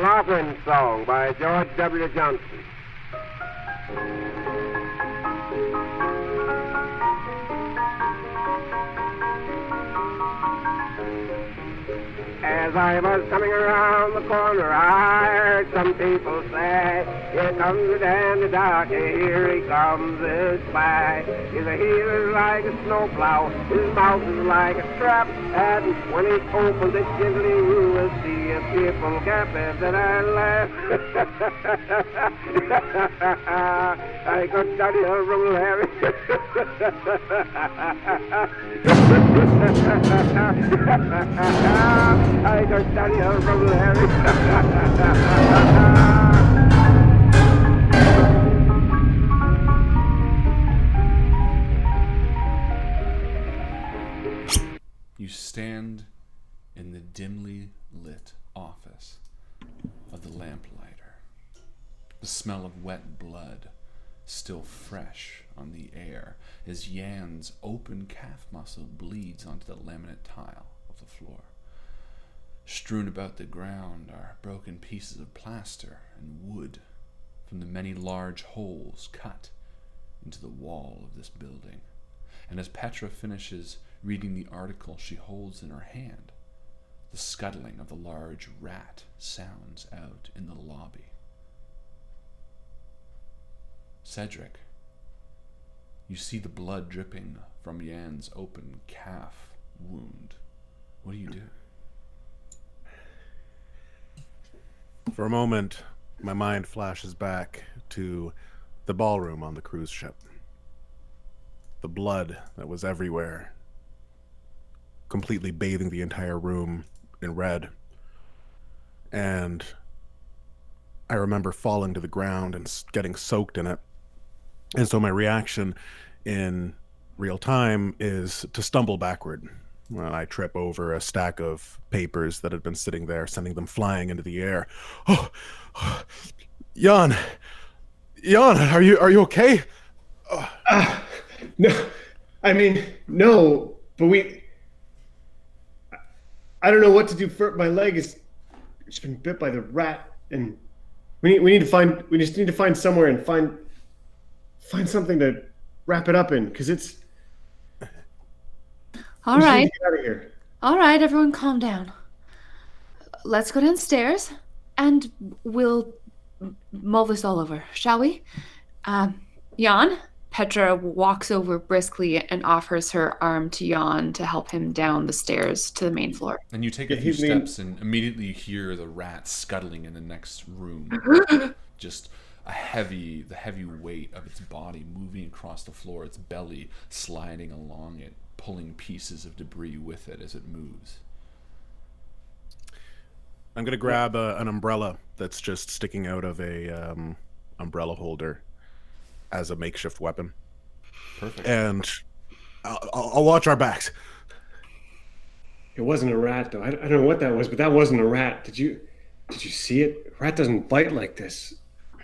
Laughing Song by George W. Johnson. As I was coming around the corner, I heard some people say, here comes the dandy darky, here he comes this way. His heel is like a snowplow, his mouth is like a trap, and when he opens it gently, you will see a fearful gap that I laugh. I got Daddy from Larry. I got Daddy from Larry. You stand in the dimly lit office of the lamplighter. The smell of wet blood still fresh on the air as Yan's open calf muscle bleeds onto the laminate tile of the floor. Strewn about the ground are broken pieces of plaster and wood from the many large holes cut into the wall of this building. And as Petra finishes reading the article she holds in her hand, the scuttling of a large rat sounds out in the lobby. Cedric, you see the blood dripping from Yan's open calf wound. What do you do? For a moment, my mind flashes back to the ballroom on the cruise ship. The blood that was everywhere, completely bathing the entire room in red. And I remember falling to the ground and getting soaked in it. And so my reaction in real time is to stumble backward. When I trip over a stack of papers that had been sitting there, sending them flying into the air. Oh, Jan, are you okay? No, I mean, no, but I don't know what to do. My leg is, it's been bit by the rat, and we just need to find somewhere and find something to wrap it up in, because it's. All right. Get out of here. All right, everyone calm down. Let's go downstairs and we'll mull this all over, shall we? Jan? Petra walks over briskly and offers her arm to Jan to help him down the stairs to the main floor. And you take a few steps and immediately hear the rat scuttling in the next room. Just the heavy weight of its body moving across the floor, its belly sliding along it, pulling pieces of debris with it as it moves. I'm going to grab an umbrella that's just sticking out of a umbrella holder as a makeshift weapon. Perfect. And I'll watch our backs. It wasn't a rat, though. I don't know what that was, but that wasn't a rat. Did you see it? A rat doesn't bite like this.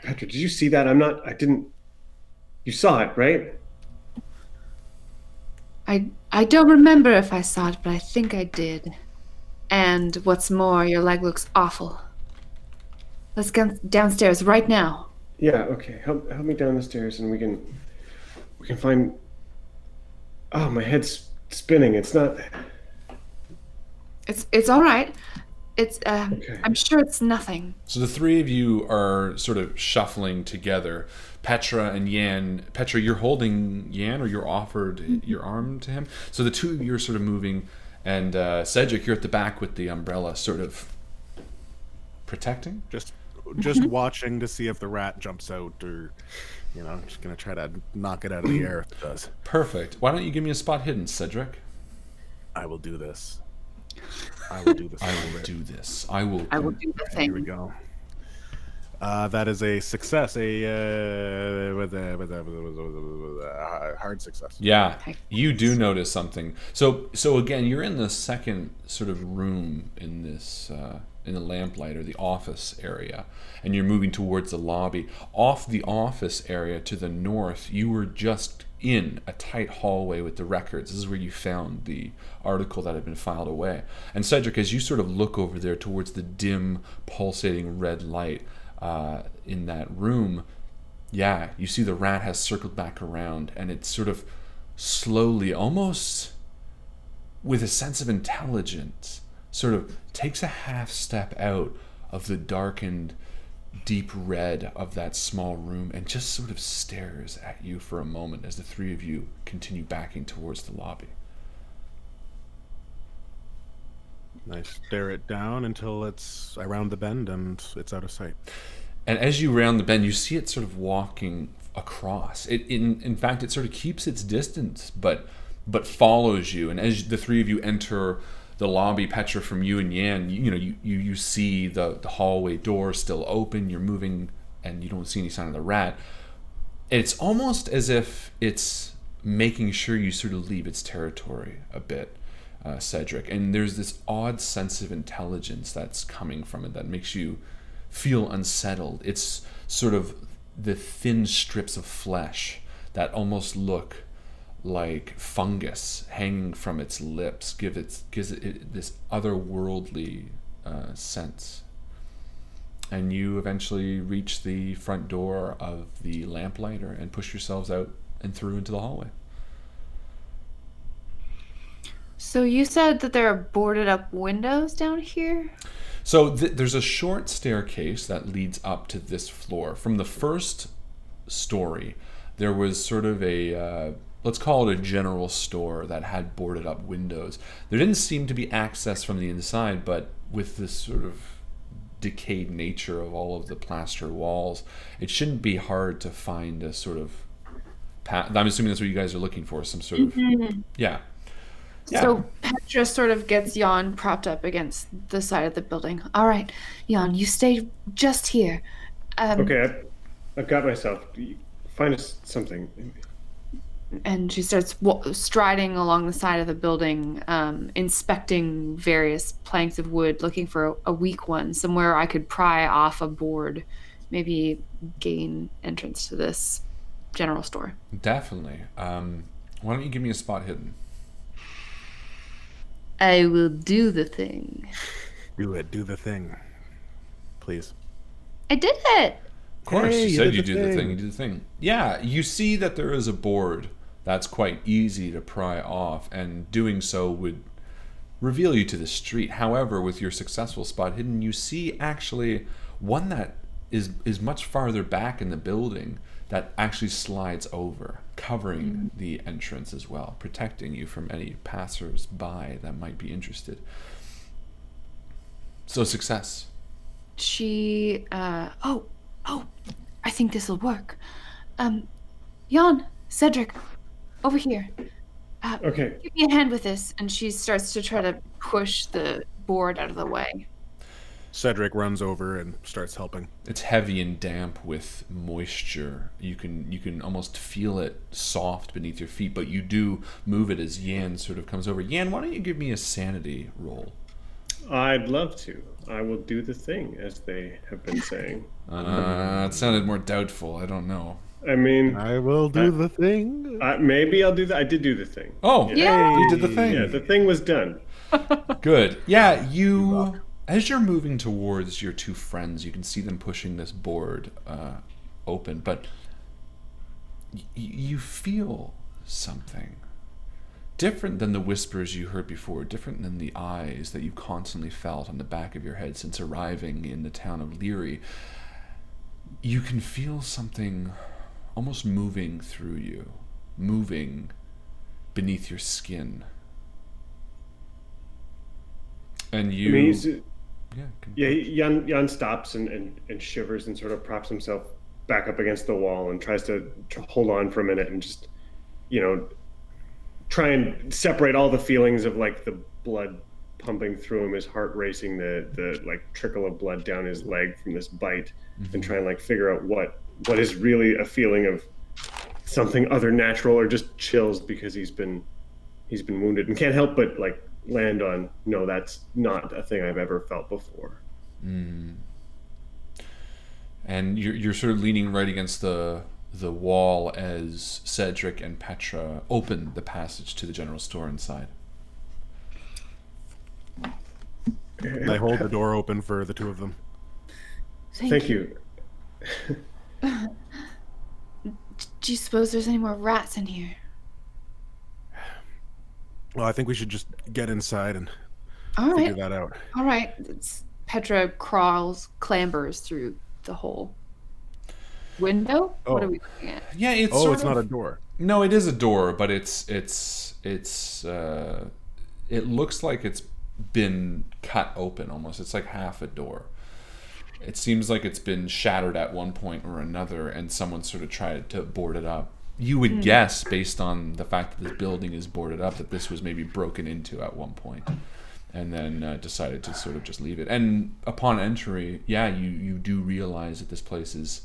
Petra, did you see that? I didn't. You saw it, right? I don't remember if I saw it, but I think I did. And what's more, your leg looks awful. Let's get downstairs right now. Yeah, okay. Help me down the stairs and we can find. Oh, my head's spinning. It's not. It's all right. It's okay. I'm sure it's nothing. So the three of you are sort of shuffling together. Petra and Yan. Petra, you're holding Yan, or you're offered your arm to him. So the two of you are sort of moving, and Cedric, you're at the back with the umbrella, sort of protecting. Just watching to see if the rat jumps out, or just gonna try to knock it out of the air if it does. Perfect. Why don't you give me a spot hidden, Cedric? I will do this. I will do this. I will do this. I will do the thing. Here we go. That is a success. With a hard success. Yeah, you do notice something. So again, you're in the second sort of room in this in the lamplighter, the office area, and you're moving towards the lobby. Off the office area to the north, you were just in a tight hallway with the records. This is where you found the article that had been filed away. And Cedric, as you sort of look over there towards the dim, pulsating red light in that room, yeah, you see the rat has circled back around, and it's sort of slowly, almost with a sense of intelligence, sort of takes a half step out of the darkened, deep red of that small room and just sort of stares at you for a moment as the three of you continue backing towards the lobby. I stare it down until I round the bend and it's out of sight. And as you round the bend, you see it sort of walking across. In fact, it sort of keeps its distance, but follows you. And as the three of you enter the lobby, Petra, from you and Yan, you see the hallway door still open. You're moving, and you don't see any sign of the rat. It's almost as if it's making sure you sort of leave its territory a bit, Cedric. And there's this odd sense of intelligence that's coming from it that makes you feel unsettled. It's sort of the thin strips of flesh that almost look like fungus hanging from its lips gives it this otherworldly sense. And you eventually reach the front door of the lamplighter and push yourselves out and through into the hallway. So you said that there are boarded up windows down here? So there's a short staircase that leads up to this floor. From the first story, there was sort of a let's call it a general store that had boarded up windows. There didn't seem to be access from the inside, but with this sort of decayed nature of all of the plaster walls, it shouldn't be hard to find a sort of path. I'm assuming that's what you guys are looking for, some sort of... Yeah. So Petra sort of gets Jan propped up against the side of the building. All right, Jan, you stay just here. Okay, I've got myself. Find us something. And she starts striding along the side of the building, inspecting various planks of wood, looking for a weak one, somewhere I could pry off a board, maybe gain entrance to this general store. Definitely. Why don't you give me a spot hidden? I will do the thing. Do it. Do the thing. Please. I did it! Of course, Hey, you said did you the did the thing. thing. You did the thing. Yeah, you see that there is a board that's quite easy to pry off, and doing so would reveal you to the street. However, with your successful spot hidden, you see actually one that is much farther back in the building that actually slides over, covering the entrance as well, protecting you from any passers-by that might be interested. So success. She, oh, I think this'll work. Jan, Cedric, over here. Okay. Give me a hand with this. And she starts to try to push the board out of the way. Cedric runs over and starts helping. It's heavy and damp with moisture. You can almost feel it soft beneath your feet, but you do move it as Yan sort of comes over. Yan, why don't you give me a sanity roll? I'd love to. I will do the thing, as they have been saying. It sounded more doubtful. I don't know. I mean, I will do the thing. maybe I'll do that. I did do the thing. Oh, Yeah. you did the thing. Yeah, the thing was done. Good. Yeah, you... As you're moving towards your two friends, you can see them pushing this board open, but you feel something different than the whispers you heard before, different than the eyes that you constantly felt on the back of your head since arriving in the town of Leary. You can feel something almost moving through you, moving beneath your skin. And you... I mean, he's, Yeah, Jan stops and shivers and sort of props himself back up against the wall and tries to hold on for a minute and just, try and separate all the feelings of like the blood pumping through him, his heart racing, the like trickle of blood down his leg from this bite, and try and like figure out what is really a feeling of something other natural or just chills because he's been wounded and can't help but like land on, no, that's not a thing I've ever felt before. And you're sort of leaning right against the the wall as Cedric and Petra open the passage to the general store inside. I hold the door open for the two of them. Thank you. Do you suppose there's any more rats in here? Well, I think we should just get inside and All figure right. that out. All right. Petra clambers through the hole. Window? Oh. What are we looking at? Yeah, it's Oh, sort it's of, not a door. No, it is a door, but it looks like it's been cut open almost. It's like half a door. It seems like it's been shattered at one point or another, and someone sort of tried to board it up. You would guess, based on the fact that this building is boarded up, that this was maybe broken into at one point, and then decided to sort of just leave it. And upon entry, yeah, you do realize that this place is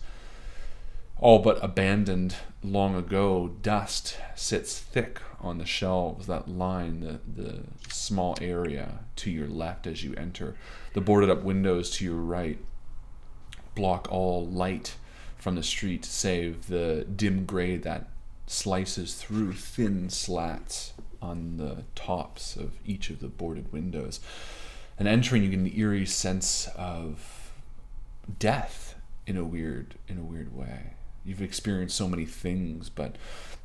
all but abandoned long ago. Dust sits thick on the shelves that line the small area to your left as you enter. The boarded up windows to your right block all light from the street, save the dim gray that slices through thin slats on the tops of each of the boarded windows. And entering, you get an eerie sense of death in a weird way. You've experienced so many things, but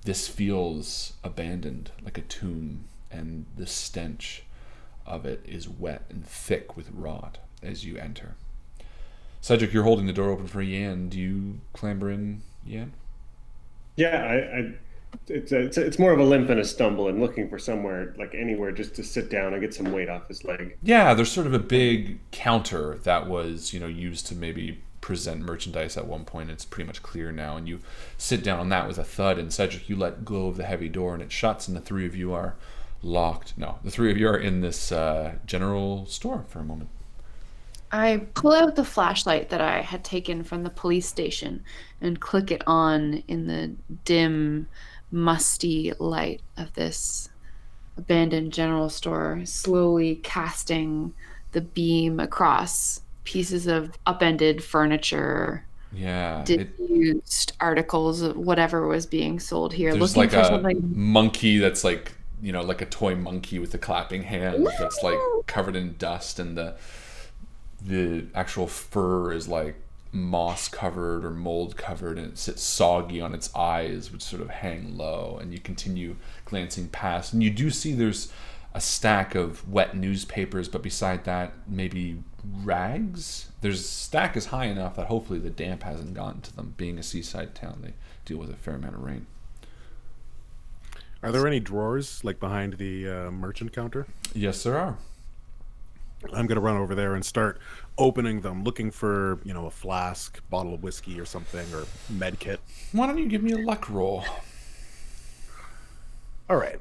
this feels abandoned, like a tomb, and the stench of it is wet and thick with rot as you enter. Cedric, you're holding the door open for Yan. Do you clamber in, Yan? Yeah, it's more of a limp and a stumble and looking for somewhere, like anywhere, just to sit down and get some weight off his leg. Yeah, there's sort of a big counter that was, used to maybe present merchandise at one point. It's pretty much clear now, and you sit down on that with a thud, and Cedric, you let go of the heavy door and it shuts, and the three of you are locked. No, the three of you are in this general store for a moment. I pull out the flashlight that I had taken from the police station and click it on in the dim, musty light of this abandoned general store, slowly casting the beam across pieces of upended furniture, Yeah, disused articles of whatever was being sold here. there's Looking like for a something. monkey that's like like a toy monkey with a clapping hand that's like covered in dust, and the actual fur is like moss covered or mold covered, and it sits soggy on its eyes, which sort of hang low. And you continue glancing past, and you do see there's a stack of wet newspapers, but beside that, maybe rags. There's stack is high enough that hopefully the damp hasn't gotten to them. Being a seaside town, they deal with a fair amount of rain. Are there any drawers like behind the merchant counter? Yes, there are. I'm gonna run over there and start opening them, looking for a flask, bottle of whiskey or something, or med kit. Why don't you give me a luck roll? All right.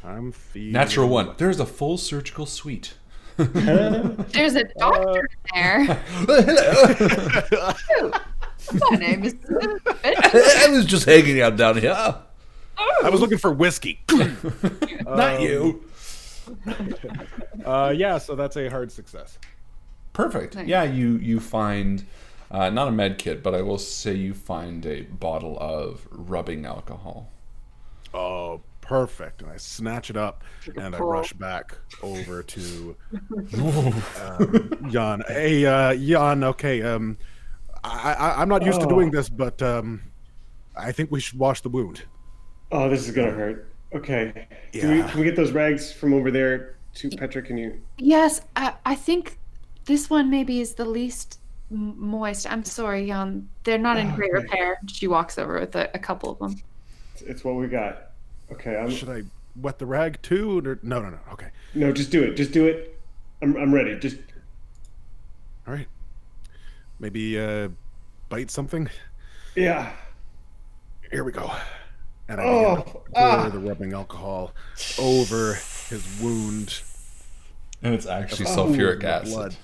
I'm feeling Natural one. There's a full surgical suite. There's a doctor in there. Hello. My name is I was just hanging out down here. I was looking for whiskey. Not you. Yeah, so that's a hard success. Perfect. Nice. Yeah, you find not a med kit, but I will say you find a bottle of rubbing alcohol. Oh, perfect. And I snatch it up and I Cool. rush back over to Jan. Hey, Jan, okay. I'm not used to doing this, but I think we should wash the wound. Oh, this is gonna hurt. Okay. Yeah. Can we get those rags from over there to Petra? Can you? Yes, I think this one maybe is the least moist. I'm sorry, they're not in great Okay. repair. She walks over with a couple of them. It's what we got. Okay. Should I wet the rag too? Or... No. Okay. No, just do it. Just do it. I'm ready. Just. All right. Maybe bite something. Yeah. Here we go. And I Oh, begin to pour the rubbing alcohol over his wound. And it's actually sulfuric The acid. blood.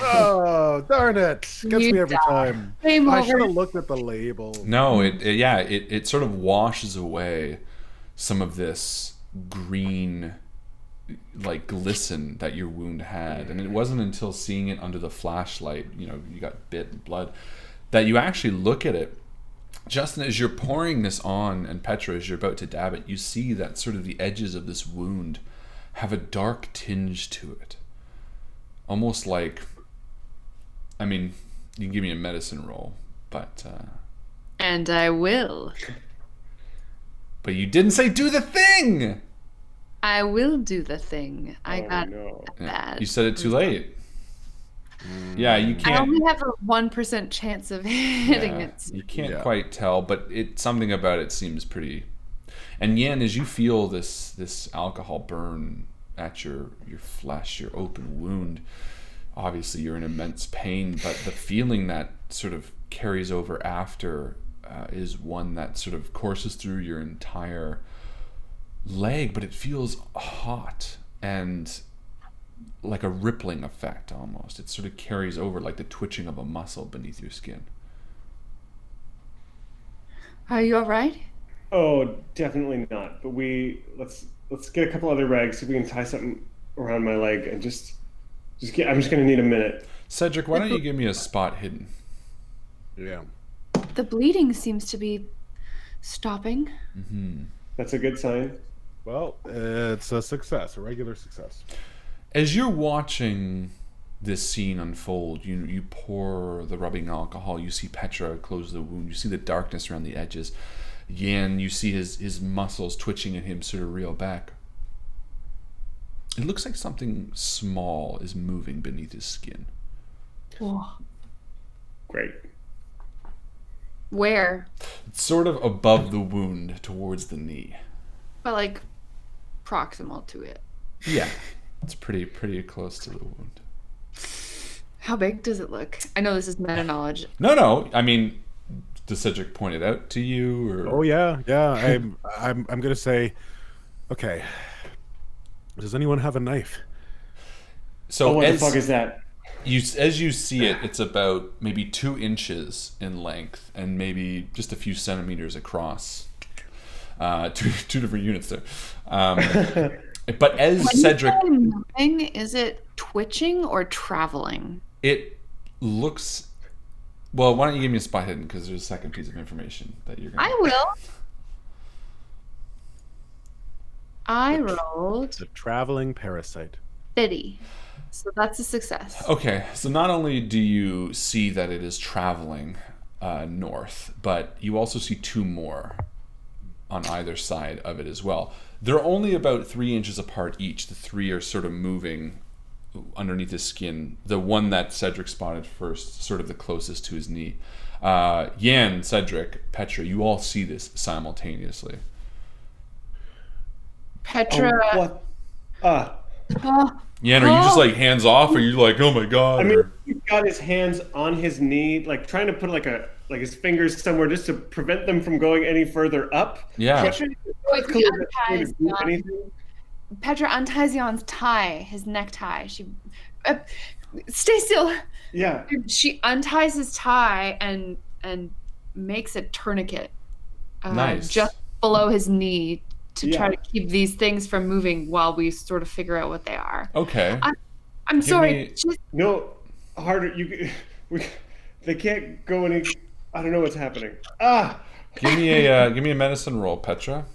Oh, darn it. Gets You me every die. time. Game I over. should have looked at the label. No, it sort of washes away some of this green like glisten that your wound had. And it wasn't until seeing it under the flashlight, you got bit and blood, that you actually look at it Justin, as you're pouring this on, and Petra, as you're about to dab it, you see that sort of the edges of this wound have a dark tinge to it. Almost like, I mean, you can give me a medicine roll, but... And I will. But you didn't say do the thing! I will do the thing. I got no. bad. You said it too late. Yeah, you can't... I only have a 1% chance of hitting Yeah, it. you can't quite tell, but something about it seems pretty... And Yen, as you feel this alcohol burn at your flesh, your open wound, obviously you're in immense pain, but the feeling that sort of carries over after is one that sort of courses through your entire leg, but it feels hot and like a rippling effect almost. It sort of carries over like the twitching of a muscle beneath your skin. Are you all right? Oh, definitely not. But let's get a couple other rags, see if we can tie something around my leg, and just get. I'm just gonna need a minute. Cedric, why don't you give me a spot hidden? Yeah. The bleeding seems to be stopping. Mm-hmm. That's a good sign. Well, it's a success, a regular success. As you're watching this scene unfold, you pour the rubbing alcohol, you see Petra close the wound, you see the darkness around the edges. Yan, you see his muscles twitching at him sort of reel back. It looks like something small is moving beneath his skin. Whoa. Great. Where? It's sort of above the wound towards the knee. But like proximal to it. Yeah. It's pretty close to the wound. How big does it look? I know this is meta knowledge. No. I mean, does Cedric point it out to you? Or? Oh yeah. I'm gonna say, okay. Does anyone have a knife? So what the fuck is that? As you see it, it's about maybe 2 inches in length and maybe just a few centimeters across. Two different units there. But as When Cedric... you say moving, is it twitching or traveling? It looks... Well, why don't you give me a spot hidden, because there's a second piece of information that you're going to... I will. I rolled It's a traveling parasite. 30. So that's a success. Okay, so not only do you see that it is traveling north, but you also see 2 more on either side of it as well. They're only about 3 inches apart each. The 3 are sort of moving underneath his skin. The one that Cedric spotted first, sort of the closest to his knee. Yan, Cedric, Petra, you all see this simultaneously. Petra. What? Yan, are you just like hands off, or you like, oh my god? I mean, or... he's got his hands on his knee, like trying to put like his fingers somewhere just to prevent them from going any further up. Yeah. Quickly unties Jan. Petra unties Jan's tie, his necktie. She stay still. Yeah. She unties his tie and makes a tourniquet Nice. just below his knee to try to keep these things from moving while we sort of figure out what they are. Okay. I'm sorry. me- Just, No, harder. They can't go any. I don't know what's happening. Give me a medicine roll, Petra.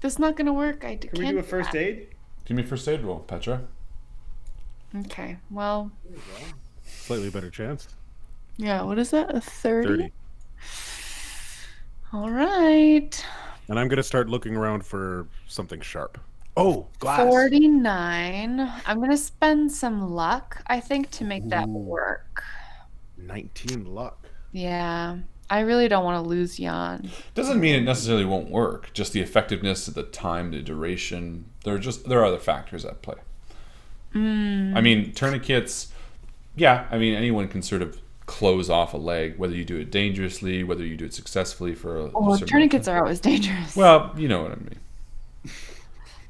that's not gonna work. I Can we do a first aid? Give me a first aid roll, Petra. Okay. Well. Slightly better chance. Yeah. What is that? A 30? 30. All right. And I'm gonna start looking around for something sharp. Oh, glass. 49. I'm gonna spend some luck, I think, to make that work. 19 luck. Yeah. I really don't want to lose Jan. Doesn't mean it necessarily won't work. Just the effectiveness, the time, the duration. There are other factors at play. I mean, tourniquets. Yeah, I mean, anyone can sort of close off a leg, whether you do it dangerously, whether you do it successfully for a certain Tourniquets are always dangerous. Well, you know what I mean.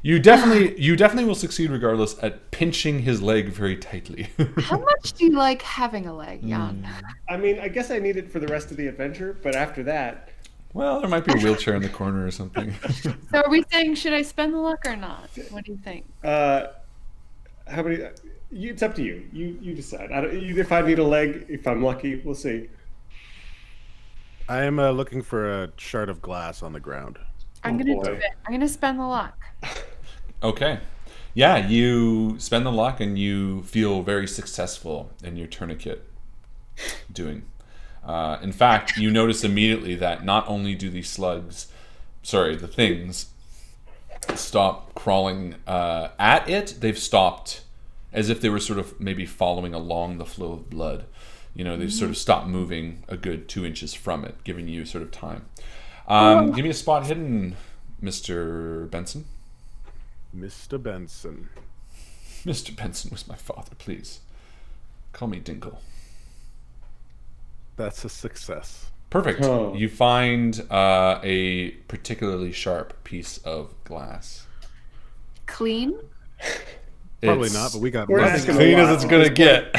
You definitely will succeed regardless at pinching his leg very tightly. How much do you like having a leg, Jan? I mean, I guess I need it for the rest of the adventure, but after that, Well, there might be a wheelchair in the corner or something. So are we saying, should I spend the luck or not? What do you think? how many? It's up to you. You decide. If I need a leg, if I'm lucky, we'll see. I am looking for a shard of glass on the ground. I'm gonna do boy. it. I'm gonna spend the luck. Okay. Yeah, you spend the luck and you feel very successful in your tourniquet doing. In fact, you notice immediately that not only do the things stop crawling at it, they've stopped as if they were sort of maybe following along the flow of blood. You know, they've sort of stopped moving a good 2 inches from it, giving you sort of time. Give me a spot hidden, Mr. Benson. Mr. Benson. Mr. Benson was my father, please. Call me Dinkle. That's a success. Perfect. Oh. You find a particularly sharp piece of glass. Clean. Probably It's not, but we got We're nothing. asking as clean a as lot it's at gonna this get.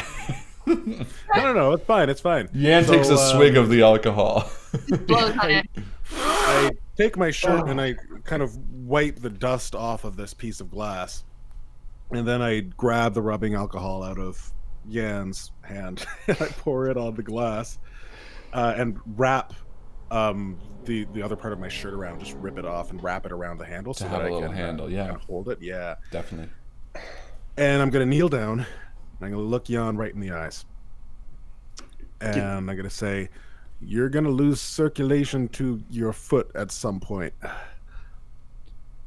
No, it's fine. It's fine. Yan So, takes a swig of the alcohol. Blows on it. I take my shirt and I kind of wipe the dust off of this piece of glass, and then I grab the rubbing alcohol out of Yan's hand. And I pour it on the glass and wrap the other part of my shirt around. Just rip it off and wrap it around the handle so have that a I little can handle, yeah. kind of hold it. Yeah. Definitely. And I'm gonna kneel down. And I'm gonna look Jan right in the eyes, and I'm gonna say, "You're gonna lose circulation to your foot at some point.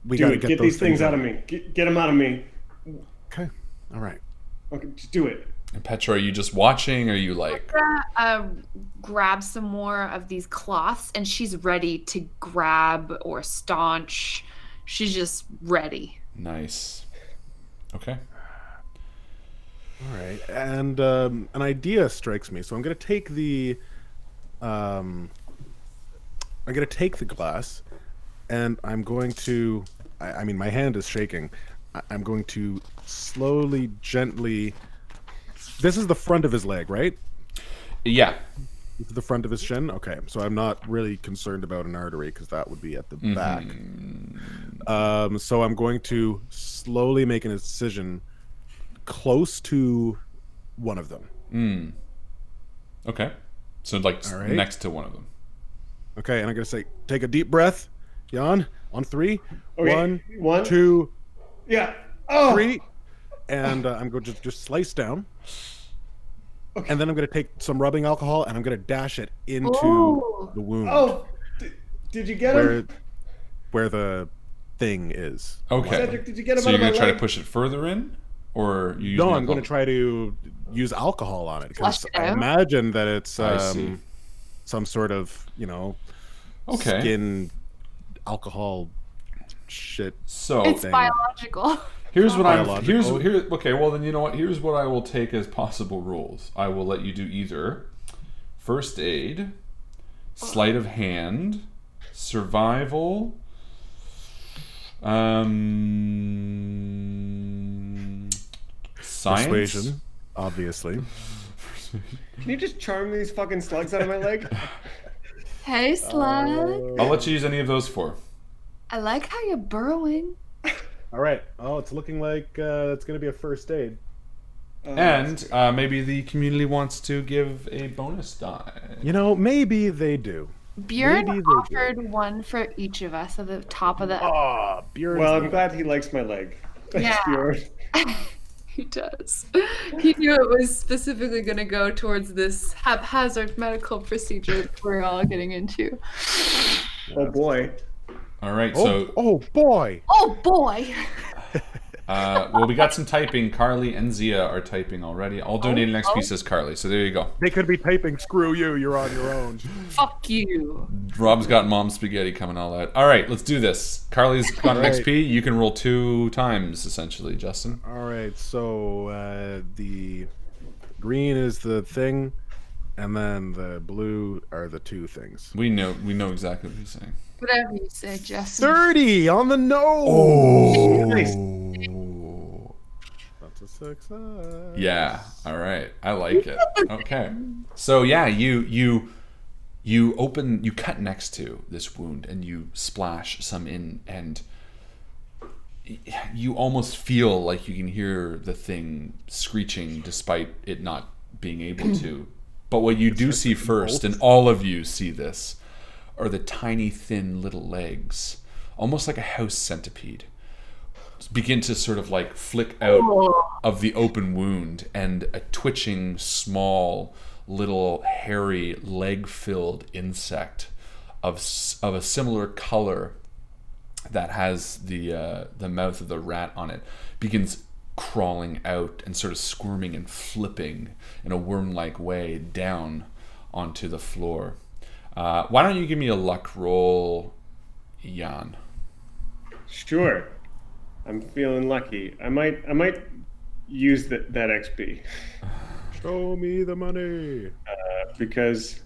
We gotta Dude, get get those these things out of me. Get them out of me. Okay, all right. Okay, just do it. And Petra, are you just watching? Or are you like... Grab some more of these cloths, and she's ready to grab or staunch. She's just ready. Nice. Okay. All right, and an idea strikes me. So I'm gonna take the glass, and I'm going to. I mean, my hand is shaking. I'm going to slowly, gently. This is the front of his leg, right? Yeah. This is the front of his shin. Okay, so I'm not really concerned about an artery because that would be at the back. So I'm going to slowly make an incision close to one of them. Okay. So like All right. next to one of them. Okay, and I'm gonna say, take a deep breath, Jan, on 3. Okay, 1, 2, Yeah. Oh. 3, and I'm going to just slice down. Okay. And then I'm gonna take some rubbing alcohol and I'm gonna dash it into Ooh. the wound Oh. Did you get him? where the thing is. Okay. Cedric, did you get him So out you're of my going to try to leg? push it further in? Or you No, I'm going to try to use alcohol on it because Flush it I out? imagine that it's I see. some sort of Okay. skin alcohol shit. So It's thing. biological. here's what Biological. okay, well then you know what? Here's what I will take as possible rules. I will let you do either first aid, sleight of hand, survival, science. Persuasion, obviously. Can you just charm these fucking slugs out of my leg? Hey, slug. I'll let you use any of those four. I like how you're burrowing. All right. Oh, it's looking like it's going to be a first aid. And maybe the community wants to give a bonus die. Maybe they do. Bjorn Maybe they do. offered one for each of us at the top of the. Ah, Bjorn. Well, I'm glad he likes my leg. Thanks, Yeah. Bjorn. He does. He knew it was specifically going to go towards this haphazard medical procedure that we're all getting into. Oh boy. All right, so Oh boy. Oh boy! well, we got some typing. Carly and Zia are typing already. I'll donate the next piece as Carly. So there you go. They could be typing. Screw you. You're on your own. Fuck you. Rob's got mom spaghetti coming all out. All right, let's do this. Carly's got an Right. XP. You can roll 2 times, essentially, Justin. All right. So the green is the thing, and then the blue are the 2 things. We know exactly what he's saying. Whatever you say, Justin. 30 on the nose. Oh. That's a success. Yeah. All right. I like it. Okay. So yeah, you cut next to this wound and you splash some in, and you almost feel like you can hear the thing screeching despite it not being able to But what you do see first, and all of you see this, are the tiny, thin little legs, almost like a house centipede, begin to sort of like flick out of the open wound, and a twitching, small, little, hairy, leg-filled insect of a similar color that has the mouth of the rat on it begins crawling out and sort of squirming and flipping in a worm-like way down onto the floor. Why don't you give me a luck roll, Jan? Sure. I'm feeling lucky. I might use that XP. Show me the money. Because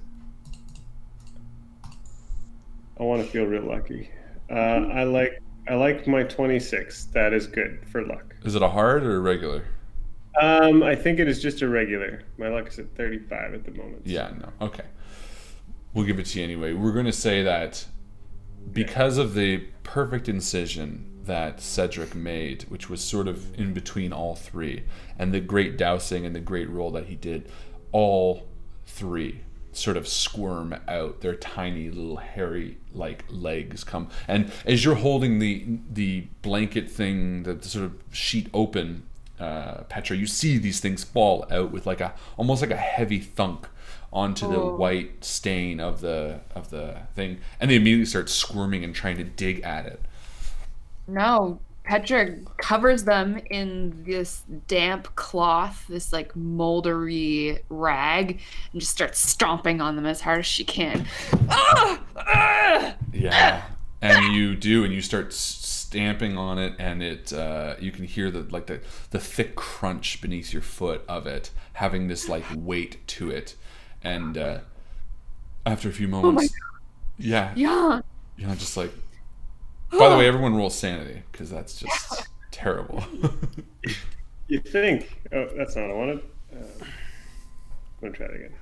I want to feel real lucky. I like my 26. That is good for luck. Is it a hard or a regular? I think it is just a regular. My luck is at 35 at the moment. Yeah, no. Okay. We'll give it to you anyway. We're going to say that because of the perfect incision that Cedric made, which was sort of in between all three, and the great dousing and the great roll that he did, all three sort of squirm out. Their tiny little hairy like legs come, and as you're holding the blanket thing, the sort of sheet open, Petra, you see these things fall out with like almost like a heavy thunk onto the white stain of the thing, and they immediately start squirming and trying to dig at it. No, Petra covers them in this damp cloth, this like moldery rag, and just starts stomping on them as hard as she can. Yeah, and you do, and you start stamping on it, and it you can hear the thick crunch beneath your foot of it having this like weight to it, and after a few moments, yeah, just like. By the way, everyone roll sanity, because that's just terrible. You think? Oh, that's not what I wanted. I'm going to try it again.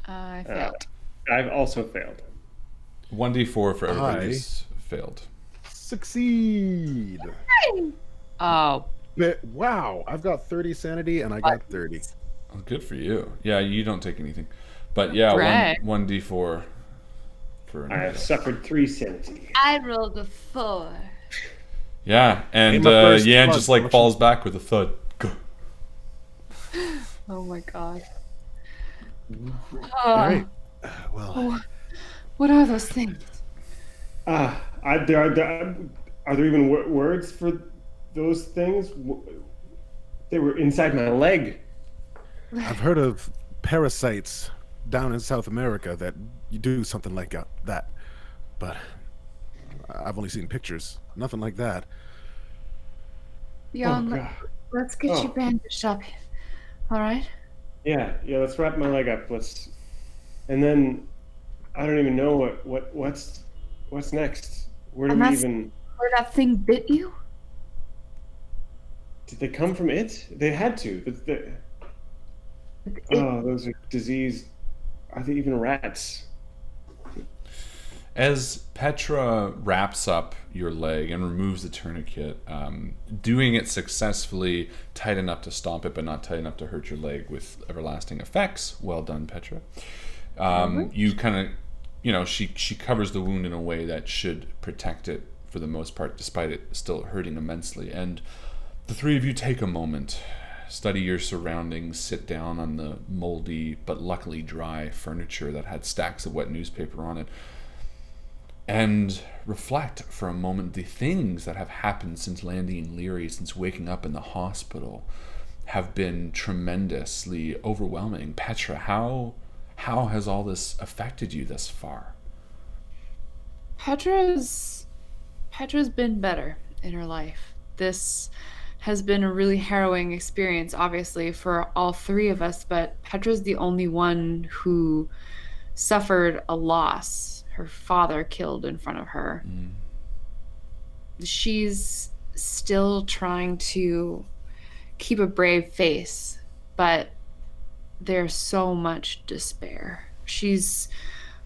I failed. I've also failed. 1d4 for everybody who's failed. Succeed. Oh. Wow, I've got 30 sanity, and I got 30. Oh, good for you. Yeah, you don't take anything. But yeah, 1d4. I have suffered 3 sanity. I rolled a 4. Yeah, and Yan just like falls back with a thud. Oh my god. All right. Well, what are those things? Are there even words for those things? They were inside my leg. I've heard of parasites down in South America that you do something like that, but I've only seen pictures. Nothing like that. Jan, let's get you bandaged up. All right? Yeah. Let's wrap my leg up. And then I don't even know what's next. Where do we even? Where that thing bit you? Did they come from it? They had to. Those are diseased. Are they even rats? As Petra wraps up your leg and removes the tourniquet, doing it successfully, tight enough to stomp it, but not tight enough to hurt your leg with everlasting effects. Well done, Petra. You kind of, she covers the wound in a way that should protect it for the most part, despite it still hurting immensely. And the three of you take a moment, study your surroundings, sit down on the moldy but luckily dry furniture that had stacks of wet newspaper on it, and reflect for a moment. The things that have happened since landing in Leary, since waking up in the hospital, have been tremendously overwhelming. Petra, how has all this affected you thus far? Petra's been better in her life. This has been a really harrowing experience, obviously, for all three of us, but Petra's the only one who suffered a loss. Her father killed in front of her. She's still trying to keep a brave face, but there's so much despair. She's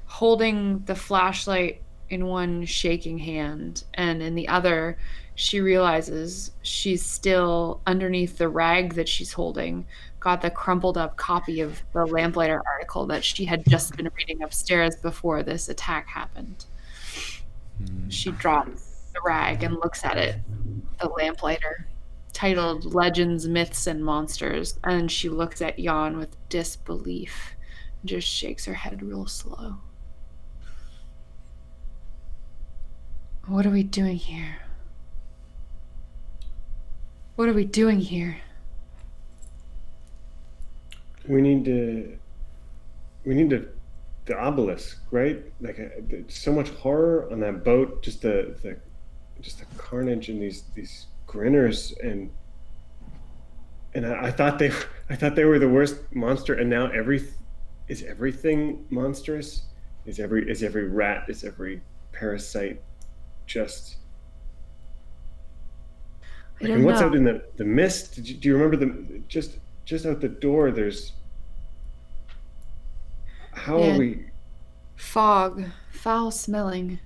holding the flashlight in one shaking hand, and in the other she realizes she's still underneath the rag that she's holding, got the crumpled up copy of the Lamplighter article that she had just been reading upstairs before this attack happened. She drops the rag and looks at it, the Lamplighter, titled Legends, Myths, and Monsters, and she looks at Jan with disbelief and just shakes her head real slow. What are we doing here? What are we doing here? We need the obelisk, right? Like so much horror on that boat. Just the carnage and these grinners, and I thought they were the worst monster, and now everything monstrous? Is every rat? Is every parasite just? I don't and what's know. out in the mist? Do you remember just out the door? There's. How are we? Fog, foul smelling,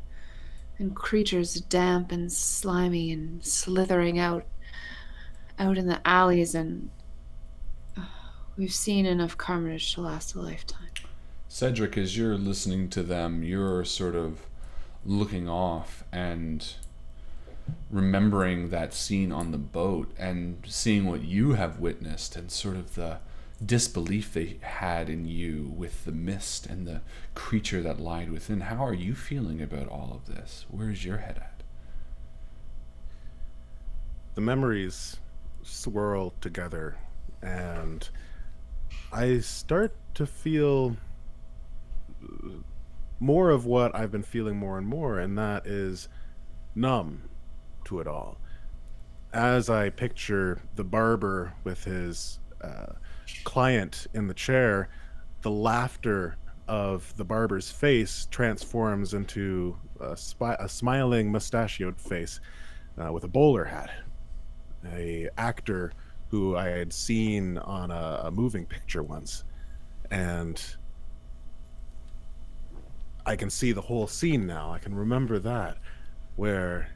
and creatures damp and slimy and slithering out in the alleys, and we've seen enough carnage to last a lifetime. Cedric, as you're listening to them, you're sort of looking off and remembering that scene on the boat and seeing what you have witnessed and sort of the disbelief they had in you with the mist and the creature that lied within. How are you feeling about all of this? Where's your head at? The memories swirl together, and I start to feel more of what I've been feeling more and more, and that is numb to it all. As I picture the barber with his client in the chair, the laughter of the barber's face transforms into a smiling mustachioed face with a bowler hat. A actor who I had seen on a moving picture once, and I can see the whole scene now. I can remember that, where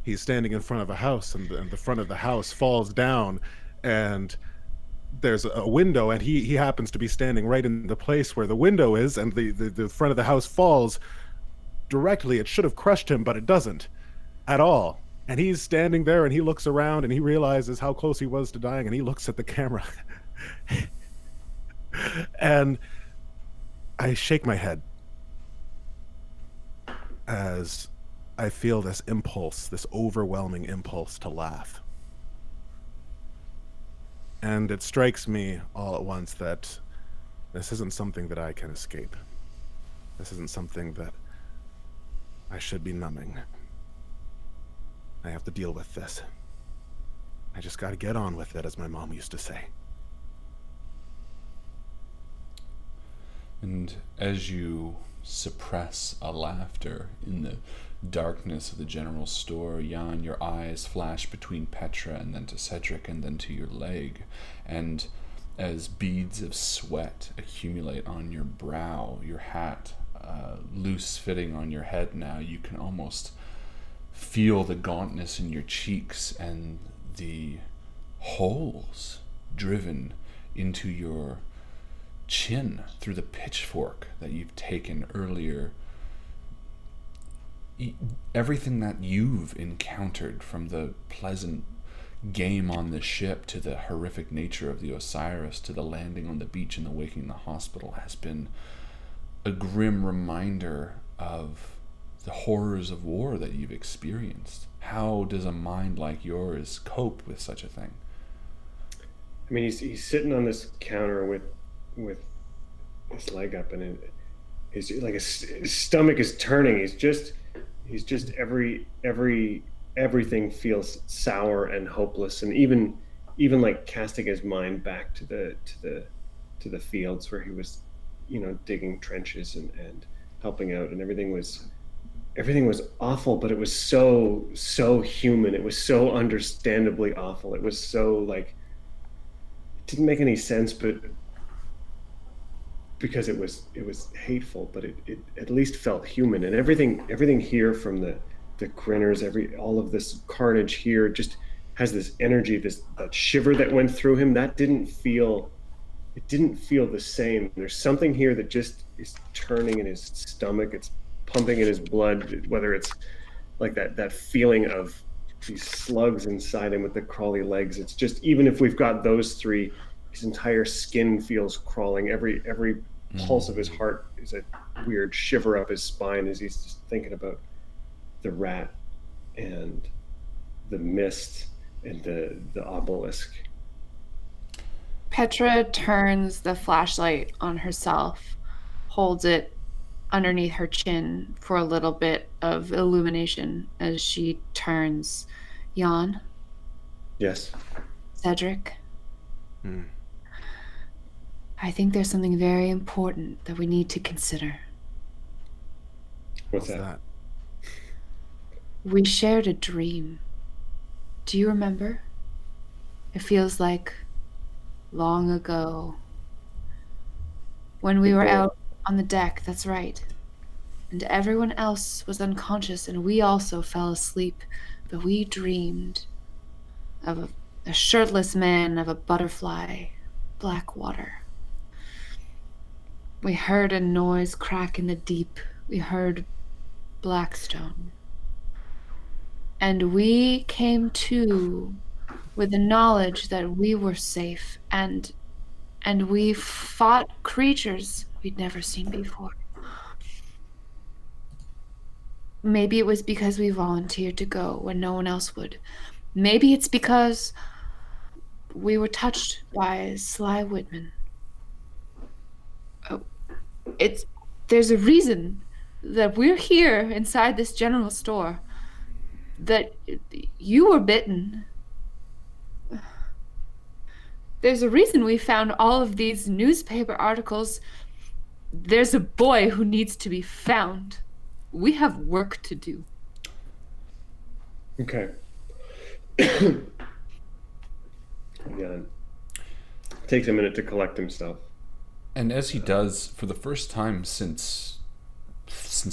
he's standing in front of a house, and the front of the house falls down, and there's a window, and he happens to be standing right in the place where the window is, and the front of the house falls directly. It should have crushed him, but it doesn't at all. And he's standing there, and he looks around, and he realizes how close he was to dying, and he looks at the camera. And I shake my head as I feel this impulse, this overwhelming impulse to laugh. And it strikes me all at once that this isn't something that I can escape. This isn't something that I should be numbing. I have to deal with this. I just gotta get on with it, as my mom used to say. And as you suppress a laughter in the darkness of the general store, Jan, your eyes flash between Petra and then to Cedric and then to your leg. And as beads of sweat accumulate on your brow, your hat loose fitting on your head now, you can almost feel the gauntness in your cheeks and the holes driven into your chin through the pitchfork that you've taken earlier. Everything that you've encountered, from the pleasant game on the ship to the horrific nature of the Osiris to the landing on the beach and the waking in the hospital, has been a grim reminder of the horrors of war that you've experienced. How does a mind like yours cope with such a thing? I mean, he's sitting on this counter with his leg up, and his stomach is turning. He's just everything feels sour and hopeless, and even like casting his mind back to the fields where he was, digging trenches and helping out, and everything was awful, but it was so human. It was so understandably awful. It was so it didn't make any sense, but because it was hateful, but it at least felt human. And everything here, from the the grinners, all of this carnage here just has this energy, that shiver that went through him. That didn't feel the same. There's something here that just is turning in his stomach. It's pumping in his blood, whether it's like that feeling of these slugs inside him with the crawly legs. It's just, even if we've got those three, his entire skin feels crawling. Every pulse of his heart is a weird shiver up his spine as he's just thinking about the rat and the mist and the obelisk. Petra turns the flashlight on herself, holds it underneath her chin for a little bit of illumination as she turns. Jan? Yes? Cedric? I think there's something very important that we need to consider. What's that? We shared a dream. Do you remember? It feels like long ago. When we were out on the deck, that's right. And everyone else was unconscious, and we also fell asleep. But we dreamed of a shirtless man, of a butterfly, black water. We heard a noise crack in the deep. We heard Blackstone. And we came to with the knowledge that we were safe, and we fought creatures we'd never seen before. Maybe it was because we volunteered to go when no one else would. Maybe it's because we were touched by Sly Whitman. There's a reason that we're here inside this general store. That you were bitten. There's a reason we found all of these newspaper articles. There's a boy who needs to be found. We have work to do. Okay. Yeah. Takes a minute to collect himself. And as he does, for the first time since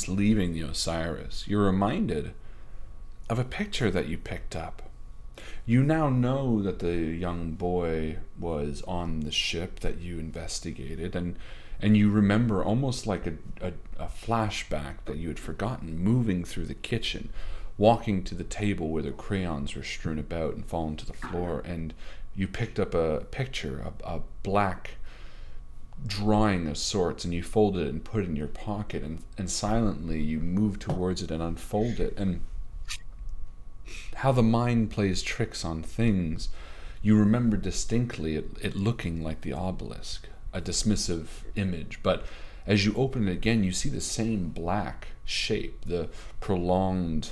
leaving the Osiris, you're reminded of a picture that you picked up. You now know that the young boy was on the ship that you investigated, and you remember almost like a flashback that you had forgotten, moving through the kitchen, walking to the table where the crayons were strewn about and fallen to the floor, and you picked up a picture, a black drawing of sorts, and you folded it and put it in your pocket, and silently you moved towards it and unfold it. And how the mind plays tricks on things, you remember distinctly it looking like the obelisk, a dismissive image. But as you open it again, you see the same black shape, the prolonged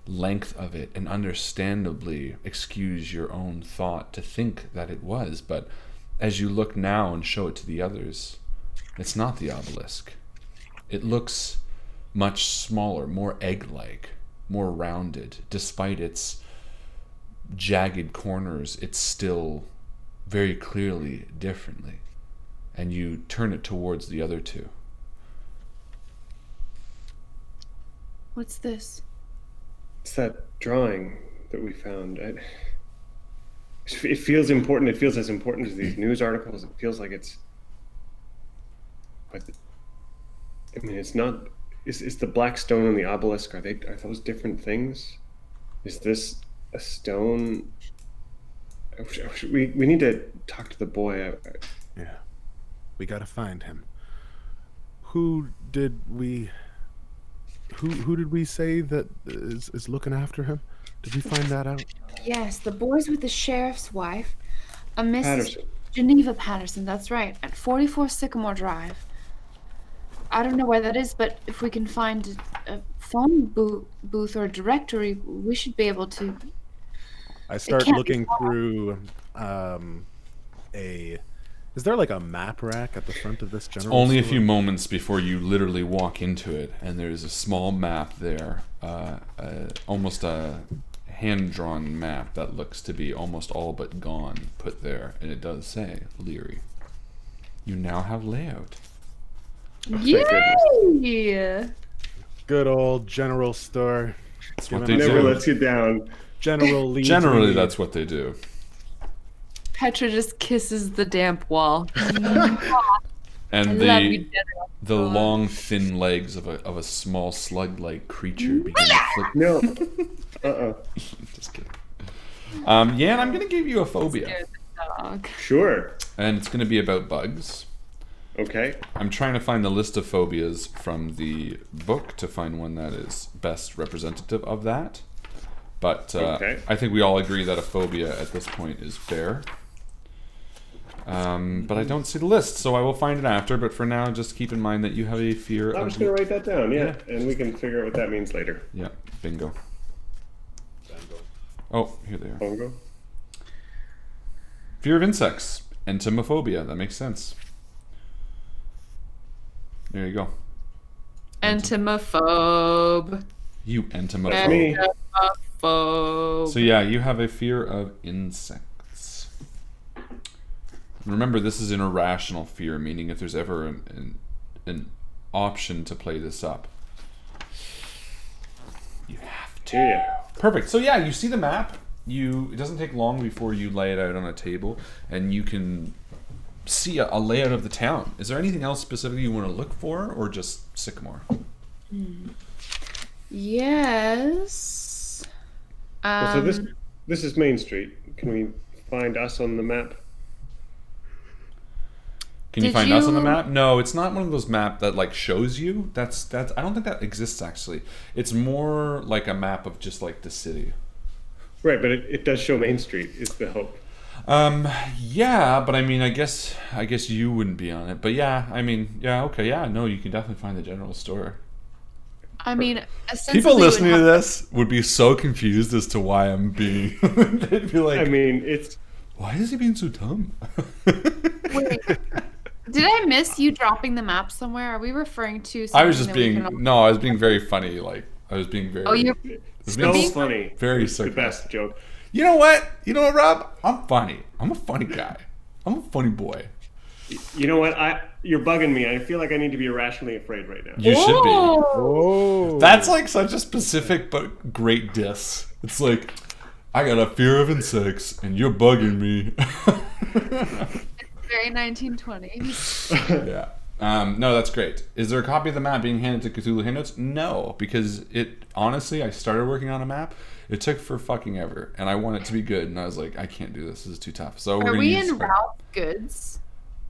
length of it, and understandably excuse your own thought to think that it was. But as you look now and show it to the others, it's not the obelisk. It looks much smaller, more egg-like, more rounded. Despite its jagged corners, it's still very clearly differently. And you turn it towards the other two. What's this? It's that drawing that we found. It feels important. It feels as important as these news articles. It feels like it's... But, I mean, it's not... Is the black stone and the obelisk, are those different things? Is this a stone? We need to talk to the boy. Yeah. We gotta find him. Who did we say that is looking after him? Did we find that out? Yes, the boy's with the sheriff's wife, a Mrs. Patterson. Geneva Patterson, that's right, at 44 Sycamore Drive. I don't know where that is, but if we can find a phone booth or a directory, we should be able to. I start looking through Is there like a map rack at the front of this general Only store? a few moments before you literally walk into it, and there's a small map there, almost a hand-drawn map that looks to be almost all but gone, put there, and it does say Leary. You now have layout. Yay! Good old general store. That's what they Never do. lets you down. General leads Generally, me. that's what they do. Petra just kisses the damp wall. And I love you, General. the long, thin legs of a small slug-like creature begin to flick. No. Just kidding. Yan, I'm going to give you a phobia. Scared the dog. Sure. And it's going to be about bugs. Okay. I'm trying to find the list of phobias from the book to find one that is best representative of that. But Okay. I think we all agree that a phobia at this point is fair. But I don't see the list, so I will find it after. But for now, just keep in mind that you have a fear I'm of... just going to write that down, yeah. And we can figure out what that means later. Yeah, bingo. Oh, here they are. Bongo? Fear of insects. Entomophobia. That makes sense. There you go. Entomophobe. You entomophobe. Me. Entomophobe. So yeah, you have a fear of insects. Remember, this is an irrational fear, meaning if there's ever an option to play this up, you have to. Yeah. Perfect. So yeah, you see the map. It doesn't take long before you lay it out on a table, and you can see a layout of the town. Is there anything else specifically you want to look for, or just Sycamore? Yes. So this is Main Street. Can we find us on the map? Can you Did find us on the you- map? No, it's not one of those maps that like shows you. That's I don't think that exists actually. It's more like a map of just like the city. Right, but it does show Main Street is the hope. Yeah, but I mean, I guess you wouldn't be on it. But yeah, I mean, yeah, okay, yeah, no, you can definitely find the general store. I mean, essentially, People we would listening to have- this would be so confused as to why I'm being. They'd be like, I mean, it's why is he being so dumb? Wait, did I miss you dropping the map somewhere? Are we referring to? I was just something that we being can- no, I was being very funny. Like I was being very. Oh, you're. was so being funny. very It's the sarcastic. best joke. You know what? You know what, Rob? I'm funny. I'm a funny guy. I'm a funny boy. You know what? You're bugging me. I feel like I need to be irrationally afraid right now. You should be. Oh. That's like such a specific but great diss. It's like, I got a fear of insects and you're bugging me. Very 1920s. Yeah. No, that's great. Is there a copy of the map being handed to Cthulhu Handnotes? No, because honestly, I started working on a map. It took for fucking ever, and I want it to be good. And I was like, I can't do this. This is too tough. So Are we in Ralph Goods?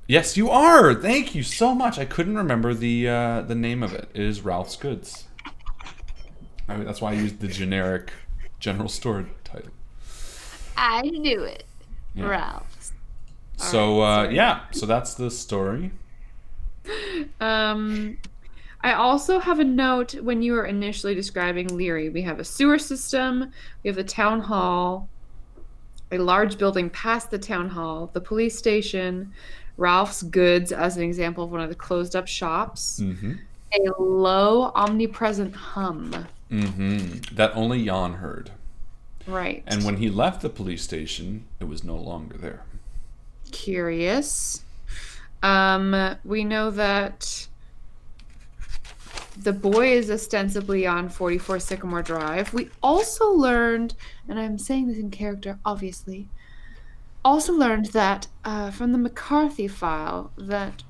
Yes, you are. Thank you so much. I couldn't remember the name of it. It is Ralph's Goods. I mean, that's why I used the generic general store title. I knew it. Yeah. Ralph's. So yeah, so that's the story. I also have a note when you were initially describing Leary. We have a sewer system, we have the town hall, a large building past the town hall, the police station, Ralph's Goods as an example of one of the closed up shops, Mm-hmm. a low omnipresent hum. Mm-hmm. That only Jan heard. Right. And when he left the police station, it was no longer there. Curious. We know that the boy is ostensibly on 44 Sycamore Drive. We also learned, and I'm saying this in character, obviously, also learned that from the McCarthy file that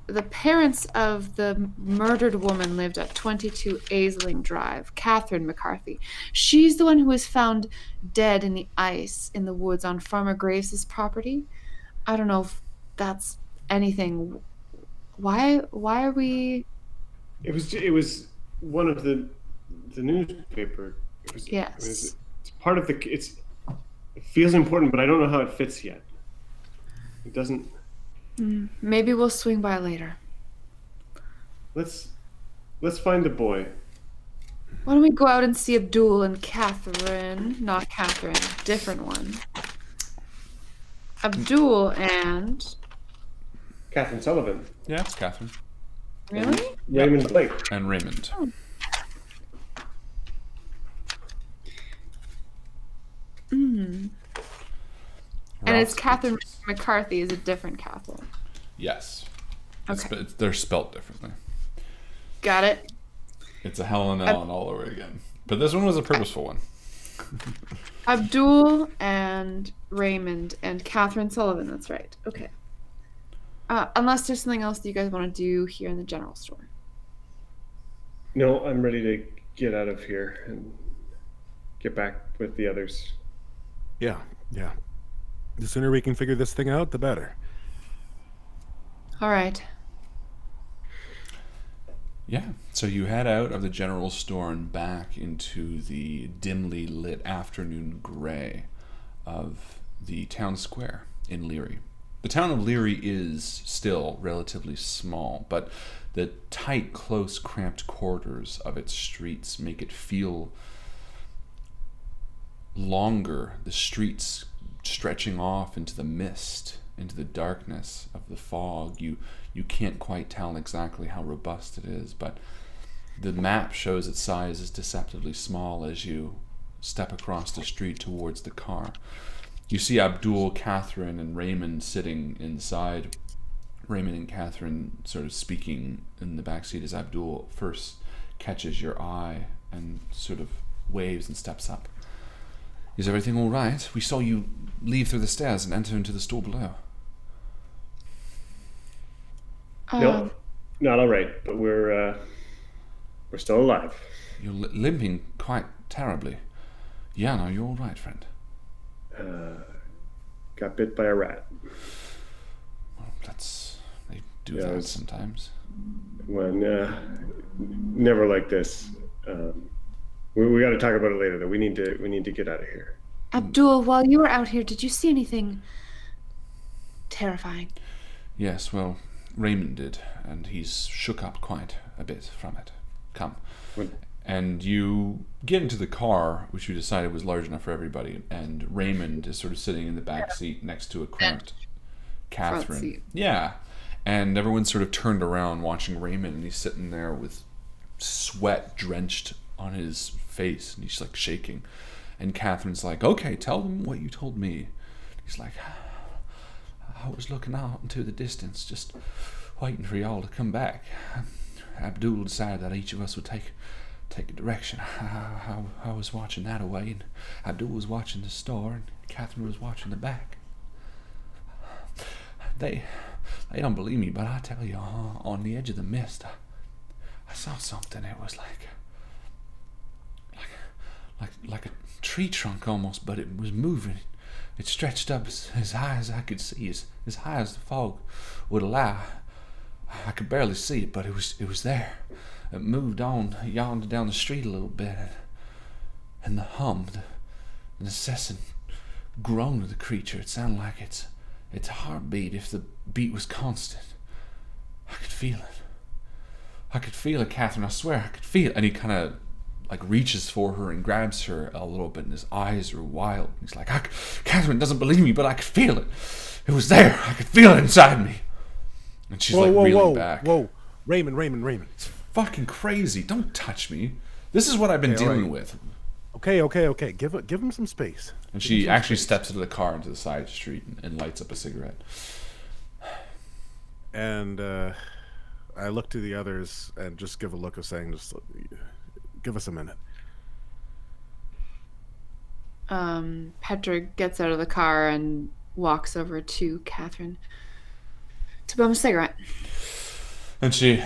the parents of the murdered woman lived at 22 Aisling Drive, Catherine McCarthy. She's the one who was found dead in the ice in the woods on Farmer Graves' property. I don't know if that's anything. Why are we? It was one of the newspaper. It was, Yes. It's part of the. It feels important, but I don't know how it fits yet. It doesn't. Maybe we'll swing by later. Let's find the boy. Why don't we go out and see Abdul and Catherine? Not Catherine, different one. Abdul and Catherine Sullivan. Yeah, it's Catherine. really? Raymond Blake. And Raymond. And it's Ralph's Catherine Goods. McCarthy is a different Catherine. Yes. Okay. They're spelt differently. Got it. It's a Helen Ellen all over again. But this one was a purposeful one. Abdul and Raymond and Catherine Sullivan. That's right. Okay. Unless there's something else that you guys want to do here in the general store. No, I'm ready to get out of here and get back with the others. Yeah. The sooner we can figure this thing out, the better. All right. Yeah, so you head out of the general store and back into the dimly lit afternoon gray of the town square in Leary. The town of Leary is still relatively small, but the tight, close, cramped corridors of its streets make it feel longer. The streets stretching off into the mist, into the darkness of the fog. You can't quite tell exactly how robust it is, but the map shows its size is deceptively small as you step across the street towards the car. You see Abdul, Catherine, and Raymond sitting inside. Raymond and Catherine sort of speaking in the backseat as Abdul first catches your eye and sort of waves and steps up. Is everything all right? We saw you leave through the stairs and enter into the store below. No, not all right, but we're still alive. You're limping quite terribly. Yeah, no, you're all right, friend. Got bit by a rat. Well, they do that sometimes. Well, never like this. We got to talk about it later, though. We need to get out of here. Abdul, while you were out here, did you see anything terrifying? Yes, well, Raymond did, and he's shook up quite a bit from it. Come. What? And you get into the car, which you decided was large enough for everybody, and Raymond is sort of sitting in the back seat next to a cramped Catherine. Front seat. Yeah. And everyone's sort of turned around watching Raymond, and he's sitting there with sweat drenched on his face, and he's like shaking. And Catherine's like, okay, tell them what you told me. He's like, I was looking out into the distance, just waiting for y'all to come back. Abdul decided that each of us would take a direction. I was watching that away, and Abdul was watching the store, and Catherine was watching the back. They don't believe me, but I tell you, on the edge of the mist, I saw something. It was like a tree trunk almost, but it was moving. It stretched up as high as I could see, as high as the fog would allow. I could barely see it, but it was there. It moved on yonder down the street a little bit, and the hum, the incessant groan of the creature, it sounded like its heartbeat. If the beat was constant, I could feel it. I could feel it, Catherine, I swear, I could feel it. And he kind of reaches for her and grabs her a little bit, and his eyes are wild. He's like, Catherine doesn't believe me, but I could feel it. It was there. I could feel it inside me. And she's reeling back. Whoa, Raymond. It's fucking crazy. Don't touch me. This is what I've been dealing with. Okay. Give him some space. And she actually steps into the car into the side street and lights up a cigarette. And I look to the others and just give a look of saying, just give us a minute. Petra gets out of the car and walks over to Catherine to bum a cigarette. And she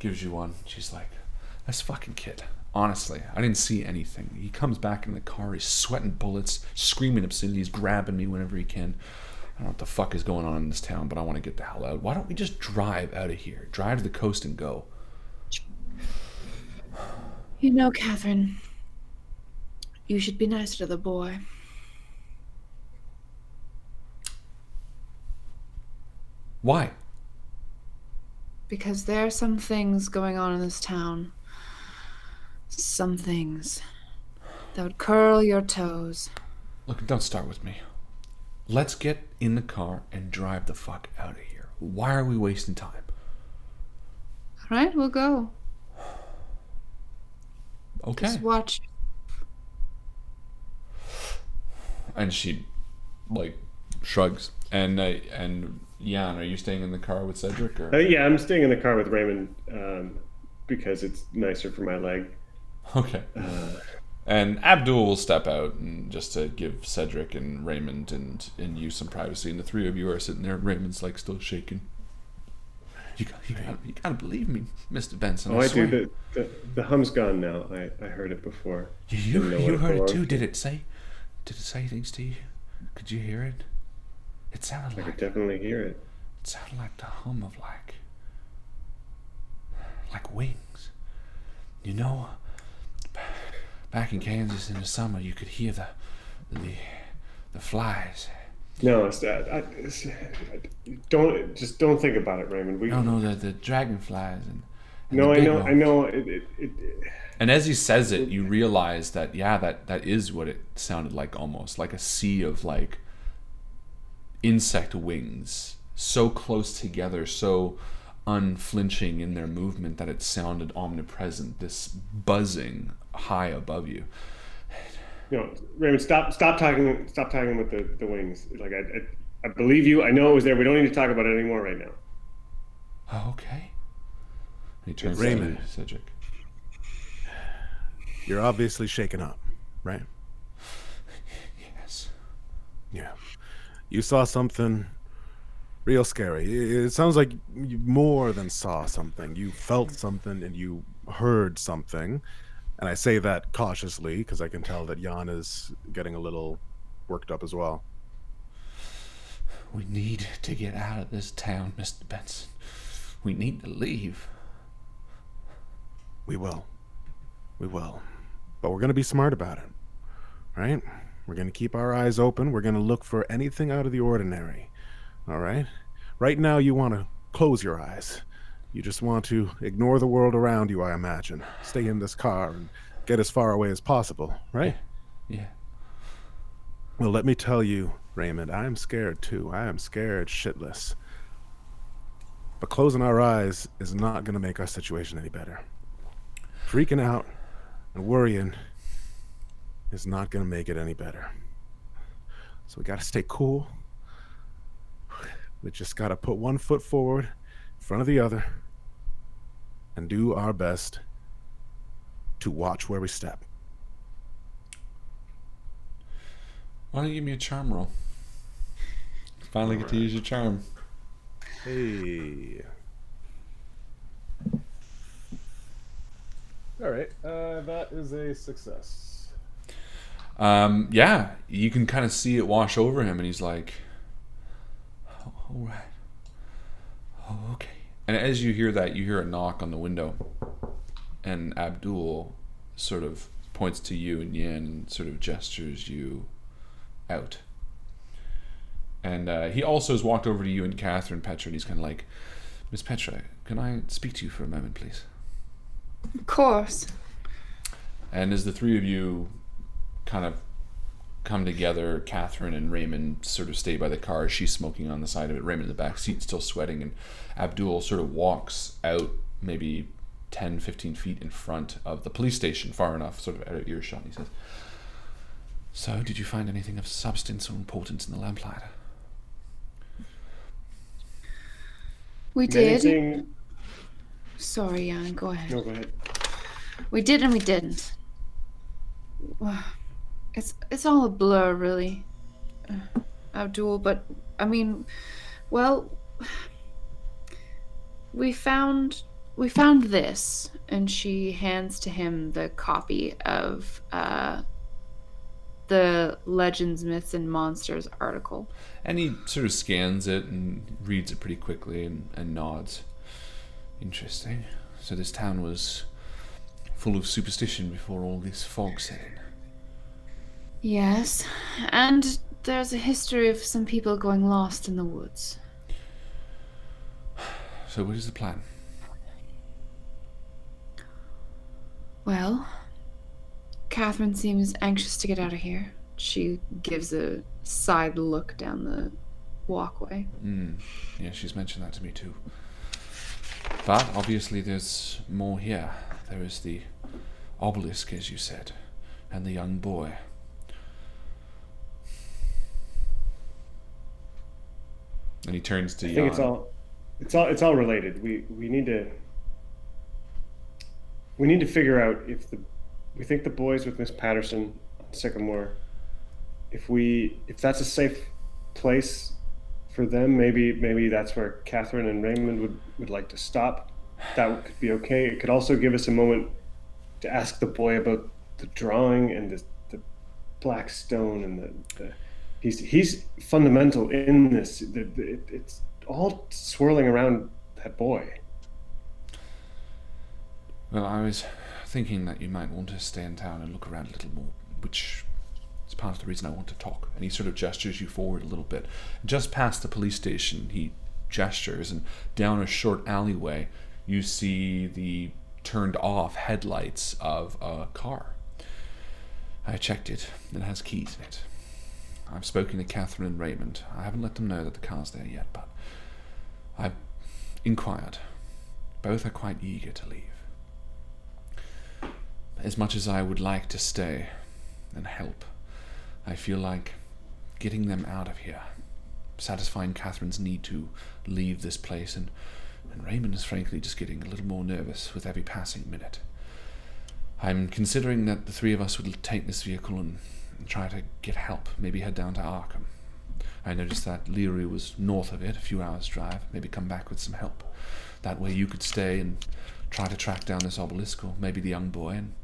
gives you one. She's like, that's fucking kid. Honestly, I didn't see anything. He comes back in the car, he's sweating bullets, screaming obscenities, grabbing me whenever he can. I don't know what the fuck is going on in this town, but I want to get the hell out. Why don't we just drive out of here? Drive to the coast and go. You know, Catherine, you should be nicer to the boy. Why? Because there are some things going on in this town. Some things that would curl your toes. Look, don't start with me. Let's get in the car and drive the fuck out of here. Why are we wasting time? All right, we'll go. Okay. Just watch. And she, shrugs. And Jan, are you staying in the car with Cedric? Or? Yeah, I'm staying in the car with Raymond because it's nicer for my leg. Okay. And Abdul will step out and just to give Cedric and Raymond and you some privacy. And the three of you are sitting there. And Raymond's like still shaking. You gotta believe me, Mr. Benson. Oh, I swear. do. The hum's gone now. I heard it before. You heard it too. Did it say things to you? Could you hear it? It sounded I like. could definitely hear it. It sounded like the hum of like wings. You know, back in Kansas in the summer, you could hear the flies. No, don't think about it, Raymond. No, the dragonflies and no, the big I know. It And as he says it, you realize that that is what it sounded like, almost like a sea of like insect wings, so close together, so unflinching in their movement that it sounded omnipresent. This buzzing high above you. Raymond, stop talking with the wings. Like I believe you. I know it was there. We don't need to talk about it anymore right now. Oh, okay. He turns to Raymond. Cedric. You're obviously shaken up, right? Yes. Yeah. You saw something real scary. It sounds like you more than saw something. You felt something and you heard something. And I say that cautiously because I can tell that Jan is getting a little worked up as well. We need to get out of this town, Mr. Benson. We need to leave. We will. But we're going to be smart about it, right? We're going to keep our eyes open. We're going to look for anything out of the ordinary, all right? Right now, you want to close your eyes. You just want to ignore the world around you, I imagine. Stay in this car and get as far away as possible, right? Yeah. Well, let me tell you, Raymond, I am scared too. I am scared shitless. But closing our eyes is not going to make our situation any better. Freaking out and worrying is not going to make it any better. So we got to stay cool. We just got to put one foot forward in front of the other and do our best to watch where we step. Why don't you give me a charm roll? Finally get to use your charm. Hey. All right, that is a success. Yeah, you can kind of see it wash over him, and he's like, oh, all right. Oh, okay. And as you hear that, you hear a knock on the window, and Abdul sort of points to you and Yin and sort of gestures you out. And he also has walked over to you and Catherine Petra, and he's kind of like, Miss Petra, can I speak to you for a moment, please? Of course. And as the three of you kind of come together, Catherine and Raymond sort of stay by the car. She's smoking on the side of it. Raymond in the back seat, still sweating. And Abdul sort of walks out maybe 10, 15 feet in front of the police station, far enough, sort of out of earshot. And he says, so, did you find anything of substance or importance in the lamplighter? We did. Anything... Sorry, Jan, go ahead. No, go ahead. We did and we didn't. It's all a blur, really, Abdul. But I mean, well, we found this, and she hands to him the copy of the Legends, Myths, and Monsters article. And he sort of scans it and reads it pretty quickly and nods. Interesting. So this town was full of superstition before all this fog set in. Yes, and there's a history of some people going lost in the woods. So what is the plan? Well, Catherine seems anxious to get out of here. She gives a side look down the walkway. Yeah, she's mentioned that to me too. But obviously there's more here. There is the obelisk, as you said, and the young boy. And he turns to Jan. I think it's all related. We need to figure out if we think the boys with Miss Patterson on Sycamore. If that's a safe place for them, maybe that's where Catherine and Raymond would like to stop. That could be okay. It could also give us a moment to ask the boy about the drawing and the black stone and the he's fundamental in this. It's all swirling around that boy. Well, I was thinking that you might want to stay in town and look around a little more, which is part of the reason I want to talk. And he sort of gestures you forward a little bit. Just past the police station, he gestures, and down a short alleyway, you see the turned off headlights of a car. I checked it. It has keys in it. I've spoken to Catherine and Raymond. I haven't let them know that the car's there yet, but I've inquired. Both are quite eager to leave. As much as I would like to stay and help, I feel like getting them out of here, satisfying Catherine's need to leave this place, and Raymond is frankly just getting a little more nervous with every passing minute. I'm considering that the three of us would take this vehicle and try to get help, maybe head down to Arkham. I noticed that Leary was north of it, a few hours' drive, maybe come back with some help. That way you could stay and try to track down this obelisk, or maybe the young boy, and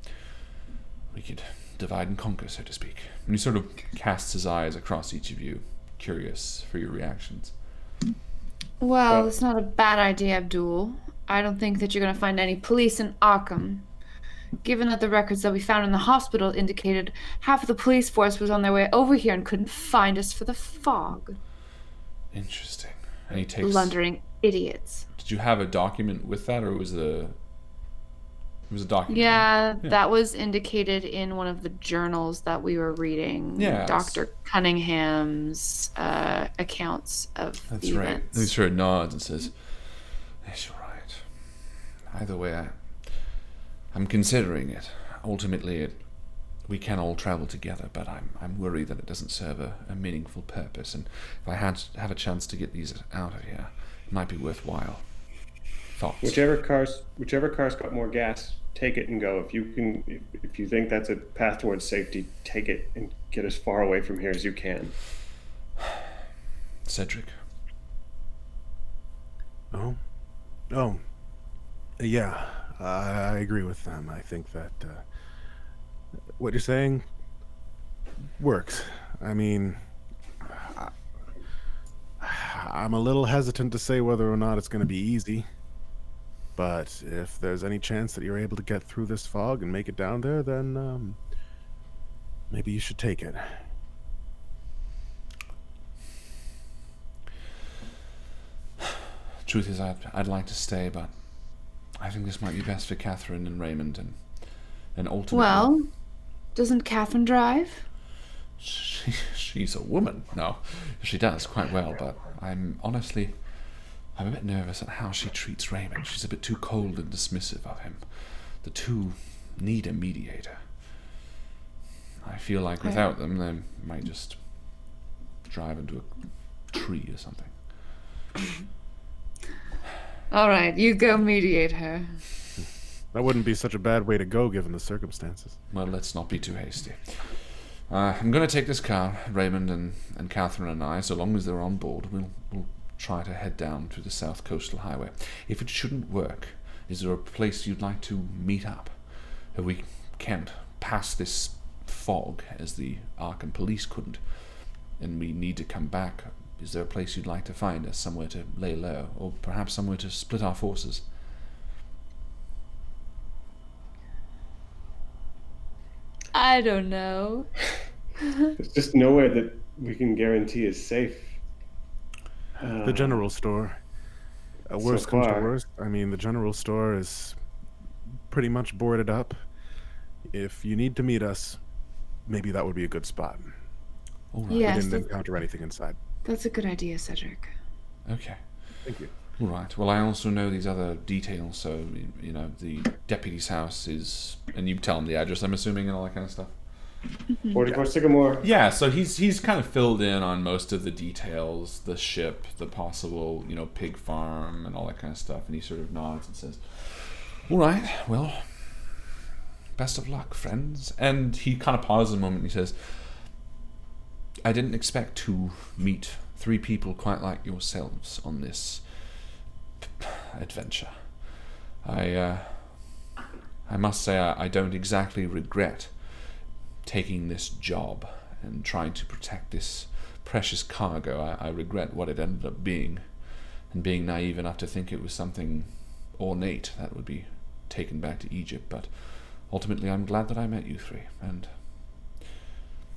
we could divide and conquer, so to speak. And he sort of casts his eyes across each of you, curious for your reactions. Well, it's not a bad idea, Abdul. I don't think that you're going to find any police in Arkham. Given that the records that we found in the hospital indicated half of the police force was on their way over here and couldn't find us for the fog. Interesting. And he takes... Blundering idiots. Did you have a document with that, or was it was a document? Yeah, that was indicated in one of the journals that we were reading. Yeah. Dr. Cunningham's accounts of That's the right. events. He sort of nods and says, yes, you're right. Either way, I'm considering it. Ultimately, we can all travel together, but I'm worried that it doesn't serve a meaningful purpose, and if I had to have a chance to get these out of here, it might be worthwhile. Thoughts? Whichever car's got more gas, take it and go. If you think that's a path towards safety, take it and get as far away from here as you can. Cedric. Oh, yeah. I agree with them. I think that what you're saying works. I mean, I'm a little hesitant to say whether or not it's going to be easy, but if there's any chance that you're able to get through this fog and make it down there, then maybe you should take it. Truth is, I'd like to stay, but I think this might be best for Catherine and Raymond, and ultimately... Well, doesn't Catherine drive? She's a woman. No, she does quite well, but I'm a bit nervous at how she treats Raymond. She's a bit too cold and dismissive of him. The two need a mediator. I feel like without them, they might just drive into a tree or something. All right, you go mediate her. That wouldn't be such a bad way to go, given the circumstances. Well, let's not be too hasty. I'm going to take this car, Raymond and Catherine and I, so long as they're on board, we'll try to head down to the South Coastal Highway. If it shouldn't work, is there a place you'd like to meet up? If we can't pass this fog, as the Arkham police couldn't, and we need to come back, is there a place you'd like to find us, somewhere to lay low, or perhaps somewhere to split our forces? I don't know. There's just nowhere that we can guarantee is safe. The general store. Worst comes to worst. I mean, the general store is pretty much boarded up. If you need to meet us, maybe that would be a good spot. All right. Yes, We didn't encounter anything inside. that's a good idea, Cedric. Okay. Thank you. All right. Well, I also know these other details, so, the deputy's house is... And you tell him the address, I'm assuming, and all that kind of stuff? 44 Sycamore. Yeah, so he's kind of filled in on most of the details, the ship, the possible, pig farm, and all that kind of stuff, and he sort of nods and says, all right, well, best of luck, friends. And he kind of pauses a moment and he says, I didn't expect to meet 3 people quite like yourselves on this adventure. I must say I don't exactly regret taking this job and trying to protect this precious cargo. I regret what it ended up being, and being naive enough to think it was something ornate that would be taken back to Egypt, but ultimately I'm glad that I met you 3, and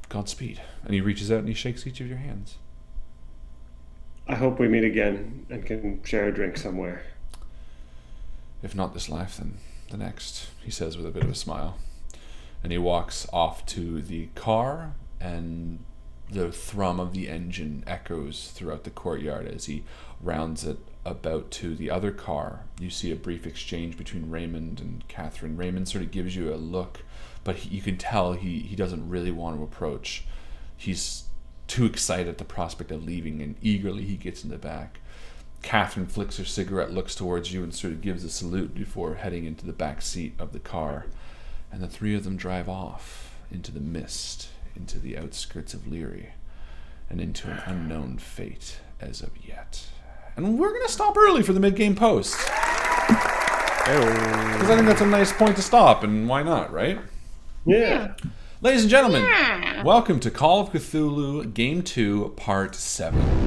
Godspeed. And he reaches out and he shakes each of your hands. I hope we meet again and can share a drink somewhere. If not this life, then the next, he says with a bit of a smile. And he walks off to the car, and the thrum of the engine echoes throughout the courtyard as he rounds it about to the other car. You see a brief exchange between Raymond and Catherine. Raymond sort of gives you a look, but you can tell he doesn't really want to approach. He's too excited at the prospect of leaving, and eagerly he gets in the back. Catherine flicks her cigarette, looks towards you, and sort of gives a salute before heading into the back seat of the car. And the 3 of them drive off into the mist, into the outskirts of Leary, and into an unknown fate as of yet. And we're going to stop early for the mid-game post. Because I think that's a nice point to stop, and why not, right? Yeah. Ladies and gentlemen, welcome to Call of Cthulhu Game 2, Part 7.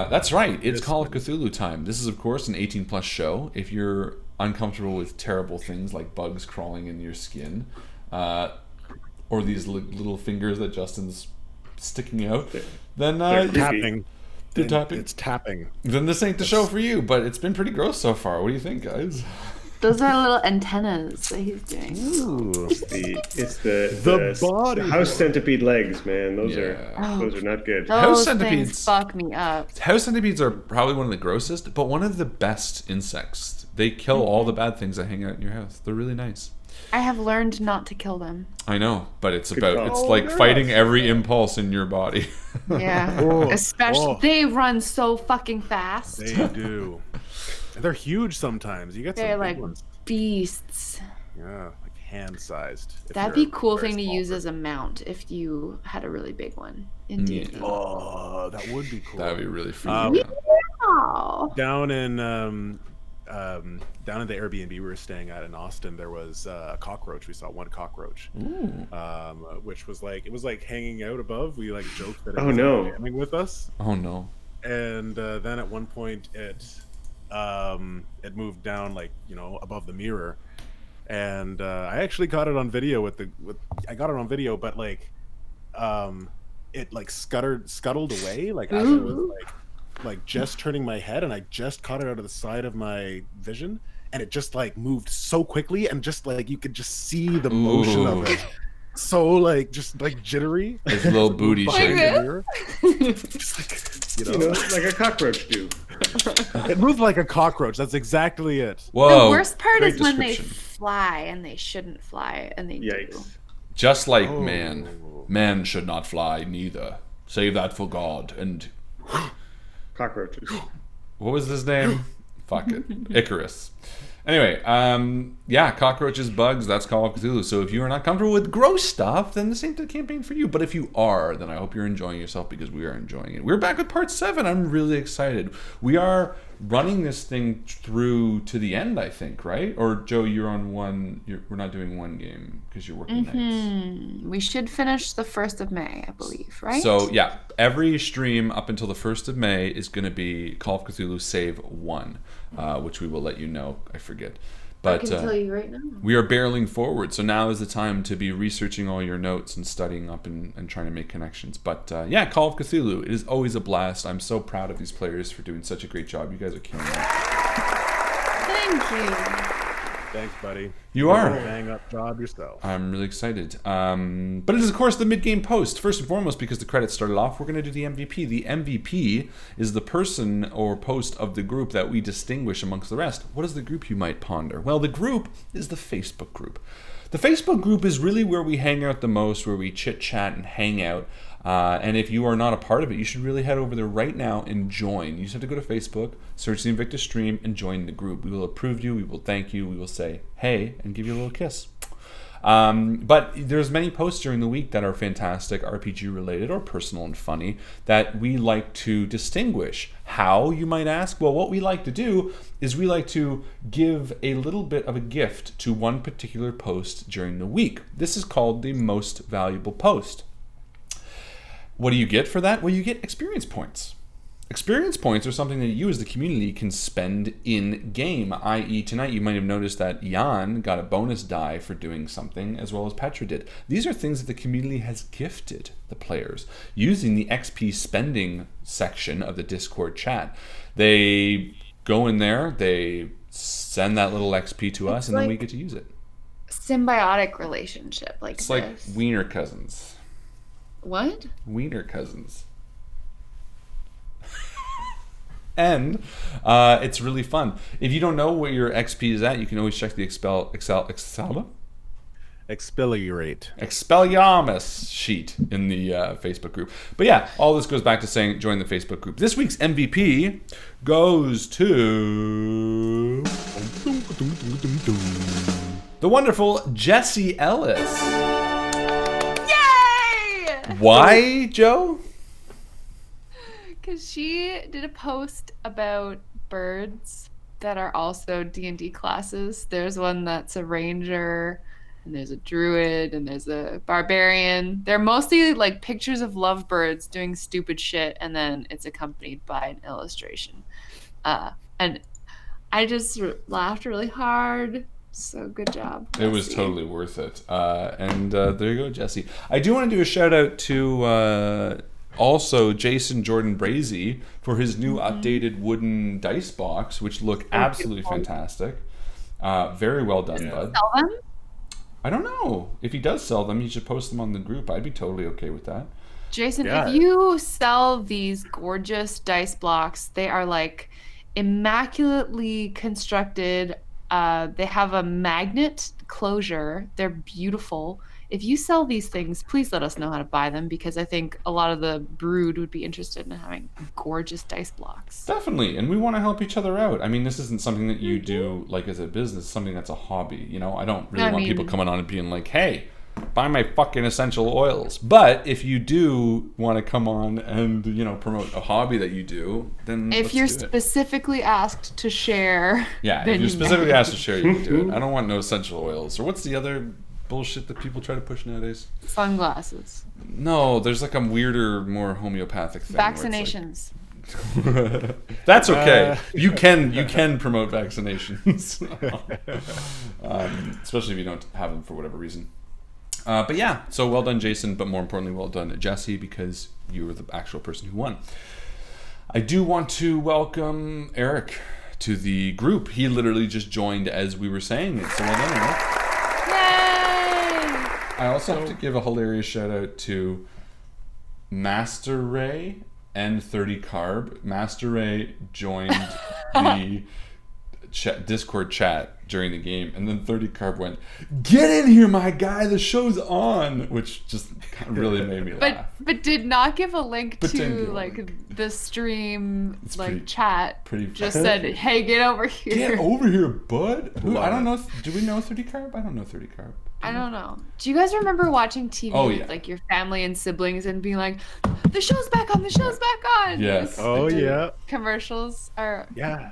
That's right, it's Call of Cthulhu time. This is, of course, an 18-plus show. If you're uncomfortable with terrible things like bugs crawling in your skin, or these little fingers that Justin's sticking out, then Tapping. They're tapping. It's tapping. Then this ain't the show for you. But it's been pretty gross so far. What do you think, guys? Those are little antennas that he's doing. Ooh. It's the body. house centipede legs, man. Those Yeah. are not good. Those centipedes. things fuck me up. House centipedes are probably one of the grossest, but one of the best insects. They kill all the bad things that hang out in your house. They're really nice. I have learned not to kill them. I know, but it's call. it's like fighting every impulse in your body. Yeah. Oh, Especially, they run so fucking fast. They do. And they're huge sometimes. You get They're some big like ones. beasts. Yeah, like hand-sized. if That'd you're be a cool very thing to small use person. as a mount if you had a really big one. Indeed. Yeah. Oh, that would be cool. That'd be really freaky. Wow. Down in the Airbnb we were staying at in Austin, there was a cockroach. We saw one cockroach, which was like hanging out above. We like joked that it Oh, was no. jamming with us, Oh no. and then at one point it moved down above the mirror, and I actually got it on video I got it on video, but it like scuttled away as I was like just turning my head, and I just caught it out of the side of my vision, and it just like moved so quickly, and just like you could just see the motion of it, so just jittery. His little booty Behind shaking. the mirror. Just Like a cockroach do. it moved like a cockroach. That's exactly it. Whoa. The worst part great is when they description. fly and they shouldn't fly and they do. Yikes. Just like Oh. man should not fly neither. Save that for God. And Cockroaches. what was his name? Fuck it. Icarus. Anyway, cockroaches, bugs, that's Call of Cthulhu. So if you are not comfortable with gross stuff, then this ain't the campaign for you. But if you are, then I hope you're enjoying yourself, because we are enjoying it. We're back with part 7. I'm really excited. We are running this thing through to the end, I think, right? Or Joe, you're on one. We're not doing one game because you're working nights. We should finish the 1st of May, I believe, right? So yeah, every stream up until the 1st of May is going to be Call of Cthulhu Save 1, which we will let you know. I forget. But I can tell you right now. we are barreling forward, so now is the time to be researching all your notes and studying up and trying to make connections. But Call of Cthulhu, it is always a blast. I'm so proud of these players for doing such a great job. You guys are killing it. Thank you. Thanks, buddy. You are. Bang up job yourself. I'm really excited. But it is, of course, the mid-game post. First and foremost, because the credits started off, we're going to do the MVP. The MVP is the person or post of the group that we distinguish amongst the rest. What is the group, you might ponder? Well, the group is the Facebook group. The Facebook group is really where we hang out the most, where we chit chat and hang out. And if you are not a part of it, you should really head over there right now and join. You just have to go to Facebook, search the Invictus stream, and join the group. We will approve you, we will thank you, we will say hey, and give you a little kiss. But there's many posts during the week that are fantastic, RPG related or personal and funny, that we like to distinguish. How, you might ask? Well, what we like to do is we like to give a little bit of a gift to one particular post during the week. This is called the most valuable post. What do you get for that? Well, you get experience points. Experience points are something that you as the community can spend in game, i.e. tonight you might have noticed that Jan got a bonus die for doing something, as well as Petra did. These are things that the community has gifted the players using the XP spending section of the Discord chat. They go in there, they send that little XP to us, and then we get to use it. Symbiotic relationship, like it's this. like wiener cousins. What? Wiener cousins. And it's really fun. If you don't know where your XP is at, you can always check the Expelliarmus sheet in the Facebook group. But yeah, all this goes back to saying join the Facebook group. This week's MVP goes to the wonderful Jessie Ellis. Yay! Why, Joe? Because she did a post about birds that are also D&D classes. There's one that's a ranger, and there's a druid, and there's a barbarian. They're mostly like pictures of lovebirds doing stupid shit, and then it's accompanied by an illustration. And I just laughed really hard. So good job, Jessie. It was totally worth it. And there you go, Jessie. I do want to do a shout out to also Jason Jordan Brazy for his new updated wooden dice box, which look absolutely fantastic. Very well done, bud. Sell them? I don't know. If he does sell them, he should post them on the group. I'd be totally okay with that. Jason, if you sell these gorgeous dice blocks, they are like immaculately constructed. They have a magnet closure. They're beautiful. If you sell these things, please let us know how to buy them, because I think a lot of the brood would be interested in having gorgeous dice blocks. Definitely, and we want to help each other out. I mean, this isn't something that you do like as a business, something that's a hobby. You know, I don't really want people coming on and being like, hey, buy my fucking essential oils. But if you do want to come on and, you know, promote a hobby that you do, then if you're specifically asked to share, yeah, if you're specifically asked to share, you can do it. I don't want no essential oils. Or what's the other bullshit that people try to push nowadays? Sunglasses. No, there's like a weirder, more homeopathic thing. Vaccinations. Like... That's okay. You can promote vaccinations, especially if you don't have them for whatever reason. But yeah, so well done, Jason. But more importantly, well done, Jessie, because you were the actual person who won. I do want to welcome Eric to the group. He literally just joined as we were saying it. So well done, Eric. I also have to give a hilarious shout out to Master Ray and 30 Carb. Master Ray joined the Discord chat during the game, and then 30 Carb went, "Get in here, my guy, the show's on," which just really made me laugh. But did not give a link to like the stream chat. Just said, "Hey, get over here. Get over here, bud." I don't know. Do we know 30 Carb? I don't know 30 Carb. I don't know. Do you guys remember watching TV with like your family and siblings and being like, "The show's back on, the show's back on"? Yes. Oh yeah. Commercials are. Yeah.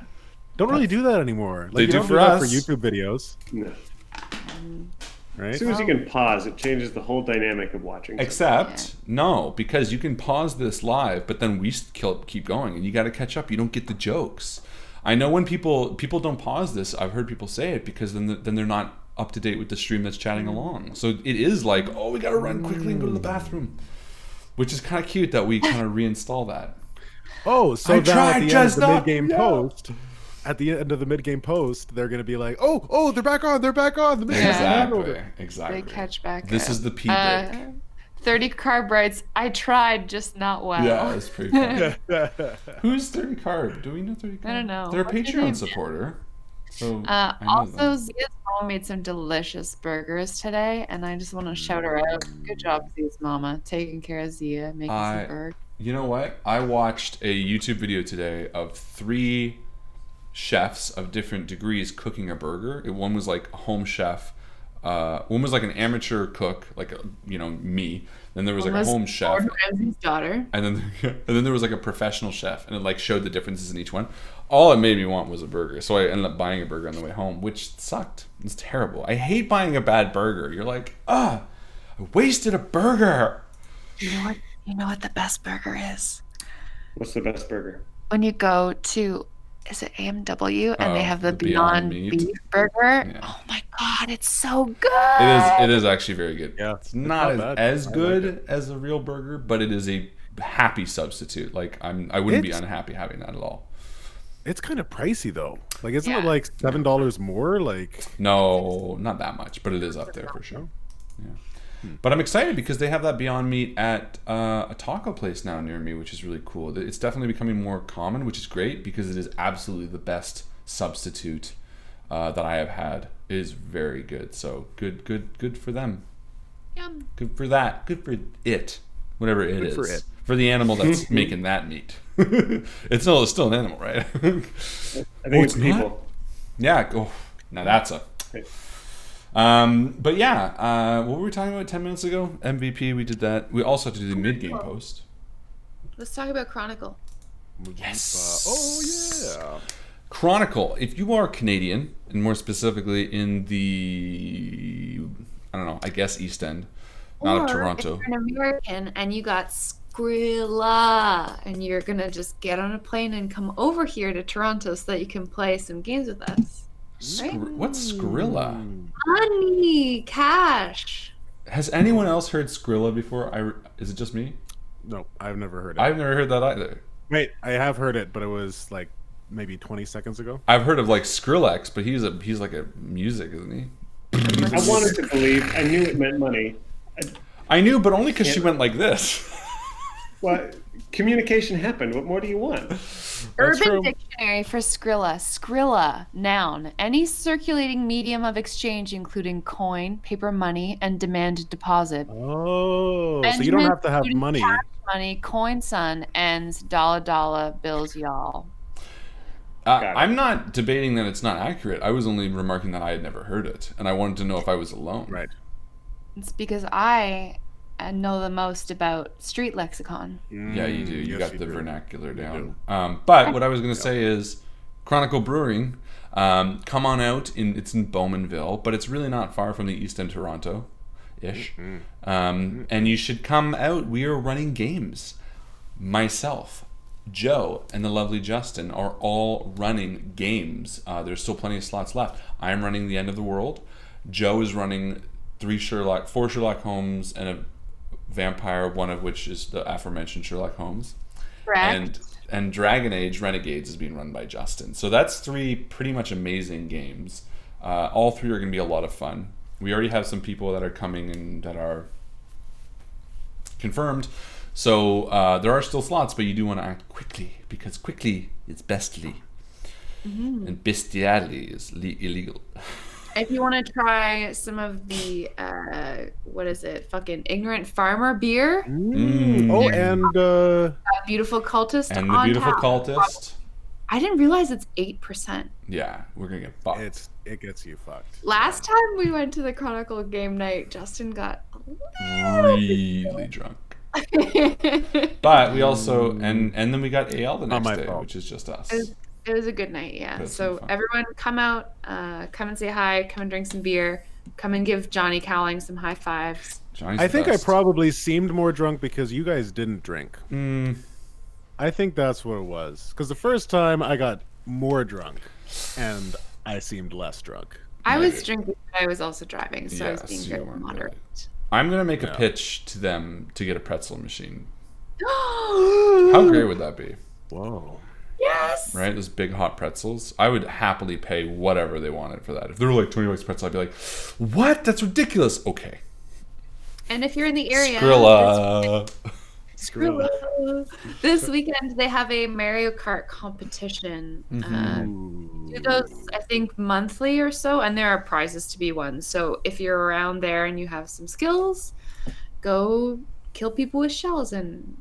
Don't really do that anymore. Like, they you do don't for do us. That for YouTube videos. No. Right? As soon as you can pause, it changes the whole dynamic of watching. Except, no, because you can pause this live, but then we keep going, and you got to catch up. You don't get the jokes. I know when people don't pause this, I've heard people say it, because then they're not up to date with the stream that's chatting along. So it is like, oh, we got to run quickly and go to the bathroom, which is kind of cute that we kind of reinstall that. Oh, so now at the end of the mid-game post... At the end of the mid-game post, they're going to be like, oh, they're back on. Exactly. They catch back This up. is the P-break. 30 Carb writes, "I tried, just not well." Yeah, that's pretty funny. Who's 30 Carb? Do we know 30 Carb? I don't know. They're a What's Patreon supporter. So also, Zia's mama made some delicious burgers today, and I just want to shout her out. Good job, Zia's mama, taking care of Zia, making some burgers. You know what? I watched a YouTube video today of 3 chefs of different degrees cooking a burger. One was like a home chef. One was like an amateur cook, like me. Then there was like a home chef. Gordon Ramsay's daughter. And then there was like a professional chef, and it like showed the differences in each one. All it made me want was a burger, so I ended up buying a burger on the way home, which sucked. It's terrible. I hate buying a bad burger. You're like, I wasted a burger. You know what the best burger is? What's the best burger? When you go to, is it AMW, and they have the Beyond Beyond Meat. Beef burger? Yeah. Oh my god, it's so good. It is actually very good. Yeah, It's not bad. as I good like it. as a real burger, but it is a happy substitute. Like I wouldn't be unhappy having that at all. It's kind of pricey though. Like, isn't Yeah. it like $7 more? Like, No, not that much, but it is up there for sure. Yeah. But I'm excited because they have that Beyond Meat at a taco place now near me, which is really cool. It's definitely becoming more common, which is great because it is absolutely the best substitute that I have had. It is very good. So good for them. Yum. Good for that. Good for it. Whatever it is. for it. For the animal that's making that meat. It's still an animal, right? I think it's it's people. Yeah. Oh, now that's a. But yeah, what were we talking about 10 minutes ago? MVP, we did that. We also have to do the mid-game post. Let's talk about Chronicle. Yes. yeah. Chronicle. If you are Canadian, and more specifically in the, I don't know, I guess East End, not of Toronto. If you're an American and you got Skrilla, and you're gonna just get on a plane and come over here to Toronto so that you can play some games with us. What's Skrilla? Money, cash. Has anyone else heard Skrilla before? Is it just me? No, I've never heard it. I've never heard that either. Wait, I have heard it, but it was like maybe 20 seconds ago. I've heard of like Skrillex, but he's like a music, isn't he? I wanted to believe. I knew it meant money. I knew, but only because she went like this. Well, communication happened. What more do you want? Urban true. Dictionary for Skrilla. Skrilla, noun. Any circulating medium of exchange, including coin, paper money, and demand deposit. Oh, so you don't have to have Including money. cash money, coin son, ends, dollar bills, y'all. Got it. I'm not debating that it's not accurate. I was only remarking that I had never heard it, and I wanted to know if I was alone. Right. It's because I know the most about street lexicon. Yeah, you do. You Yes, got you the do. vernacular You down. But what I was going to say is Chronicle Brewing, come on out. It's in Bowmanville, but it's really not far from the East End Toronto-ish. And you should come out. We are running games. Myself, Joe, and the lovely Justin are all running games. There's still plenty of slots left. I am running The End of the World. Joe is running 4 Sherlock Holmes and a vampire, one of which is the aforementioned Sherlock Holmes. Correct. And Dragon Age Renegades is being run by Justin. So that's 3 pretty much amazing games. All 3 are going to be a lot of fun. We already have some people that are coming and that are confirmed. So there are still slots, but you do want to act quickly, because quickly is bestly. And bestiality is illegal. If you want to try some of the, fucking Ignorant Farmer beer, Oh, and Beautiful Cultist And the on Beautiful tap. Cultist. I didn't realize it's 8%. Yeah, we're going to get fucked. it gets you fucked. Last time we went to the Chronicle game night, Justin got Really drunk. But we also, and then we got AL the Not next my day, fault. which is just us. It was a good night, yeah. That's So fun. everyone come out, come and say hi, come and drink some beer, come and give Johnny Cowling some high fives. Johnny's I the think I best. probably seemed more drunk because you guys didn't drink. Mm, I think that's what it was. Because the first time I got more drunk, and I seemed less drunk. I Maybe. was drinking, but I was also driving, so I was Yes, being you very weren't moderate. I'm going to make a Yeah. pitch to them to get a pretzel machine. How How great would that be? Whoa. Yes! Right? Those big hot pretzels. I would happily pay whatever they wanted for that. If they were like $20 pretzel, I'd be like, what? That's ridiculous. Okay. And if you're in the area, Skrilla. Skrilla. This weekend they have a Mario Kart competition. do those, I think, monthly or so, and there are prizes to be won. So if you're around there and you have some skills, go kill people with shells and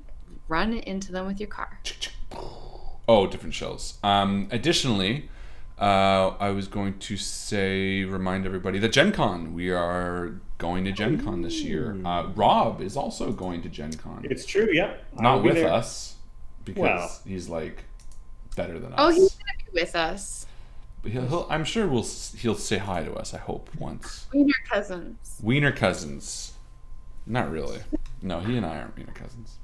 run into them with your car. Oh, different shells. Additionally, I was going to remind everybody that Gen Con, we are going to Gen Con this year. Rob is also going to Gen Con. It's true, yep. Not with us, because he's like better than us. Oh, he's going to be with us. I'm sure he'll say hi to us, I hope, once. Wiener cousins. Not really. No, he and I aren't Wiener cousins.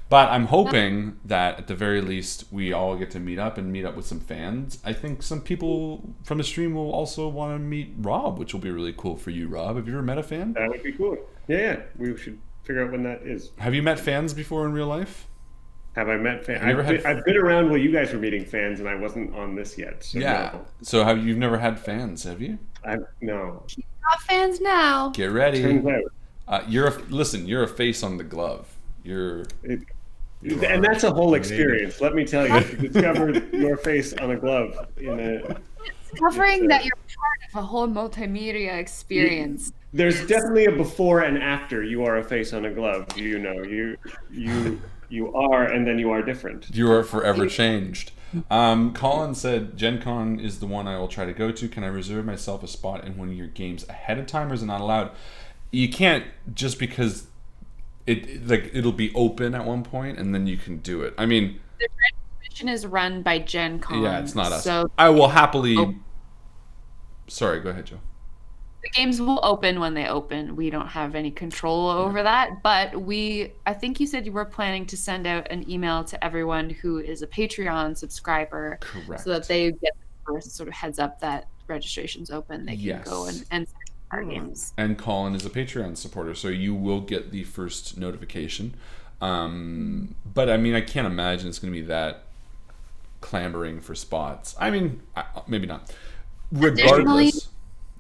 But I'm hoping that at the very least we all get to meet up with some fans. I think some people from the stream will also want to meet Rob, which will be really cool for you, Rob. Have you ever met a fan? That would be cool. Yeah. We should figure out when that is. Have you met fans before in real life? Have I met fans? I've been around while you guys were meeting fans, and I wasn't on this yet. So yeah. No. So you've never had fans, have you? No. You've got fans now. Get ready. Turns out. You're a face on the glove. And that's a whole experience. Let me tell you, to discover your face on a glove discovering that you're part of a whole multimedia experience. There's definitely a before and after. You are a face on a glove. You are, and then you are different. You are forever changed. Colin said, Gen Con is the one I will try to go to. Can I reserve myself a spot in one of your games ahead of time, or is it not allowed? You can't, just because it'll be open at one point and then you can do it. I mean, the registration is run by Gen Con. Yeah, it's not us. So I will happily. Sorry, go ahead, Joe. The games will open when they open. We don't have any control over that, but I think you said you were planning to send out an email to everyone who is a Patreon subscriber. Correct. So that they get the first sort of heads up that registration's open. They can go and our games. And Colin is a Patreon supporter, so you will get the first notification. But I mean, I can't imagine it's going to be that clamoring for spots. I mean, maybe not. Regardless.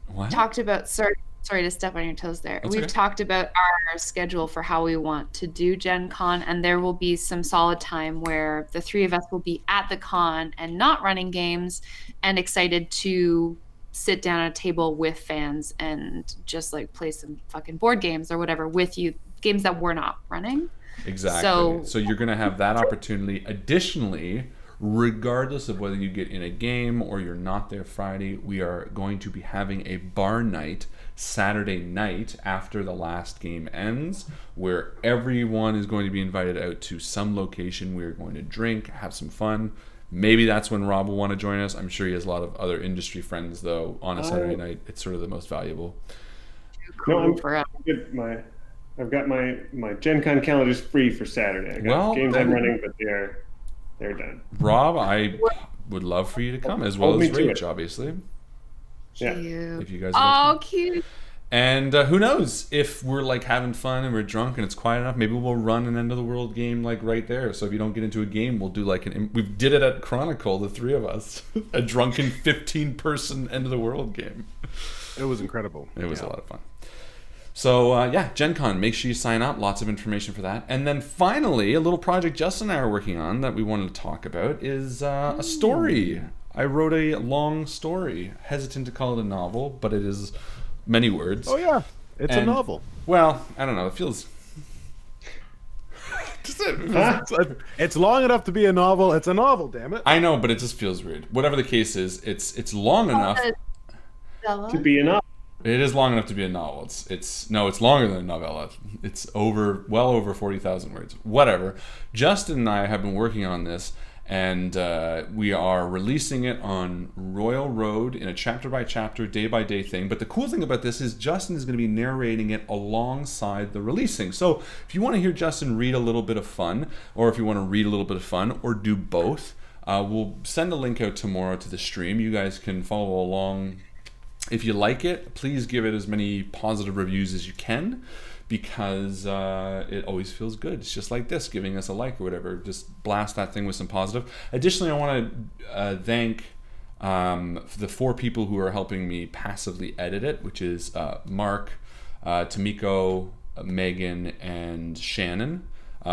What? Talked about sorry to step on your toes there. We've talked about our schedule for how we want to do Gen Con, and there will be some solid time where the three of us will be at the con and not running games and excited to sit down at a table with fans and just like play some fucking board games or whatever with you, games that we're not running. Exactly. So you're going to have that opportunity. Additionally, regardless of whether you get in a game or you're not there Friday, we are going to be having a bar night Saturday night after the last game ends, where everyone is going to be invited out to some location. We're going to drink, have some fun. Maybe that's when Rob will want to join us. I'm sure he has a lot of other industry friends, though. On a Saturday night, it's sort of the most valuable. No, I'm good. I've got my Gen Con calendars free for Saturday. I got games I'm running, but they're done. Rob, I would love for you to come, as well as Rach, obviously. Yeah. If you guys. Oh, cute. And who knows, if we're like having fun and we're drunk and it's quiet enough, maybe we'll run an end of the world game like right there. So if you don't get into a game, we'll do like we did it at Chronicle, the three of us, a drunken 15-person end of the world game. It was incredible. It was a lot of fun. So Gen Con, make sure you sign up. Lots of information for that. And then finally, a little project Justin and I are working on that we wanted to talk about is a story. I wrote a long story. Hesitant to call it a novel, but it is many words. Oh yeah, it's a novel. Well, I don't know. It feels. It's long enough to be a novel. It's a novel, damn it. I know, but it just feels weird. Whatever the case is, it's long enough to be a novel. It is long enough to be a novel. It's longer than a novella. It's well over 40,000 words. Whatever. Justin and I have been working on this, and we are releasing it on Royal Road in a chapter-by-chapter, day-by-day thing. But the cool thing about this is Justin is going to be narrating it alongside the releasing. So if you want to hear Justin read a little bit of fun, or if you want to read a little bit of fun, or do both, we'll send a link out tomorrow to the stream. You guys can follow along. If you like it, please give it as many positive reviews as you can, because it always feels good. It's just like this, giving us a like or whatever. Just blast that thing with some positive. Additionally, I want to thank the 4 people who are helping me passively edit it, which is Mark, Tamiko, Megan, and Shannon.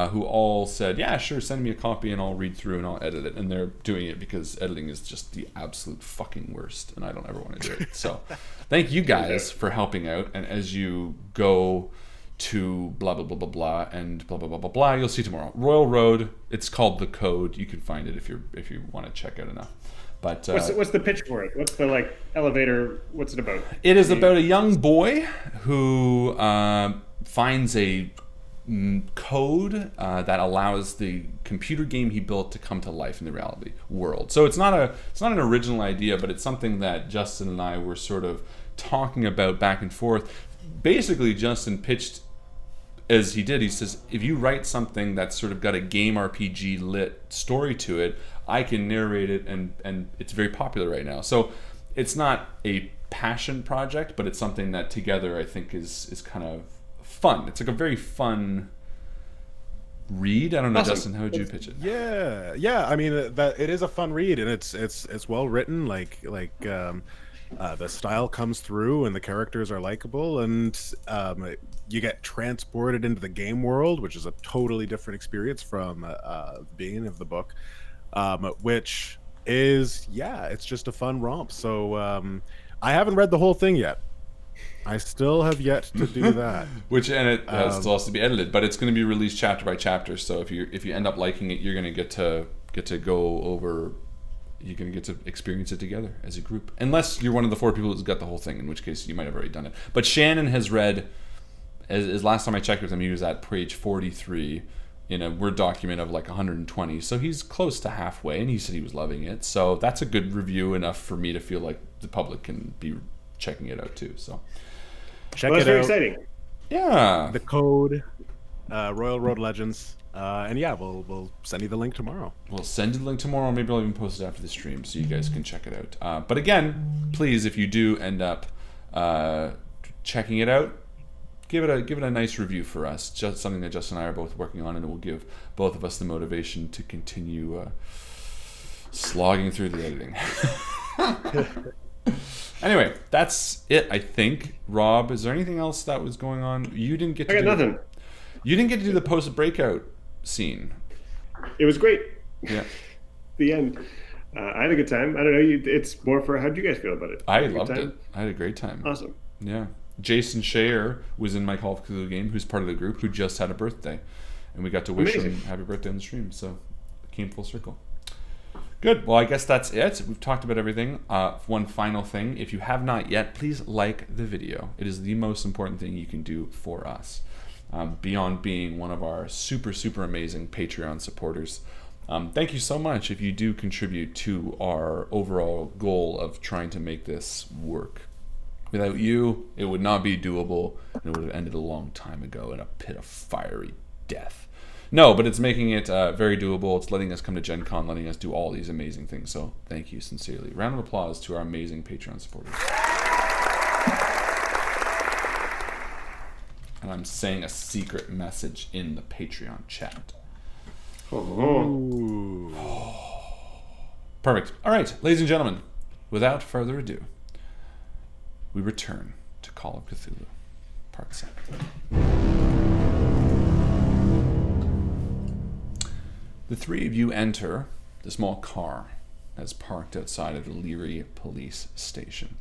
who all said, yeah, sure, send me a copy and I'll read through and I'll edit it. And they're doing it because editing is just the absolute fucking worst, and I don't ever want to do it. So thank you guys for helping out. And as you go to blah, blah, blah, blah, blah, and blah, blah, blah, blah, blah, you'll see tomorrow. Royal Road, it's called The Code. You can find it if you want to check out enough. But what's the pitch for it? What's the elevator? What's it about? It is about a young boy who finds a code that allows the computer game he built to come to life in the reality world. So it's not an original idea, but it's something that Justin and I were sort of talking about back and forth. Basically, Justin pitched as he did. He says, if you write something that's sort of got a game RPG lit story to it, I can narrate it, and it's very popular right now. So it's not a passion project, but it's something that together I think is kind of fun. It's like a very fun read. I don't know, awesome. Justin, how would you pitch it? Yeah. I mean, that it is a fun read, and it's well written. The style comes through, and the characters are likable, and you get transported into the game world, which is a totally different experience from the beginning of the book, which is it's just a fun romp. So I haven't read the whole thing yet. I still have yet to do that. It still has to be edited, but it's going to be released chapter by chapter. So if you end up liking it, you're going to get to go over. You're going to get to experience it together as a group, unless you're one of the 4 people who's got the whole thing, in which case you might have already done it. But Shannon has read, as last time I checked with him, he was at page 43 in a Word document of 120. So he's close to halfway, and he said he was loving it. So that's a good review, enough for me to feel like the public can be checking it out too. So. Check it out. That's very exciting. Yeah. The Code, Royal Road Legends, and we'll send you the link tomorrow. We'll send you the link tomorrow. Maybe I'll even post it after the stream so you guys can check it out. But again, please, if you do end up checking it out, give it a nice review for us. Just something that Justin and I are both working on, and it will give both of us the motivation to continue slogging through the editing. Anyway, that's it, I think. Rob, is there anything else that was going on? You didn't get to nothing. You didn't get to do the post-breakout scene. It was great. Yeah. The end. I had a good time. I don't know. It's more for how did you guys feel about it? I loved it. I had a great time. Awesome. Yeah. Jason Shayer was in my Call of Cthulhu game, who's part of the group, who just had a birthday. And we got to wish him happy birthday on the stream. So it came full circle. Good. Well, I guess that's it. We've talked about everything. One final thing. If you have not yet, please like the video. It is the most important thing you can do for us. Beyond being one of our super, super amazing Patreon supporters. Thank you so much if you do contribute to our overall goal of trying to make this work. Without you, it would not be doable, and it would have ended a long time ago in a pit of fiery death. No, but it's making it very doable. It's letting us come to Gen Con, letting us do all these amazing things. So thank you sincerely. Round of applause to our amazing Patreon supporters. And I'm saying a secret message in the Patreon chat. Ooh. Perfect. All right, ladies and gentlemen, without further ado, we return to Call of Cthulhu, Part 7. The 3 of you enter the small car that's parked outside of the Leary police station.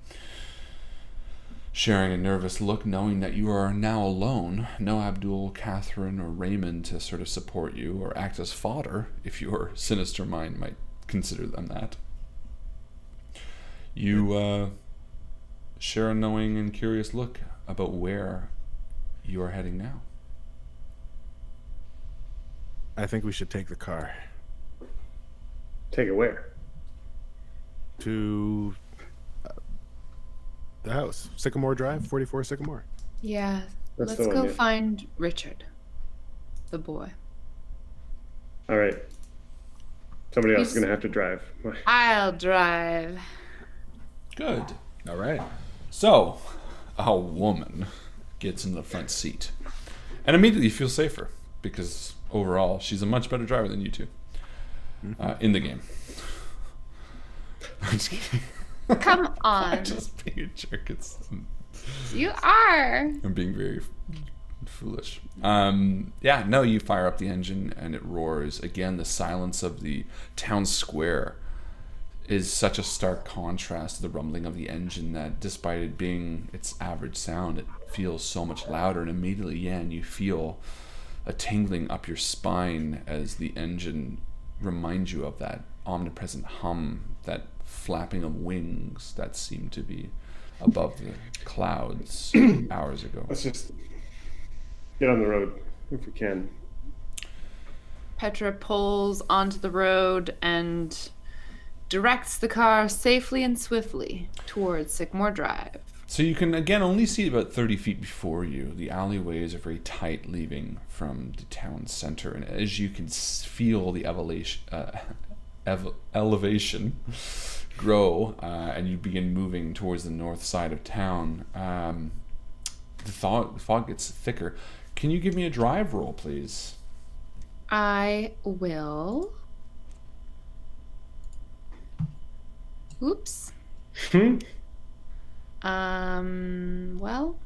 Sharing a nervous look, knowing that you are now alone, no Abdul, Catherine, or Raymond to sort of support you or act as fodder, if your sinister mind might consider them that. You share a knowing and curious look about where you are heading now. I think we should take the car. Take it where? To the house. Sycamore Drive, 44 Sycamore. Yeah. Let's Let's go yeah. find Richard, the boy. All right. Somebody else is He's- going to have to drive. I'll drive. Good. All right. So, a woman gets in the front seat and immediately you feel safer because overall she's a much better driver than you two in the game. I'm just kidding. Come on. I'm just being a jerk. You are. I'm being very Foolish. Yeah, no, you fire up the engine and it roars. Again, the silence of the town square is such a stark contrast to the rumbling of the engine that despite it being its average sound, it feels so much louder. And immediately, yeah, and you feel a tingling up your spine as the engine reminds you of that omnipresent hum, that flapping of wings that seemed to be above the clouds hours ago. Let's just get on the road if we can. Petra pulls onto the road and directs the car safely and swiftly towards Sycamore Drive. So you can, again, only see about 30 feet before you. The alleyways are very tight, leaving from the town center. And as you can feel the elevation grow, and you begin moving towards the north side of town, the fog gets thicker. Can you give me a drive roll, please? I will. Oops. Well,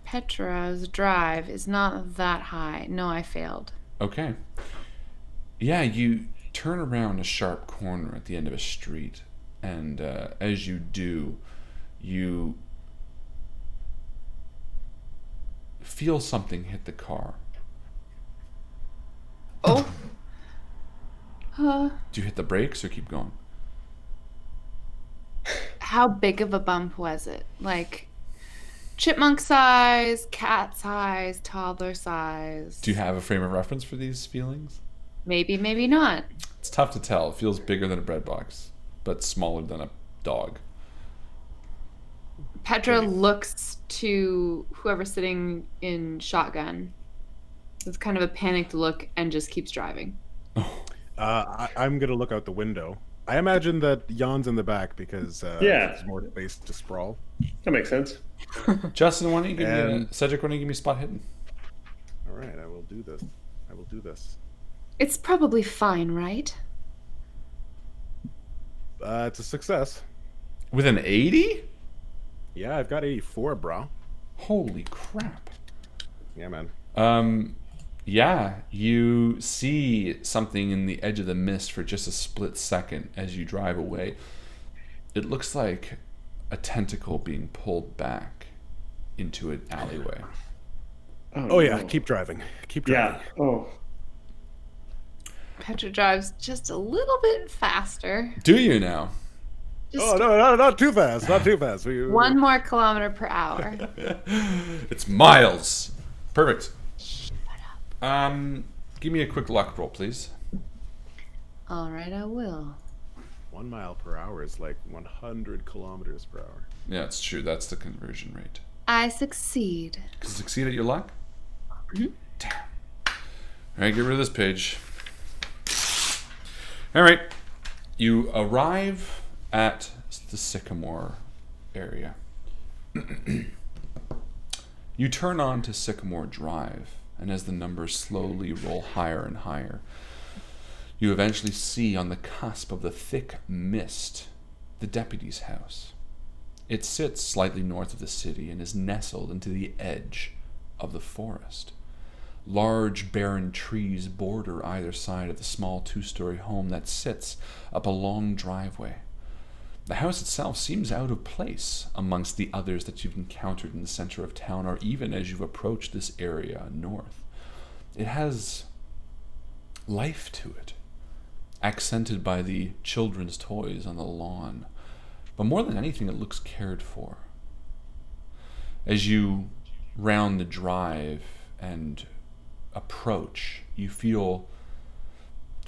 Petra's drive is not that high. No, I failed. Okay. Yeah, you turn around a sharp corner at the end of a street, and as you do, you feel something hit the car. Oh. Do you hit the brakes or keep going? How big of a bump was it? Like chipmunk size, cat size, toddler size? Do you have a frame of reference for these feelings? Maybe, maybe not. It's tough to tell. It feels bigger than a bread box, but smaller than a dog. Petra looks to whoever's sitting in shotgun with kind of a panicked look and just keeps driving. I'm going to look out the window. I imagine that Jan's in the back because there's more space to sprawl. That makes sense. Justin, why don't you give me Cedric, why don't you give me spot hidden? All right, I will do this. It's probably fine, right? It's a success. With an 80? Yeah, I've got 84, bro. Holy crap. Yeah, man. Yeah, you see something in the edge of the mist for just a split second as you drive away. It looks like a tentacle being pulled back into an alleyway. Oh yeah, keep driving. Yeah. Oh. Petra drives just a little bit faster. Do you now? Just no, not too fast. Not too fast. 1 more kilometer per hour. It's miles. Perfect. Give me a quick luck roll, please. All right, I will. 1 mile per hour is like 100 kilometers per hour. Yeah, it's true. That's the conversion rate. I succeed. Succeed at your luck? Mm-hmm. Damn. All right, get rid of this page. All right. You arrive at the Sycamore area. You turn on to Sycamore Drive, and as the numbers slowly roll higher and higher, you eventually see on the cusp of the thick mist the deputy's house. It sits slightly north of the city and is nestled into the edge of the forest. Large, barren trees border either side of the small 2-story home that sits up a long driveway. The house itself seems out of place amongst the others that you've encountered in the center of town, or even as you've approached this area north. It has life to it, accented by the children's toys on the lawn. But more than anything, it looks cared for. As you round the drive and approach, you feel,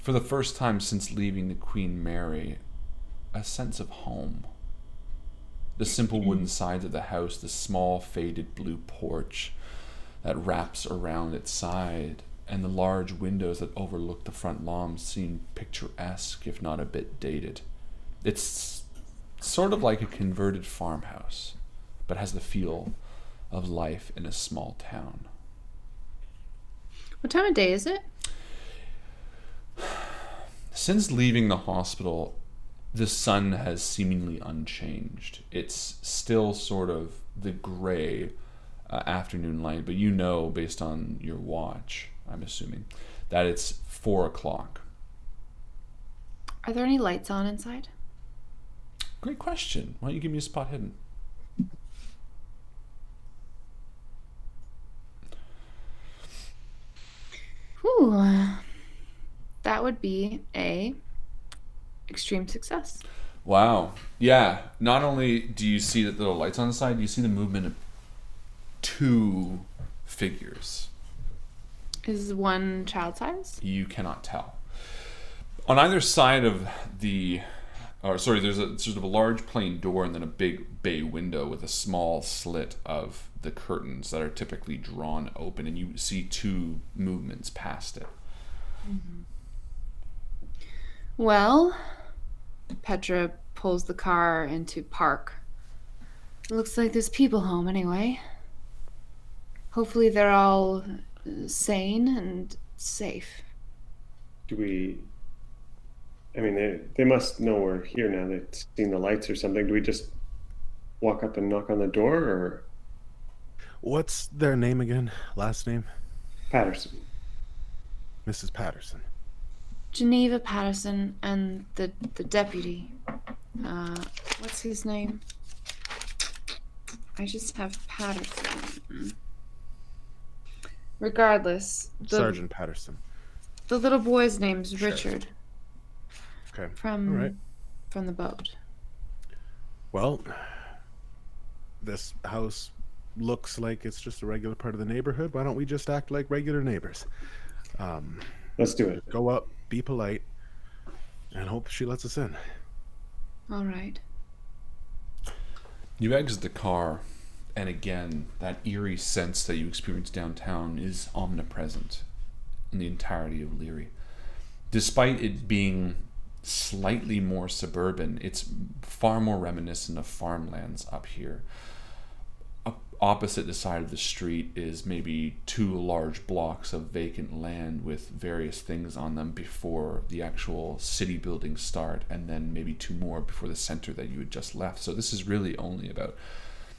for the first time since leaving the Queen Mary, a sense of home. The simple wooden sides of the house, the small faded blue porch that wraps around its side, and the large windows that overlook the front lawn seem picturesque, if not a bit dated. It's sort of like a converted farmhouse, but has the feel of life in a small town. What time of day is it? Since leaving the hospital, the sun has seemingly unchanged. It's still sort of the gray afternoon light, but you know, based on your watch, I'm assuming, that it's 4 o'clock. Are there any lights on inside? Great question. Why don't you give me a spot hidden? Whew. That would be a extreme success. Wow. Yeah. Not only do you see that there are lights on the side, you see the movement of 2 figures. Is one child size? You cannot tell. On either side of the... there's a sort of a large plain door and then a big bay window with a small slit of the curtains that are typically drawn open, and you see 2 movements past it. Mm-hmm. Well, Petra pulls the car into park. Looks like there's people home anyway. Hopefully they're all sane and safe. Do we... I mean, they must know we're here now. They've seen the lights or something. Do we just walk up and knock on the door, or... What's their name again? Last name? Patterson. Mrs. Patterson. Geneva Patterson and the deputy. What's his name? I just have Patterson. Regardless, Sergeant Patterson. The little boy's name's Sure. Richard. Okay. From All right. from the boat. Well, this house looks like it's just a regular part of the neighborhood. Why don't we just act like regular neighbors? Let's do it. Go up, be polite, and hope she lets us in. All right. You exit the car, and again, that eerie sense that you experience downtown is omnipresent in the entirety of Leary. Despite it being slightly more suburban, it's far more reminiscent of farmlands up here. Opposite the side of the street is maybe 2 large blocks of vacant land with various things on them before the actual city buildings start, and then maybe 2 more before the center that you had just left. So this is really only about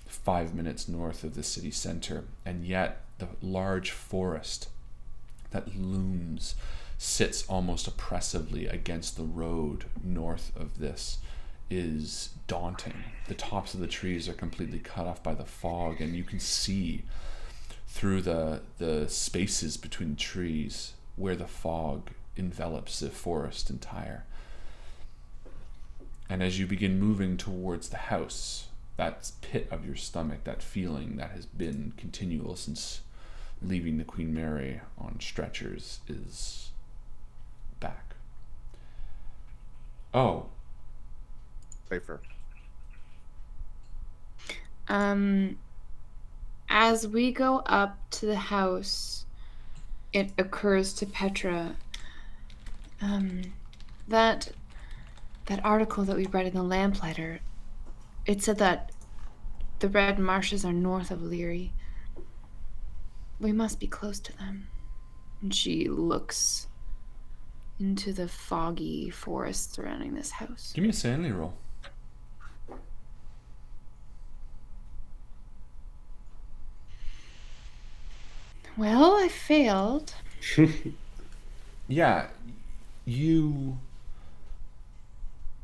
5 minutes north of the city center, and yet the large forest that looms sits almost oppressively against the road north of this is daunting. The tops of the trees are completely cut off by the fog, and you can see through the spaces between the trees where the fog envelops the forest entire. And as you begin moving towards the house, that pit of your stomach, that feeling that has been continual since leaving the Queen Mary on stretchers, is back. Oh. Safer. As we go up to the house, it occurs to Petra, that article that we read in the Lamplighter, it said that the Red Marshes are north of Leary. We must be close to them. And she looks into the foggy forest surrounding this house. Give me a sanity roll. Well, I failed. Yeah, you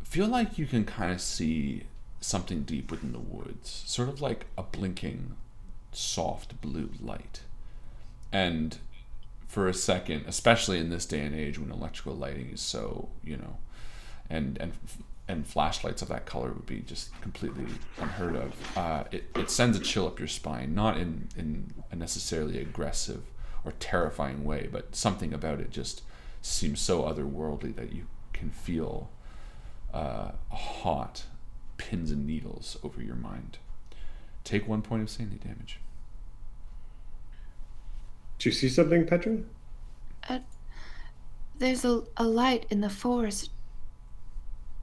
feel like you can kind of see something deep within the woods, sort of like a blinking soft blue light. And for a second, especially in this day and age when electrical lighting is so, and flashlights of that color would be just completely unheard of, it sends a chill up your spine, not in a necessarily aggressive or terrifying way, but something about it just seems so otherworldly that you can feel hot pins and needles over your mind. Take 1 point of sanity damage. Did you see something, Petra? There's a light in the forest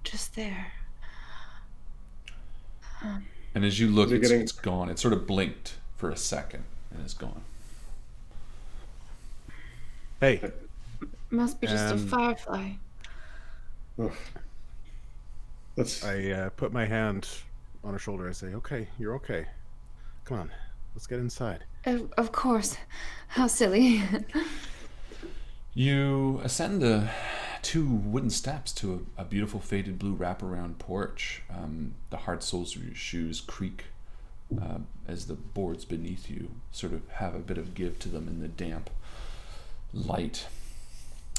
just there. And as you look, Is it it's gone. It sort of blinked for a second and it's gone. Hey. Must be just a firefly. Oh. I put my hand on her shoulder. I say, okay, you're okay. Come on. Let's get inside. Of course. How silly. You ascend the 2 wooden steps to a beautiful faded blue wraparound porch. The hard soles of your shoes creak as the boards beneath you sort of have a bit of give to them in the damp light.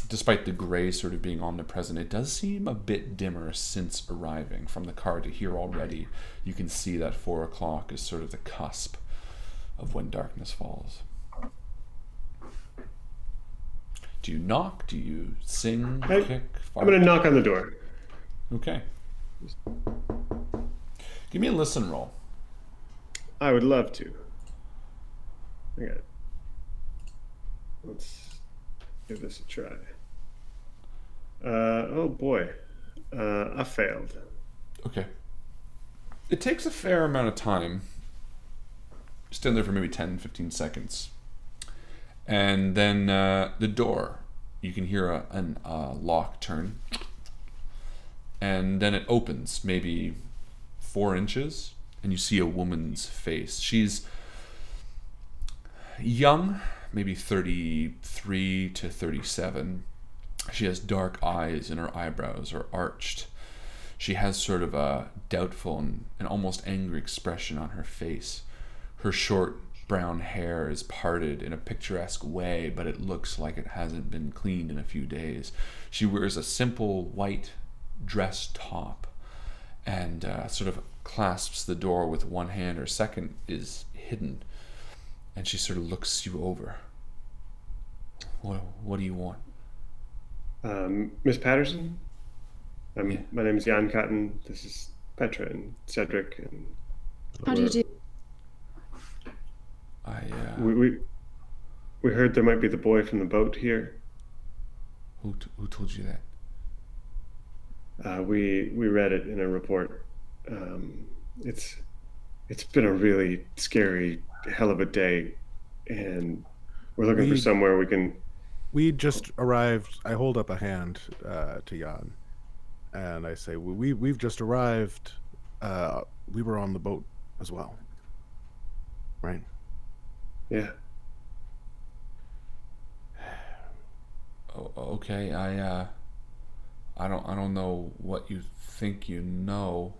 Despite the gray sort of being omnipresent, it does seem a bit dimmer since arriving. From the car to here already, you can see that 4 o'clock is sort of the cusp of when darkness falls. Do you knock? Do you sing, kick, fart? I'm going to knock on the door. Okay. Give me a listen roll. I would love to. Okay. Let's give this a try. Oh boy. I failed. Okay. It takes a fair amount of time. Stand there for maybe 10, 15 seconds. And then the door, you can hear a lock turn. And then it opens maybe 4 inches, and you see a woman's face. She's young, maybe 33 to 37. She has dark eyes and her eyebrows are arched. She has sort of a doubtful and almost angry expression on her face. Her short brown hair is parted in a picturesque way, but it looks like it hasn't been cleaned in a few days. She wears a simple white dress top and sort of clasps the door with one hand. Her second is hidden, and she sort of looks you over. What do you want? Miss Patterson? Yeah. My name is Jan Cotton. This is Petra and Cedric. And How do you do? we heard there might be the boy from the boat here. Who told you that? We read it in a report. It's been a really scary hell of a day, and we're looking for somewhere we can. We just arrived. I hold up a hand to Jan, and I say, "We've just arrived. We were on the boat as well, right?" Yeah. Oh, okay. I don't know what you think you know.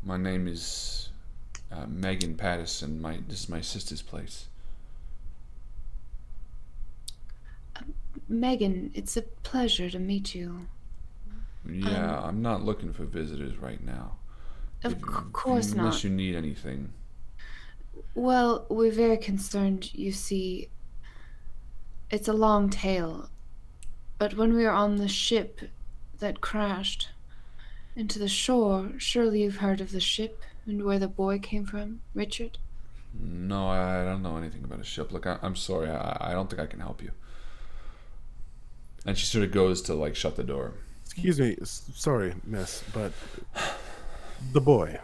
My name is Megan Patterson. This is my sister's place. Megan, it's a pleasure to meet you. Yeah, I'm not looking for visitors right now. Of course not. Unless you need anything. Well, we're very concerned, you see. It's a long tale. But when we were on the ship that crashed into the shore, surely you've heard of the ship and where the boy came from, Richard? No, I don't know anything about a ship. Look, I'm sorry. I don't think I can help you. And she sort of goes to, like, shut the door. Excuse me. Sorry, miss, but the boy.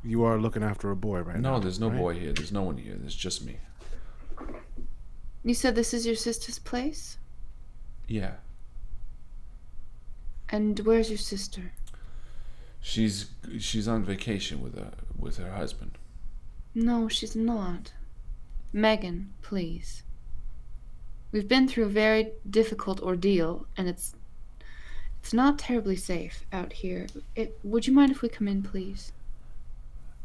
You are looking after a boy right now. No, there's no right? boy here. There's no one here. There's just me. You said this is your sister's place? Yeah. And where's your sister? She's on vacation with her husband. No, she's not. Megan, please. We've been through a very difficult ordeal, and it's not terribly safe out here. Would you mind if we come in, please?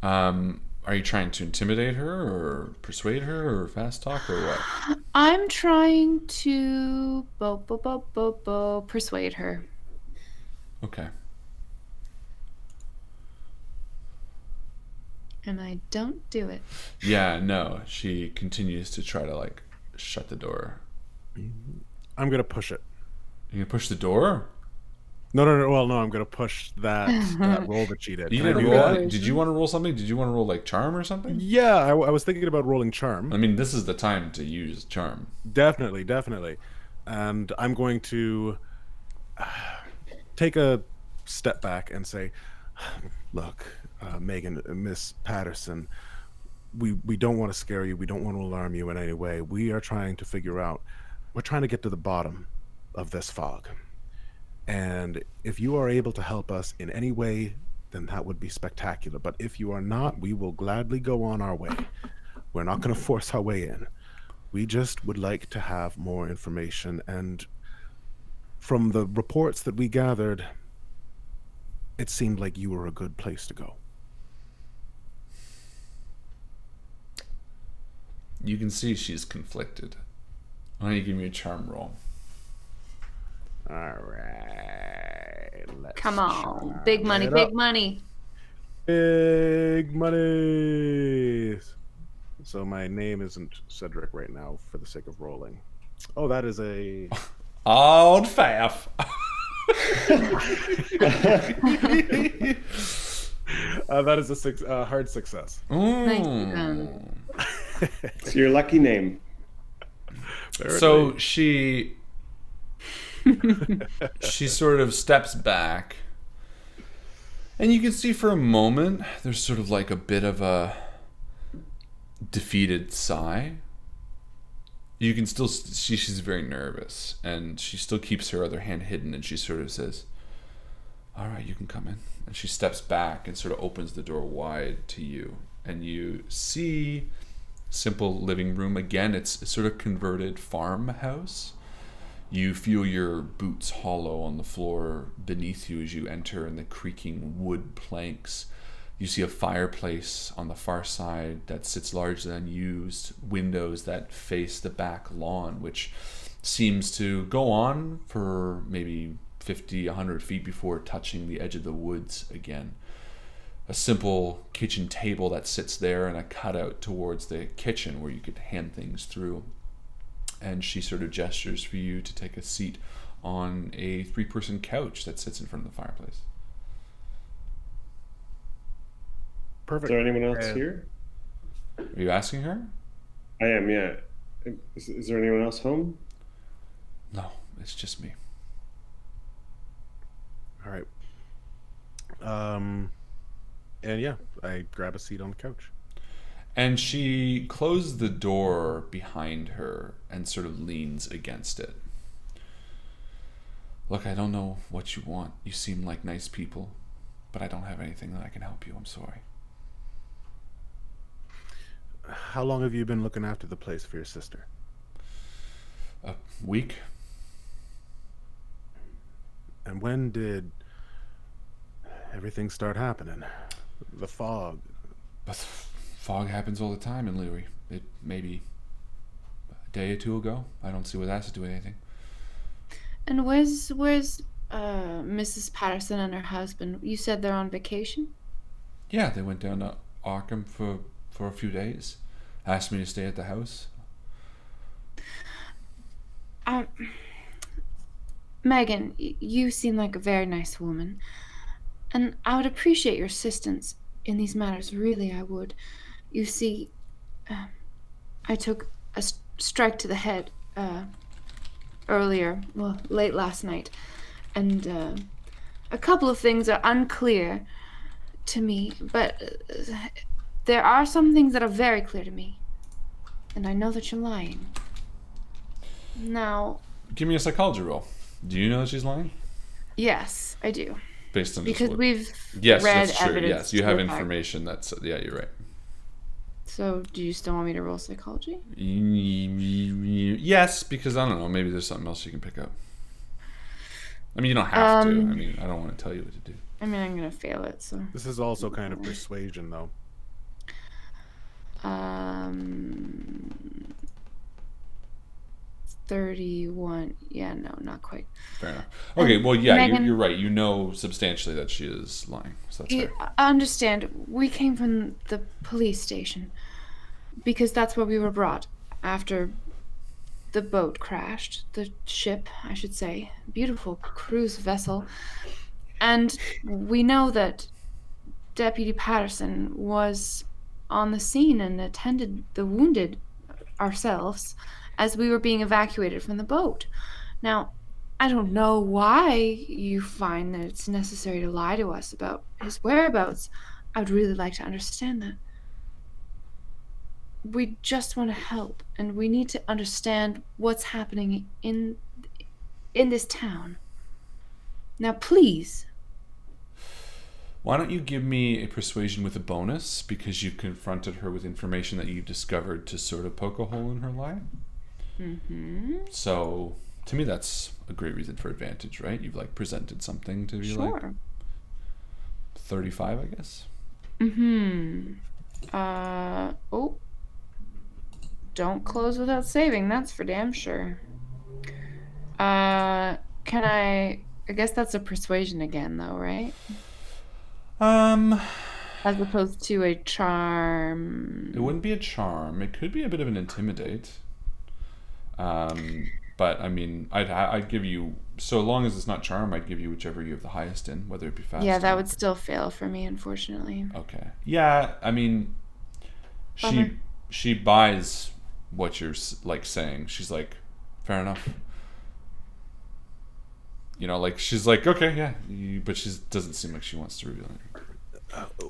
Are you trying to intimidate her, or persuade her, or fast talk, or what? I'm trying to persuade her. Okay. And I don't do it. Yeah, no. She continues to try to, like, shut the door. I'm gonna push it. You gonna push the door? No. Well, no. I'm gonna push that roll that she did. You Can I didn't do roll that? it? Did you want to roll something? Did you want to roll, like, charm or something? Yeah, I was thinking about rolling charm. I mean, this is the time to use charm. Definitely. And I'm going to take a step back and say, look, Megan, Miss Patterson, we don't want to scare you. We don't want to alarm you in any way. We're trying to get to the bottom of this fog. And if you are able to help us in any way, then that would be spectacular. But if you are not, we will gladly go on our way. We're not going to force our way in. We just would like to have more information. And from the reports that we gathered, it seemed like you were a good place to go. You can see she's conflicted. Why don't you give me a charm roll? All right. Come on. Big money, big money. Big money. So my name isn't Cedric right now for the sake of rolling. Oh, that is a... Old faff. That is a hard success. Nice. It's your lucky name. So she sort of steps back, and you can see for a moment there's sort of like a bit of a defeated sigh. You can still see she's very nervous, and she still keeps her other hand hidden, and she sort of says, all right, you can come in. And she steps back and sort of opens the door wide to you, and you see simple living room. Again, it's a sort of converted farmhouse. You feel your boots hollow on the floor beneath you as you enter, and the creaking wood planks. You see a fireplace on the far side that sits largely unused, windows that face the back lawn, which seems to go on for maybe 50, 100 feet before touching the edge of the woods again. A simple kitchen table that sits there, and a cutout towards the kitchen where you could hand things through. And she sort of gestures for you to take a seat on a 3-person couch that sits in front of the fireplace. Perfect. Is there anyone else here? Are you asking her? I am, yeah. Is there anyone else home? No, it's just me. All right. And yeah, I grab a seat on the couch. And she closes the door behind her and sort of leans against it. Look, I don't know what you want. You seem like nice people, but I don't have anything that I can help you. I'm sorry. How long have you been looking after the place for your sister? A week? And when did everything start happening? The fog. But fog happens all the time in Leary. It maybe a day or two ago. I don't see what that has to do with anything. And where's Mrs. Patterson and her husband? You said they're on vacation? Yeah, they went down to Arkham for a few days. Asked me to stay at the house. Megan, you seem like a very nice woman. And I would appreciate your assistance in these matters. Really, I would. You see, I took a strike to the head earlier, well, late last night. And a couple of things are unclear to me, but there are some things that are very clear to me. And I know that you're lying. Now... Give me a psychology roll. Do you know that she's lying? Yes, I do. Based on because just we've yes, read that's true. evidence. Yes, you have information that's yeah, you're right. So, do you still want me to roll psychology? Yes, because I don't know, maybe there's something else you can pick up. I mean, you don't have to. I mean, I don't want to tell you what to do. I mean, I'm gonna fail it. So this is also kind of persuasion, though. 31. Yeah, no, not quite. Fair enough. Okay, well, yeah, Megan, you're right. You know substantially that she is lying. So that's fair. I understand. We came from the police station because that's where we were brought after the boat crashed. The ship, I should say. Beautiful cruise vessel. And we know that Deputy Patterson was on the scene and attended the wounded ourselves as we were being evacuated from the boat. Now, I don't know why you find that it's necessary to lie to us about his whereabouts. I would really like to understand that. We just want to help, and we need to understand what's happening in this town. Now, please. Why don't you give me a persuasion with a bonus, because you confronted her with information that you've discovered to sort of poke a hole in her lie? Mm-hmm. So, to me, that's a great reason for advantage, right? You've like presented something to be like Sure. 35, I guess. Mm-hmm. Oh. Don't close without saving, that's for damn sure. Can I guess that's a persuasion again, though, right? As opposed to a charm. It wouldn't be a charm. It could be a bit of an intimidate. But I mean, I'd give you, so long as it's not charm, I'd give you whichever you have the highest in, whether it be fast. Yeah, that would still fail for me, unfortunately. Okay. Yeah, I mean, Bummer. she buys what you're like saying. She's like, fair enough. You know, like she's like, okay, yeah, but she doesn't seem like she wants to reveal anything.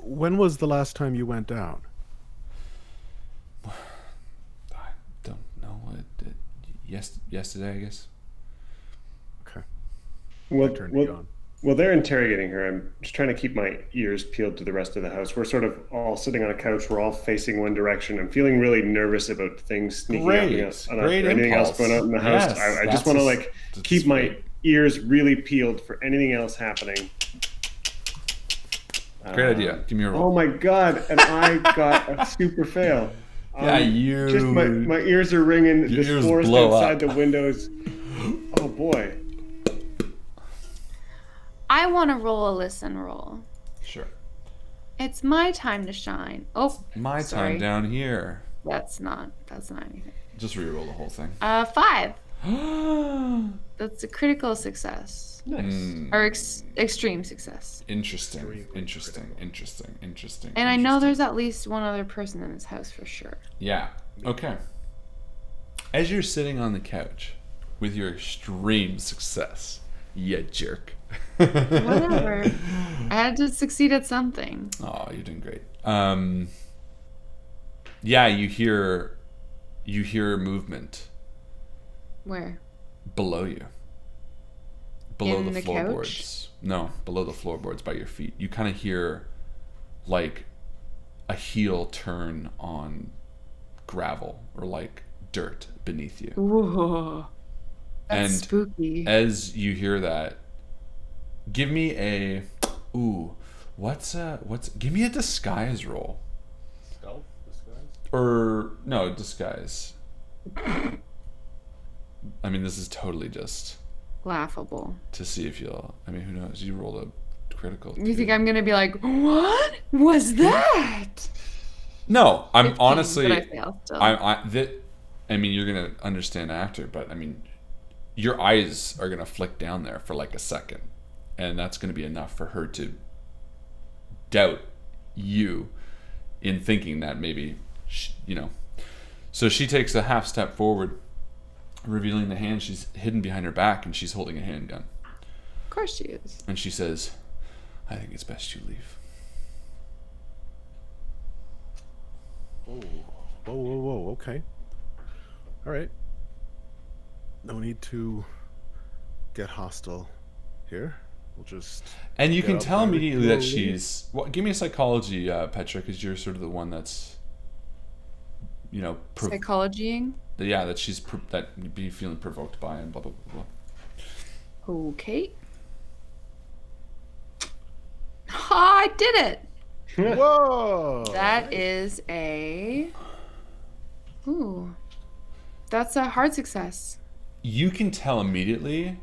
When was the last time you went out? I don't know. Yesterday, I guess. Okay. Well, Turn to well, John. well, they're interrogating her. I'm just trying to keep my ears peeled to the rest of the house. We're sort of all sitting on a couch. We're all facing one direction. I'm feeling really nervous about things sneaking Great. up on us, or Great anything impulse. else going on in the house. Yes, I that's just want to that's keep my great. ears really peeled for anything else happening. Great idea. Give me a roll. Oh my god! And I got a super fail. Yeah, you. Just my ears are ringing. Your This ears forest blow outside up. the windows. Oh boy. I want to roll a listen roll. Sure. It's my time to shine. Oh, My sorry. time down here. That's not anything. Just re-roll the whole thing. 5. That's a critical success. Nice. Or extreme success. Interesting. And I know there's at least one other person in this house for sure. Yeah. Okay. As you're sitting on the couch with your extreme success, you jerk. Whatever. I had to succeed at something. Oh, you're doing great. Yeah, you hear movement Where? below you. Below In the the floorboards. No, below the floorboards by your feet. You kind of hear like a heel turn on gravel or like dirt beneath you. Whoa. That's And spooky. as you hear that, give me a give me a disguise roll. Stealth? Disguise? Or no, disguise. I mean, this is totally just Laughable. to see if you'll, I mean, who knows? You rolled a critical. You think I'm gonna be like, what was that? No, I'm 15, honestly. but I fail still. I mean, you're gonna understand after, but I mean, your eyes are gonna flick down there for like a second, and that's gonna be enough for her to doubt you in thinking that maybe, So she takes a half step forward, revealing the hand she's hidden behind her back, and she's holding a handgun. Of course she is. And she says, "I think it's best you leave." Whoa. Okay. All right. No need to get hostile here. We'll just. And you get can up tell there immediately that slowly. she's. Well, give me a psychology, Petra, because you're sort of the one that's. Psychologying. Yeah, that she's that you'd be feeling provoked by and blah blah blah blah. Okay. Ha, I did it. Whoa! That is a. Ooh. That's a hard success. You can tell immediately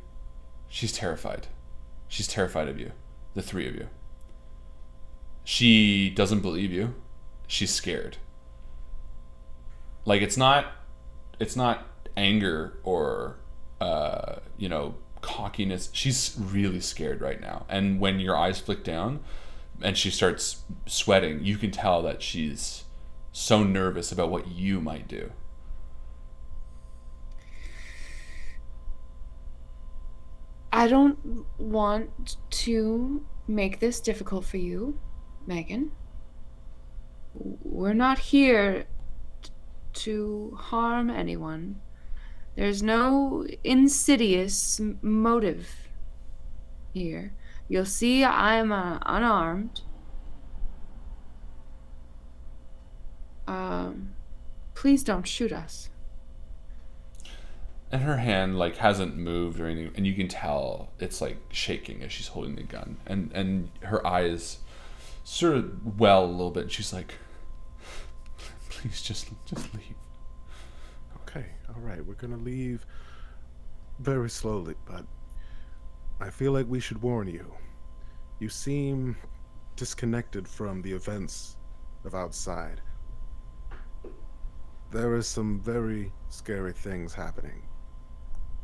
she's terrified. She's terrified of you, the three of you. She doesn't believe you. She's scared. Like it's not anger or cockiness. She's really scared right now. And when your eyes flick down and she starts sweating, you can tell that she's so nervous about what you might do. I don't want to make this difficult for you, Megan. We're not here to harm anyone. There's no insidious motive here. You'll see I'm unarmed. Please don't shoot us. And her hand like hasn't moved or anything, and you can tell it's like shaking as she's holding the gun, and her eyes sort of well a little bit, and she's like, please just leave. Okay, all right, we're gonna leave very slowly, but I feel like we should warn you. You seem disconnected from the events of outside. There is some very scary things happening,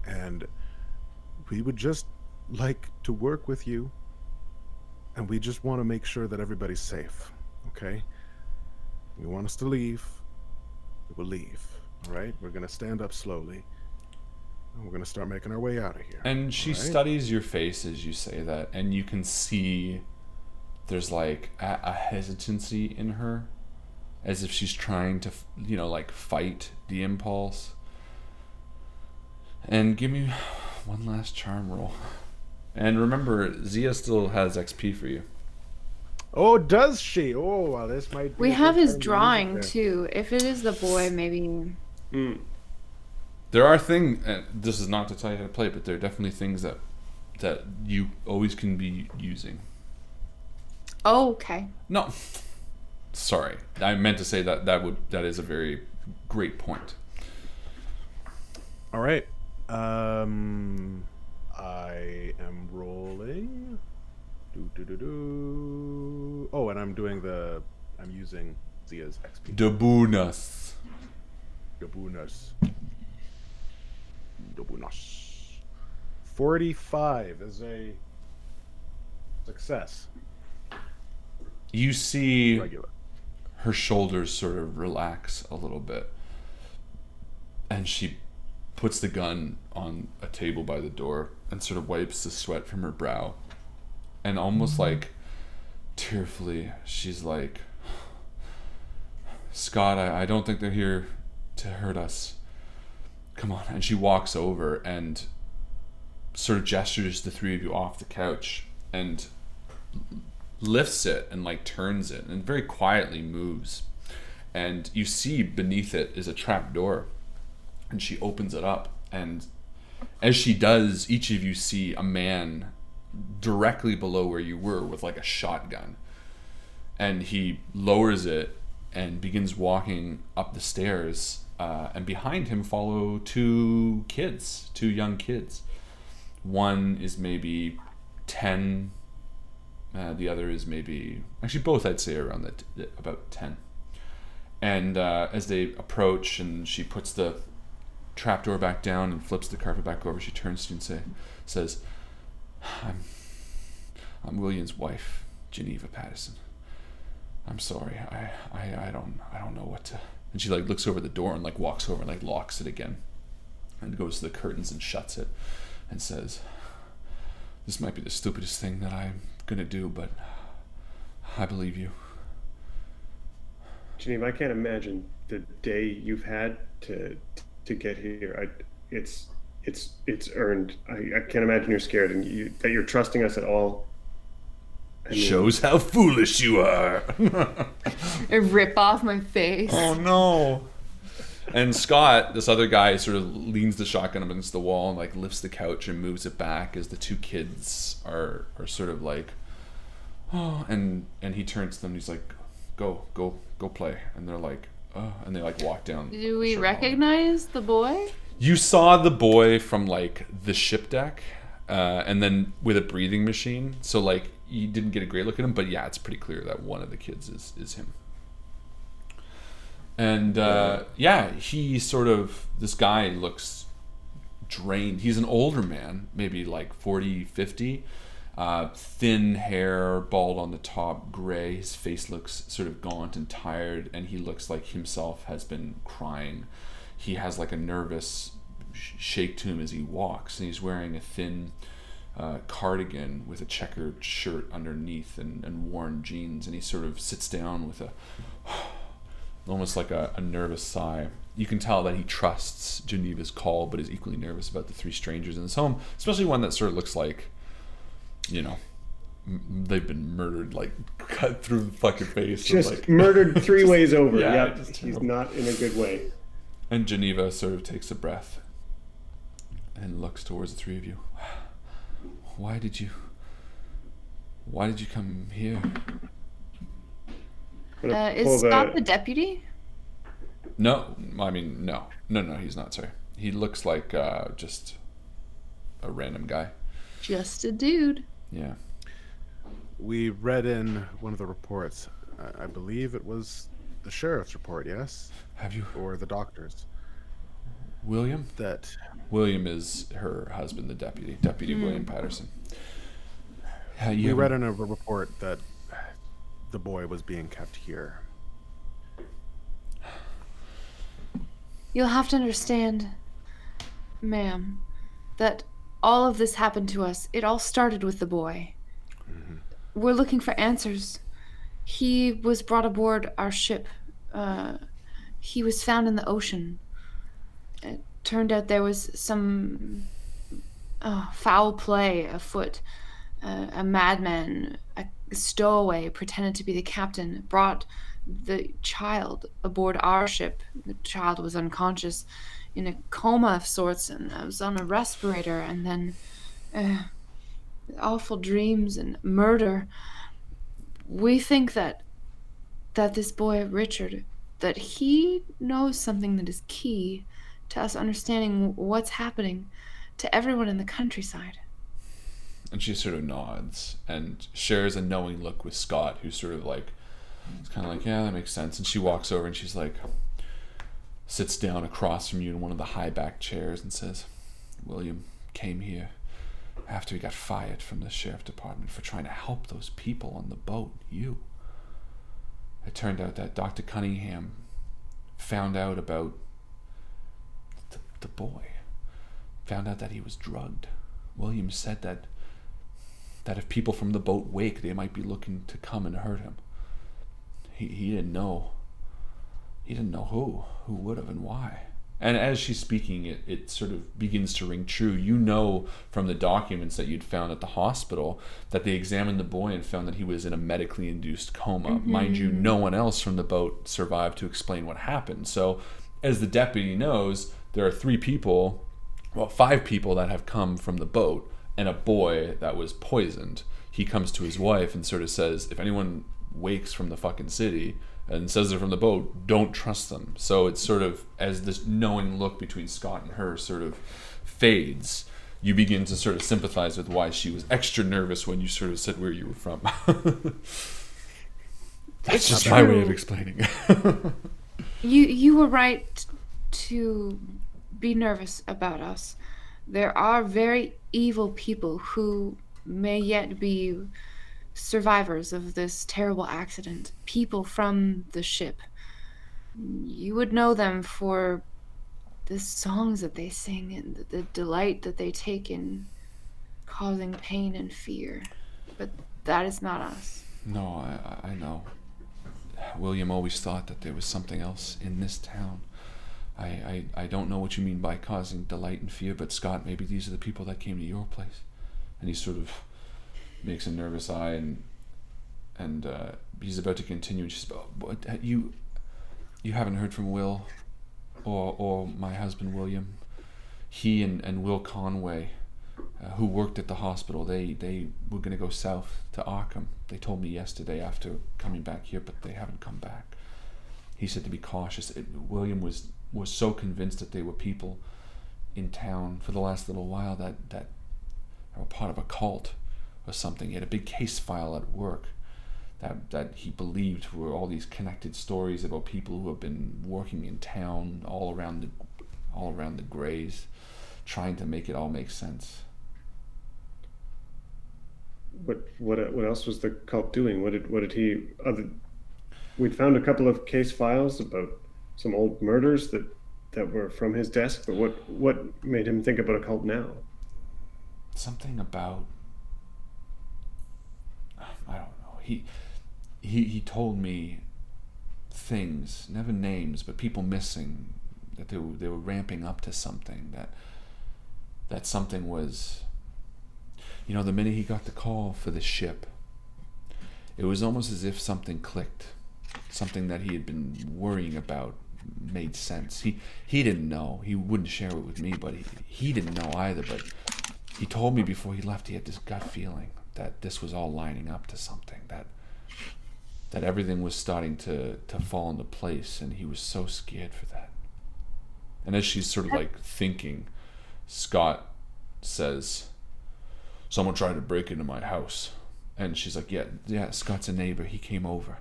and we would just like to work with you, and we just want to make sure that everybody's safe, okay? You want us to leave, we will leave, all right? We're going to stand up slowly, and we're going to start making our way out of here. And she studies your face as you say that, and you can see there's like a hesitancy in her, as if she's trying to, like fight the impulse. And give me one last charm roll. And remember, Zia still has XP for you. Oh, does she? Oh, well, this might be... We have his drawing, too. If it is the boy, maybe... There are things, and this is not to tell you how to play, but there are definitely things that you always can be using. Oh, okay. No. Sorry. I meant to say that is a very great point. All right. I am rolling. Oh, and I'm using Zia's XP. Dabunas. 45 is a success. You see Regular. her shoulders sort of relax a little bit, and she puts the gun on a table by the door and sort of wipes the sweat from her brow, and almost like tearfully she's like, Scott, I don't think they're here to hurt us. Come on. And she walks over and sort of gestures the three of you off the couch and lifts it and like turns it and very quietly moves. And you see beneath it is a trap door, and she opens it up, and as she does, each of you see a man directly below where you were with like a shotgun, and he lowers it and begins walking up the stairs, and behind him follow two young kids. One is maybe 10, the other is maybe, actually both I'd say around about 10. And as they approach and she puts the trapdoor back down and flips the carpet back over, she turns to you and says, I'm William's wife, Geneva Patterson. I'm sorry. I don't know what to. And she like looks over the door and like walks over and like locks it again and goes to the curtains and shuts it and says, this might be the stupidest thing that I'm gonna do, but I believe you. Geneva, I can't imagine the day you've had to get here. It's earned. I can't imagine you're scared and that you're trusting us at all. I mean, shows how foolish you are. I rip off my face. Oh no. And Scott, this other guy, sort of leans the shotgun up against the wall and like lifts the couch and moves it back as the two kids are sort of like, oh, and he turns to them and he's like, go play. And they're like, oh, and they like walk down. Do we recognize the boy? You saw the boy from like the ship deck, and then with a breathing machine. So like you didn't get a great look at him, but yeah, it's pretty clear that one of the kids is him. And he sort of, this guy looks drained. He's an older man, maybe like 40, 50. Thin hair, bald on the top, gray. His face looks sort of gaunt and tired, and he looks like himself has been crying. He has like a nervous shake to him as he walks, and he's wearing a thin cardigan with a checkered shirt underneath and worn jeans, and he sort of sits down with almost like a nervous sigh. You can tell that he trusts Geneva's call, but is equally nervous about the three strangers in his home, especially one that sort of looks like, they've been murdered, like cut through the fucking face. Just like, murdered 3 ways over. Yeah, Yep, just he's terrible. not in a good way. And Geneva sort of takes a breath and looks towards the three of you. Why did you come here? Is Scott the deputy? No, I mean, no, he's not, sorry. He looks like just a random guy. Just a dude. Yeah. We read in one of the reports, I believe it was the sheriff's report, yes? Have you? Or the doctor's. William? That William is her husband, the Deputy William Patterson. we read in a report that the boy was being kept here. You'll have to understand, ma'am, that all of this happened to us. It all started with the boy. Mm-hmm. We're looking for answers. He was brought aboard our ship. He was found in the ocean. It turned out there was some foul play afoot. A madman, a stowaway, pretended to be the captain, brought the child aboard our ship. The child was unconscious, in a coma of sorts, and I was on a respirator, and then awful dreams and murder. We think that this boy, Richard, that he knows something that is key to us understanding what's happening to everyone in the countryside. And she sort of nods and shares a knowing look with Scott, who's sort of like, it's kind of like, yeah, that makes sense. And she walks over and she's like, sits down across from you in one of the high back chairs and says, William came here after he got fired from the sheriff department for trying to help those people on the boat, you. It turned out that Dr. Cunningham found out about the boy, found out that he was drugged. William said that if people from the boat wake, they might be looking to come and hurt him. He didn't know. He didn't know who would have and why. And as she's speaking, it sort of begins to ring true. You know from the documents that you'd found at the hospital that they examined the boy and found that he was in a medically induced coma. Mm-hmm. Mind you, no one else from the boat survived to explain what happened. So as the deputy knows, there are 5 people that have come from the boat and a boy that was poisoned. He comes to his wife and sort of says, if anyone wakes from the fucking city and says they're from the boat, don't trust them. So it's sort of, as this knowing look between Scott and her sort of fades, you begin to sort of sympathize with why she was extra nervous when you sort of said where you were from. That's just my way of explaining. You were right to be nervous about us. There are very evil people who may yet be survivors of this terrible accident. People from the ship. You would know them for the songs that they sing and the delight that they take in causing pain and fear. But that is not us. No, I know. William always thought that there was something else in this town. I don't know what you mean by causing delight and fear, but Scott, maybe these are the people that came to your place. And he sort of makes a nervous eye, and he's about to continue. And she's about, you haven't heard from Will or my husband William. He and Will Conway, who worked at the hospital, they were going to go south to Arkham. They told me yesterday after coming back here, but they haven't come back. He said to be cautious. William was so convinced that they were people in town for the last little while that they were part of a cult or something. He had a big case file at work that he believed were all these connected stories about people who have been working in town all around the Greys, trying to make it all make sense. What else was the cult doing? What did he? We'd found a couple of case files about some old murders that were from his desk, but what made him think about a cult now? Something about, I don't know. He told me things, never names, but people missing, that they were ramping up to something, that something was, the minute he got the call for the ship, It was almost as if something clicked. Something that he had been worrying about made sense. He didn't know. He wouldn't share it with me, but he didn't know either. But he told me before he left he had this gut feeling that this was all lining up to something, that everything was starting to fall into place, and he was so scared for that. And as she's sort of like thinking, Scott says, someone tried to break into my house. And she's like, yeah, Scott's a neighbor. He came over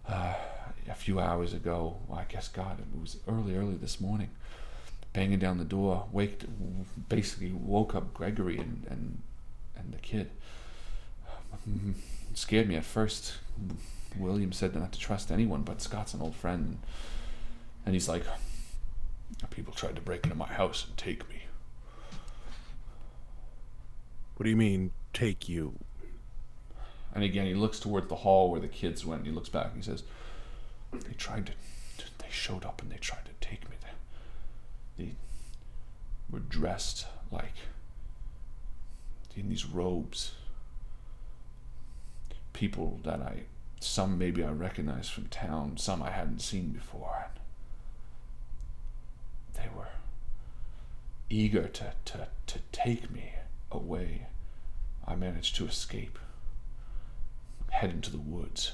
a few hours ago. Well, I guess, God, it was early this morning. Banging down the door, basically woke up Gregory and the kid. It scared me at first. William said not to trust anyone, but Scott's an old friend. And he's like, people tried to break into my house and take me. What do you mean, take you? And again, he looks towards the hall where the kids went, and he looks back and he says, they showed up and they tried to take me. They were dressed like, in these robes. People that some maybe I recognized from town, some I hadn't seen before. And they were eager to take me away. I managed to escape, head into the woods,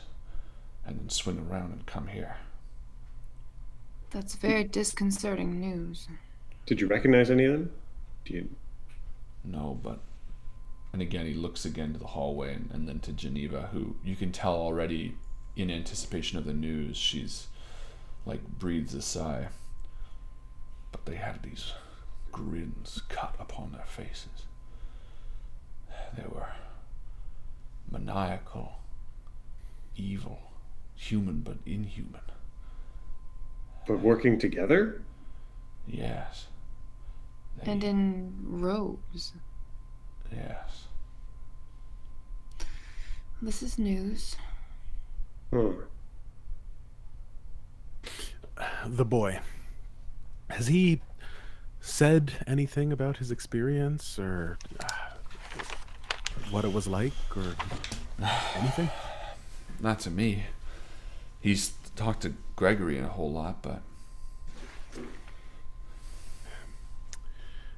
and then swing around and come here. That's very disconcerting news. Did you recognize any of them? No, but... And again, he looks again to the hallway and then to Geneva, who you can tell already in anticipation of the news, she's like breathes a sigh. But they had these grins cut upon their faces. They were maniacal, evil, human but inhuman. But working together? Yes. And in robes. Yes. This is news. The boy. Has he said anything about his experience or what it was like or anything? Not to me. He's talked to Gregory a whole lot, but...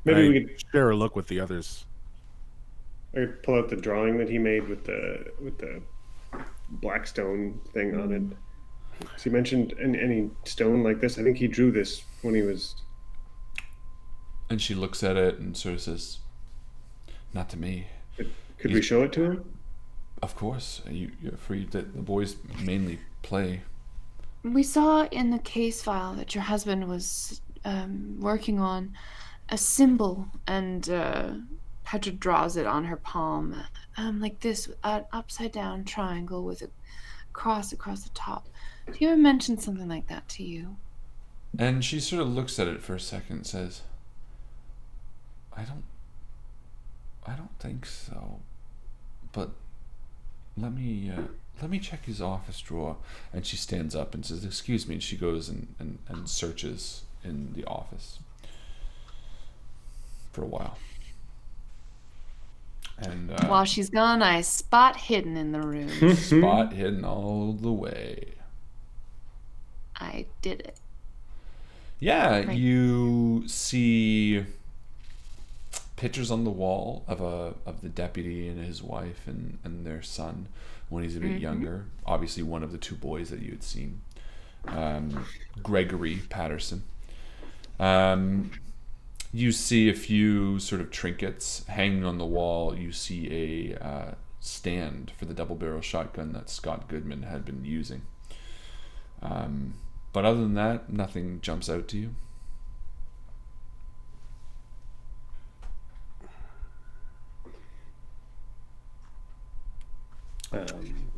Maybe we could share a look with the others. I could pull out the drawing that he made with the black stone thing on it. So he mentioned any stone like this. I think he drew this when he was... And she looks at it and sort of says, not to me. Could we show it to him? Of course. You're free. The boys mainly play. We saw in the case file that your husband was working on a symbol, and Petra draws it on her palm, like this, an upside down triangle with a cross across the top. Do you ever mention something like that to you? And she sort of looks at it for a second and says, I don't think so. But let me check his office drawer. And she stands up and says, excuse me, and she goes and searches in the office for a while. And while she's gone, I spot hidden in the room. Spot hidden all the way. I did it. Yeah, Right. You see pictures on the wall of the deputy and his wife and their son when he's a bit younger. Obviously one of the two boys that you had seen. Gregory Patterson. You see a few sort of trinkets hanging on the wall. You see a stand for the double-barrel shotgun that Scott Goodman had been using. But other than that, nothing jumps out to you.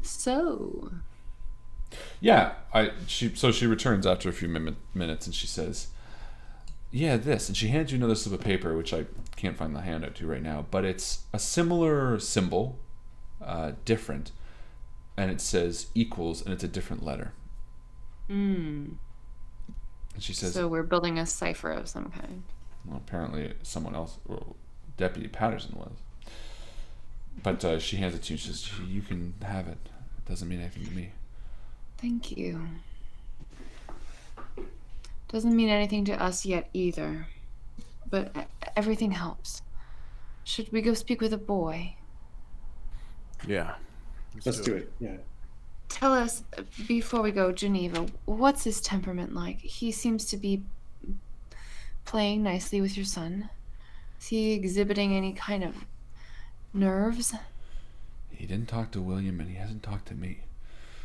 So... Yeah, she returns after a few minutes and she says, yeah, this. And she hands you another slip of paper, which I can't find the handout to right now, but it's a similar symbol, different, and it says equals, and it's a different letter. And she says, so we're building a cipher of some kind. well, apparently someone else, well, Deputy Patterson was. But she hands it to you and says, you can have it. doesn't mean anything to me. Thank you. Doesn't mean anything to us yet either. But everything helps. Should we go speak with a boy? Yeah. Let's do it. Yeah. Tell us, before we go, Geneva, what's his temperament like? He seems to be playing nicely with your son. Is he exhibiting any kind of nerves? He didn't talk to William, and he hasn't talked to me.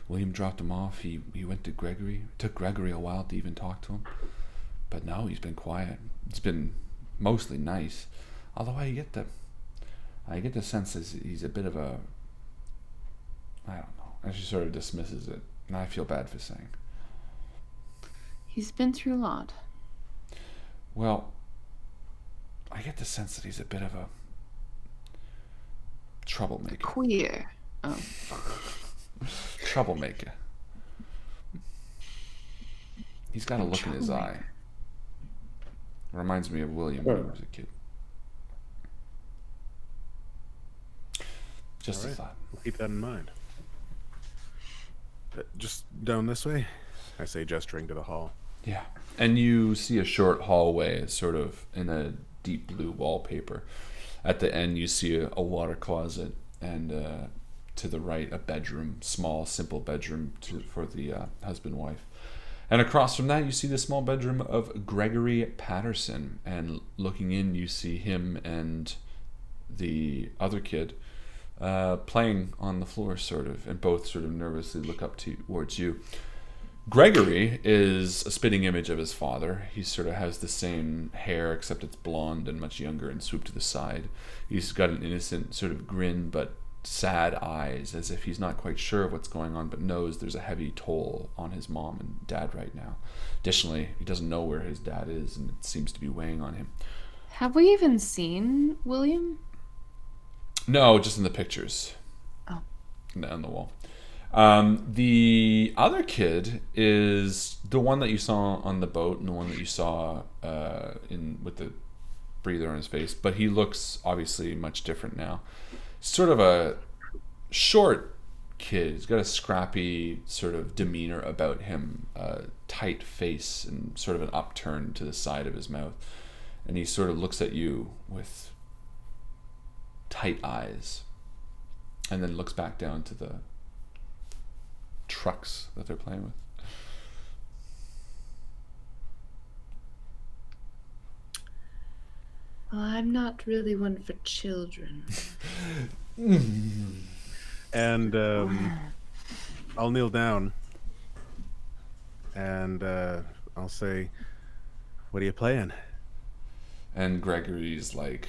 William dropped him off. He went to Gregory. It took Gregory a while to even talk to him. But no, he's been quiet. It's been mostly nice. Although I get the sense that he's a bit of a, I don't know. And she sort of dismisses it, and I feel bad for saying. He's been through a lot. Well, I get the sense that he's a bit of a troublemaker. Queer. Oh. Troublemaker. He's got a look in his eye. Reminds me of William when he was a kid. Just a thought. We'll keep that in mind. Just down this way, I say, gesturing to the hall. Yeah. And you see a short hallway, sort of in a deep blue wallpaper. At the end, you see a water closet, and to the right, a bedroom, small, simple bedroom for the husband-wife. And across from that, you see the small bedroom of Gregory Patterson. And looking in, you see him and the other kid playing on the floor, sort of, and both sort of nervously look up towards you. Gregory is a spitting image of his father. He sort of has the same hair, except it's blonde and much younger and swooped to the side. He's got an innocent sort of grin, but sad eyes, as if he's not quite sure of what's going on, but knows there's a heavy toll on his mom and dad right now. Additionally, he doesn't know where his dad is, and it seems to be weighing on him. Have we even seen William? No, just in the pictures. Oh. On the wall. The other kid is the one that you saw on the boat and the one that you saw with the breather on his face, but he looks obviously much different now. Sort of a short kid. He's got a scrappy sort of demeanor about him, a tight face and sort of an upturn to the side of his mouth. And he sort of looks at you with tight eyes and then looks back down to the trucks that they're playing with. Well, I'm not really one for children. And I'll kneel down and I'll say, "What are you playing?" And Gregory's like,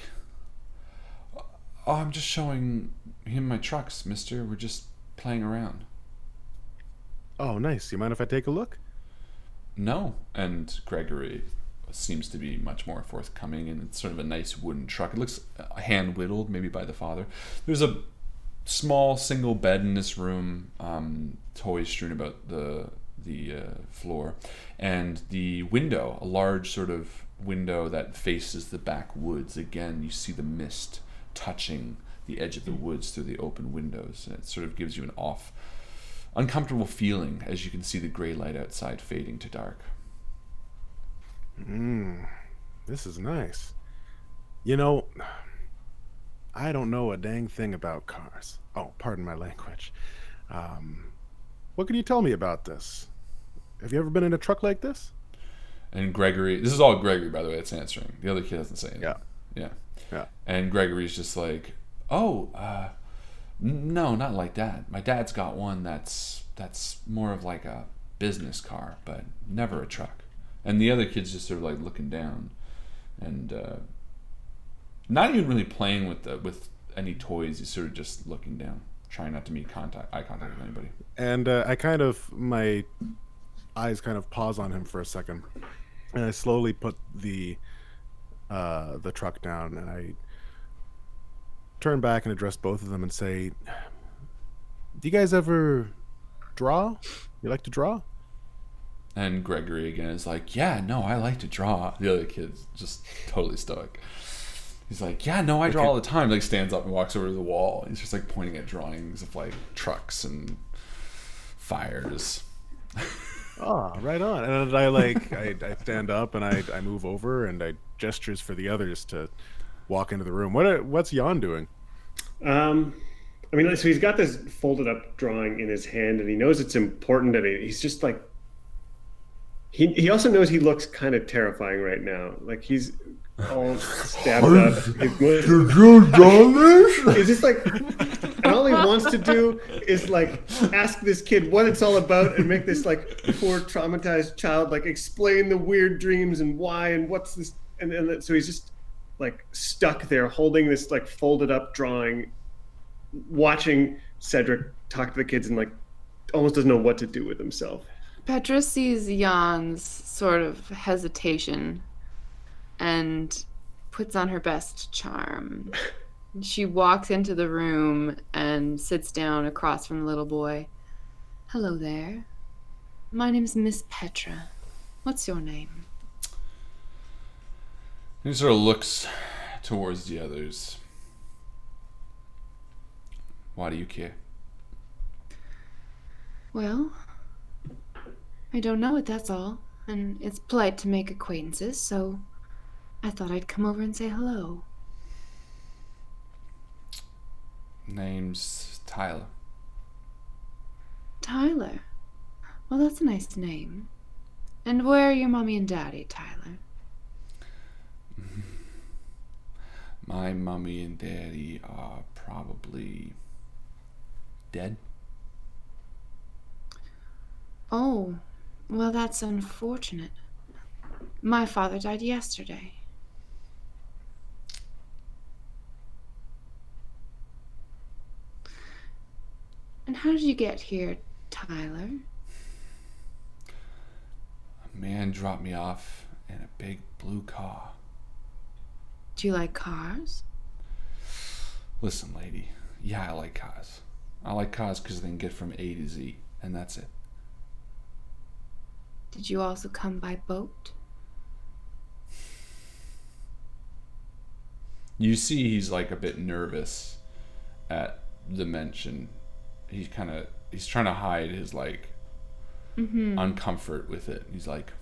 "Oh, I'm just showing him my trucks, mister. We're just playing around." "Oh, nice. You mind if I take a look?" "No." And Gregory seems to be much more forthcoming, and it's sort of a nice wooden truck. It looks hand whittled, maybe by the father. There's a small single bed in this room, toys strewn about the floor, and the window, a large sort of window that faces the backwoods. Again, you see the mist touching the edge of the woods through the open windows, and it sort of gives you an uncomfortable feeling as you can see the gray light outside fading to dark. This is nice. You know, I don't know a dang thing about cars. Oh, pardon my language. What can you tell me about this? Have you ever been in a truck like this? And Gregory, this is all Gregory, by the way, that's answering. The other kid doesn't say anything. Yeah. And Gregory's just like, "Oh, no, not like that. My dad's got one that's more of like a business car, but never a truck." And the other kid's just sort of like looking down, and not even really playing with any toys. He's sort of just looking down, trying not to make eye contact with anybody. And my eyes kind of pause on him for a second, and I slowly put the truck down, and I turn back and address both of them and say, "Do you guys ever draw? You like to draw?" And Gregory again is like, "Yeah, no, I like to draw." The other kid's just totally stoic. He's like, "Yeah, no, I draw all the time." Like stands up and walks over to the wall. He's just like pointing at drawings of like trucks and fires. Oh, right on. And I stand up and I move over and I gestures for the others to walk into the room. What's Jan doing? I mean, so he's got this folded up drawing in his hand, and he knows it's important, and he's just like, he also knows he looks kind of terrifying right now. Like he's all stabbed up. He's just like, and all he wants to do is like ask this kid what it's all about and make this like poor traumatized child like explain the weird dreams and why and what's this, and so he's just like stuck there holding this like folded up drawing, watching Cedric talk to the kids and like almost doesn't know what to do with himself. Petra sees Jan's sort of hesitation and puts on her best charm. She walks into the room and sits down across from the little boy. Hello there. My name's Miss Petra. What's your name? He sort of looks towards the others. Why do you care? Well, I don't know it, that's all. And it's polite to make acquaintances, so I thought I'd come over and say hello. Name's Tyler. Tyler? Well, that's a nice name. And where are your mommy and daddy, Tyler? My mommy and daddy are probably dead. Oh, well, that's unfortunate. My father died yesterday. And how did you get here, Tyler? A man dropped me off in a big blue car. Do you like cars? Listen, lady. Yeah, I like cars. I like cars because they can get from A to Z, and that's it. Did you also come by boat? You see he's like a bit nervous at the mention. He's trying to hide his like uncomfort with it. He's like,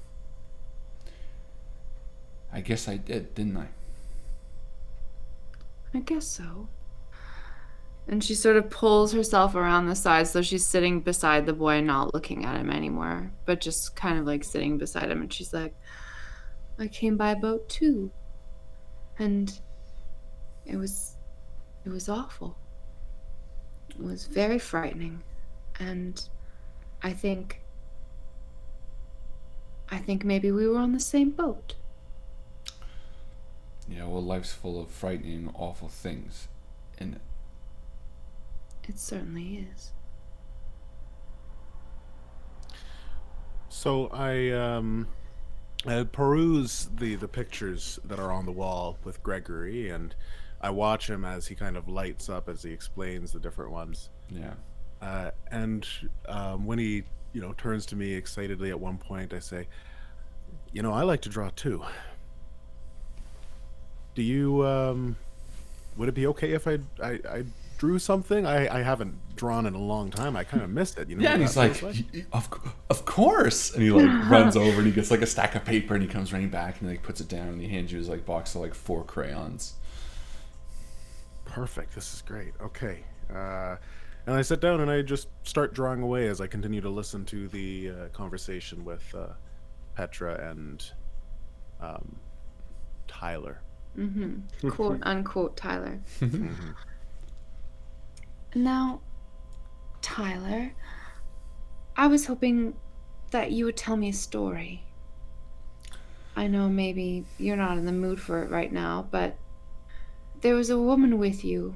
I guess I did, didn't I? I guess so. And she sort of pulls herself around the side so she's sitting beside the boy, not looking at him anymore, but just kind of like sitting beside him. And she's like, I came by boat too. And it was awful. It was very frightening. And I think maybe we were on the same boat. Yeah, well, life's full of frightening, awful things, isn't it? It certainly is. So I peruse the pictures that are on the wall with Gregory, and I watch him as he kind of lights up as he explains the different ones. Yeah. And when he turns to me excitedly at one point, I say, I like to draw too. Do you would it be okay if I drew something? I haven't drawn in a long time. I kind of missed it. Yeah, and he's like, of course. And he like runs over and he gets like a stack of paper and he comes running back and like puts it down and he hands you his like box of like 4 crayons. Perfect. This is great. Okay. And I sit down and I just start drawing away as I continue to listen to the conversation with Petra and Tyler. Quote unquote Tyler. Now, Tyler, I was hoping that you would tell me a story. I know maybe you're not in the mood for it right now, but there was a woman with you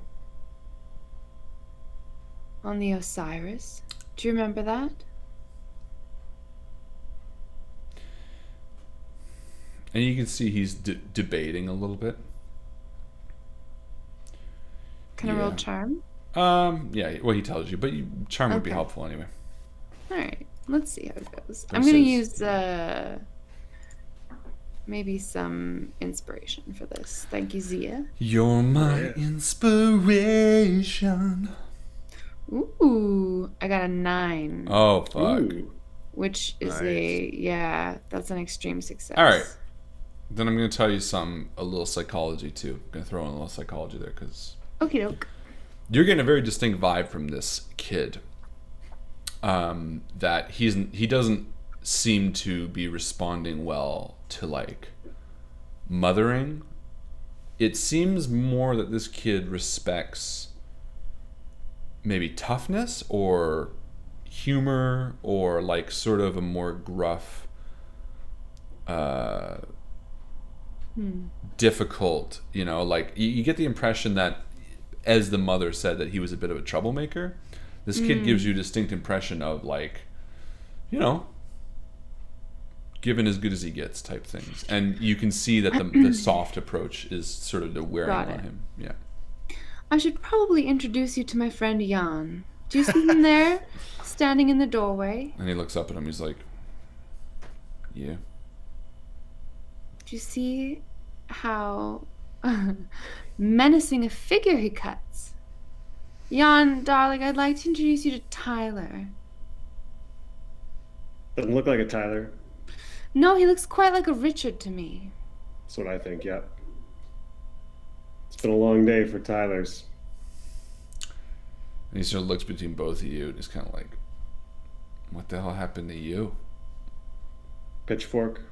on the Osiris. Do you remember that? And you can see he's debating a little bit. Can I roll charm? Yeah, well, he tells you, but charm would be helpful anyway. All right, let's see how it goes. I'm going to use maybe some inspiration for this. Thank you, Zia. You're my inspiration. Ooh, I got a 9. Oh, fuck. Ooh. Which is Nice. that's an extreme success. All right. Then I'm going to tell you a little psychology too. I'm going to throw in a little psychology there because Okie doke. you're getting a very distinct vibe from this kid. That he doesn't seem to be responding well to like mothering. It seems more that this kid respects maybe toughness or humor or like sort of a more gruff, difficult, like you get the impression that, as the mother said, that he was a bit of a troublemaker. This kid gives you a distinct impression of like, given as good as he gets type things. And you can see that the soft approach is sort of the wearing Got on it. him. Yeah. I should probably introduce you to my friend Jan. Do you see him there, standing in the doorway? And he looks up at him. He's like, yeah. Do you see how menacing a figure he cuts? Jan, darling, I'd like to introduce you to Tyler. Doesn't look like a Tyler. No, he looks quite like a Richard to me. That's what I think, yep. It's been a long day for Tyler's. And he sort of looks between both of you and he's kind of like, what the hell happened to you? Pitchfork.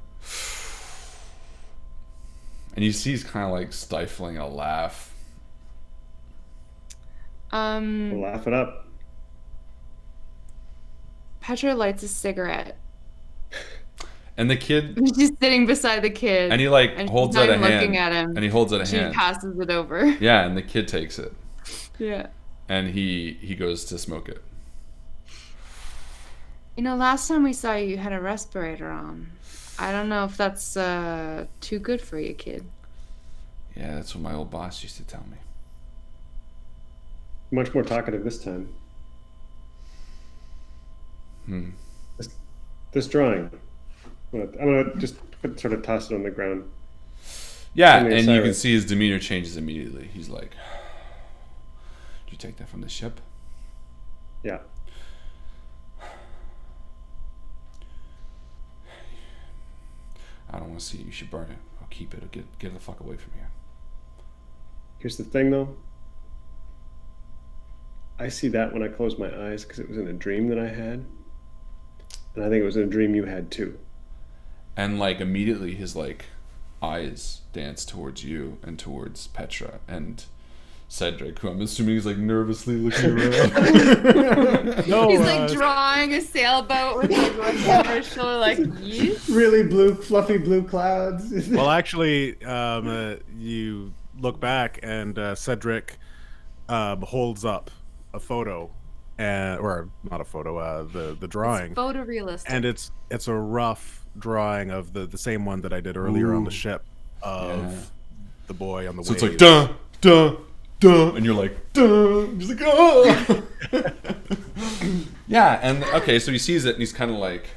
And you see he's kind of like stifling a laugh. We'll laugh it up. Petra lights a cigarette. And the kid, She's sitting beside the kid. and he like and holds she's out not a even hand. looking at him. And he holds out a She hand. passes it over. Yeah, and the kid takes it. Yeah. And he goes to smoke it. Last time we saw you, you had a respirator on. I don't know if that's too good for you, kid. Yeah, that's what my old boss used to tell me. Much more talkative this time. This drawing. I'm gonna just sort of toss it on the ground. Yeah, Give me a and you can siren. see his demeanor changes immediately. He's like, did you take that from the ship? Yeah. I don't want to see it. You should burn it. I'll keep it. Or get the fuck away from here. Here's the thing, though. I see that when I close my eyes because it was in a dream that I had. And I think it was in a dream you had too. And like immediately his like eyes dance towards you and towards Petra and Cedric, who I'm assuming is like nervously looking around. No, He's like drawing a sailboat with like one over his shoulder, like, yes. Really blue, fluffy blue clouds. well, actually, you look back and Cedric holds up a photo, or not a photo, the drawing, Photorealistic. and it's a rough drawing of the same one that I did earlier on the ship of the boy on the So wave. it's like duh, duh, duh, and you're like duh. He's like oh. Yeah, and okay, so he sees it and he's kind of like,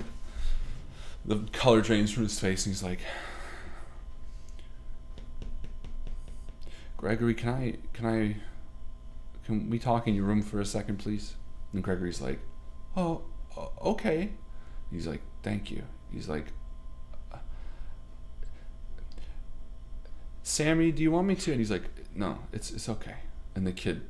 the color drains from his face and he's like, Gregory, can we talk in your room for a second, please? And Gregory's like, oh, okay. He's like, thank you. He's like, Sammy, do you want me to? And he's like, no, it's okay. And the kid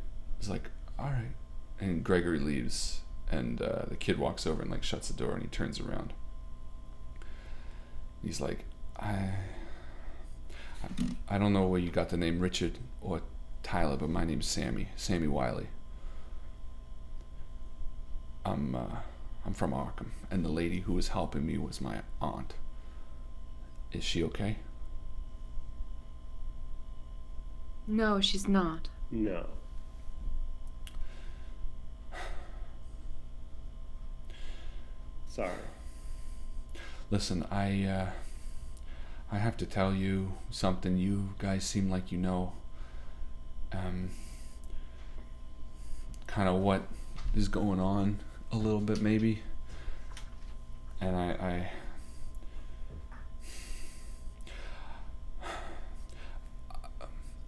is like, all right. And Gregory leaves, and the kid walks over and like shuts the door, and he turns around. He's like, I don't know where you got the name Richard or Tyler, but my name's Sammy Wiley. I'm from Arkham, and the lady who was helping me was my aunt. Is she okay? No, she's not. No. Sorry. Listen, I have to tell you something. You guys seem like you know kind of what is going on a little bit, maybe. And I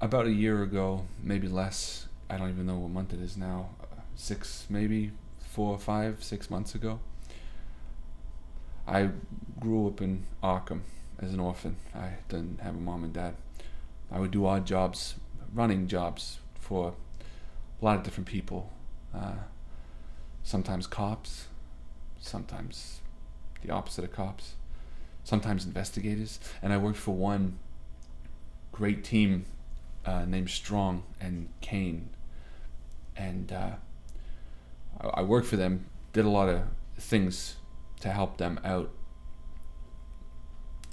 about a year ago, maybe less, I don't even know what month it is now, maybe 4, 5, 6 months ago. I grew up in Arkham as an orphan. I didn't have a mom and dad. I would do odd jobs, running jobs for a lot of different people. Sometimes cops, sometimes the opposite of cops, sometimes investigators. And I worked for one great team named Strong and Kane. And I worked for them, did a lot of things to help them out.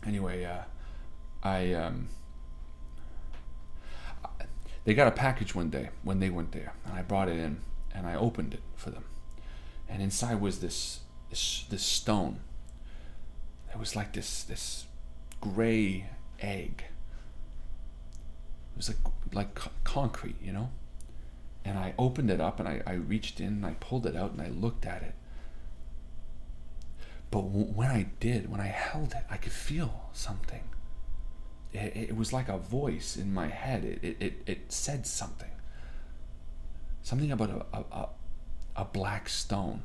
Anyway, they got a package one day when they weren't there, and I brought it in, and I opened it for them. And inside was this stone. It was like this gray egg. It was like concrete, you know? And I opened it up, and I reached in, and I pulled it out, and I looked at it. But when I held it, I could feel something. It was like a voice in my head. It said something. Something about a black stone,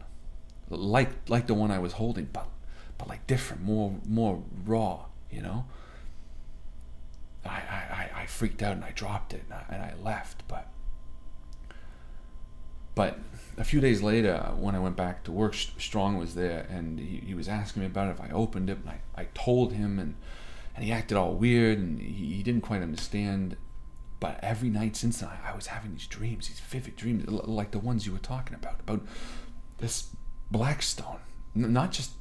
like the one I was holding, but like different, more raw, you know. I freaked out and I dropped it and I left. But a few days later, when I went back to work, Strong was there, and he was asking me about it, if I opened it, and I told him, and he acted all weird, and he didn't quite understand. But every night since then, I was having these dreams, these vivid dreams, like the ones you were talking about this black stone. Not just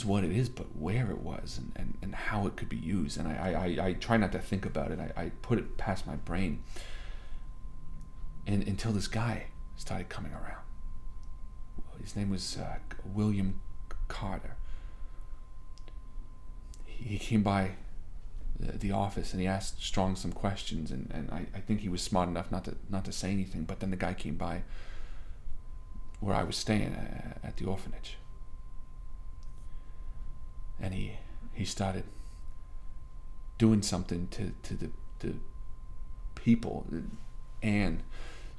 what it is, but where it was and how it could be used. And I try not to think about it. I put it past my brain. And until this guy started coming around. His name was William Carter. He came by the office and he asked Strong some questions, and I think he was smart enough not to say anything. But then the guy came by where I was staying at the orphanage, and he started doing something to the people. And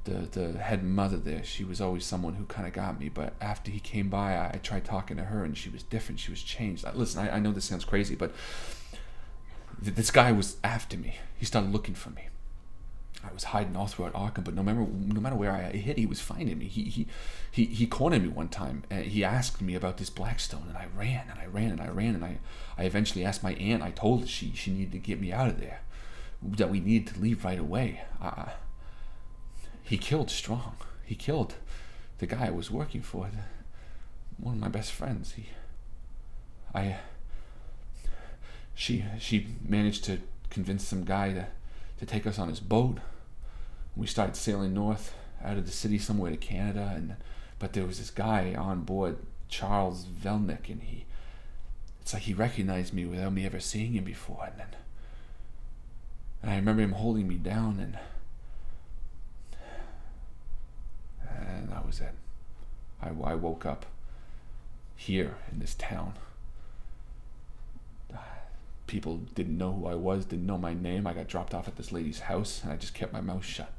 the head mother there, she was always someone who kind of got me, but after he came by, I tried talking to her, and she was different. She was changed. Listen, I know this sounds crazy, but this guy was after me. He started looking for me. I was hiding all throughout Arkham, but no matter where I hid, he was finding me. He cornered me one time, and he asked me about this Blackstone, and I ran, and I eventually asked my aunt. I told her she needed to get me out of there, that we needed to leave right away. He killed Strong. He killed the guy I was working for, one of my best friends. She managed to convince some guy to take us on his boat. We started sailing north out of the city somewhere to Canada, but there was this guy on board, Charles Velnick, and it's like he recognized me without me ever seeing him before, and I remember him holding me down, and that was it. I woke up here in this town. People didn't know who I was, didn't know my name. I got dropped off at this lady's house, and I just kept my mouth shut.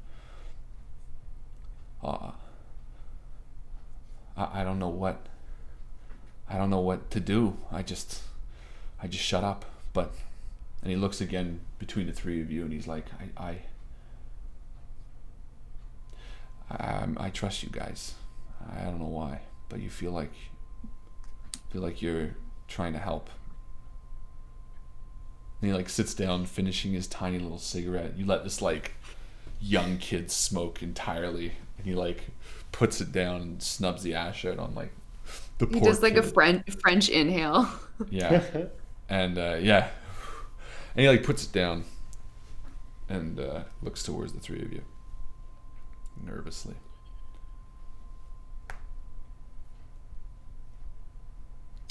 I don't know what to do. I just shut up. And he looks again between the three of you, and he's like, I trust you guys. I don't know why, but you feel like you're trying to help. And he sits down, finishing his tiny little cigarette. You let this young kid smoke entirely, and he puts it down and snubs the ash out on the poor. He does kid. a French inhale. Yeah, and yeah, and he puts it down and looks towards the three of you nervously.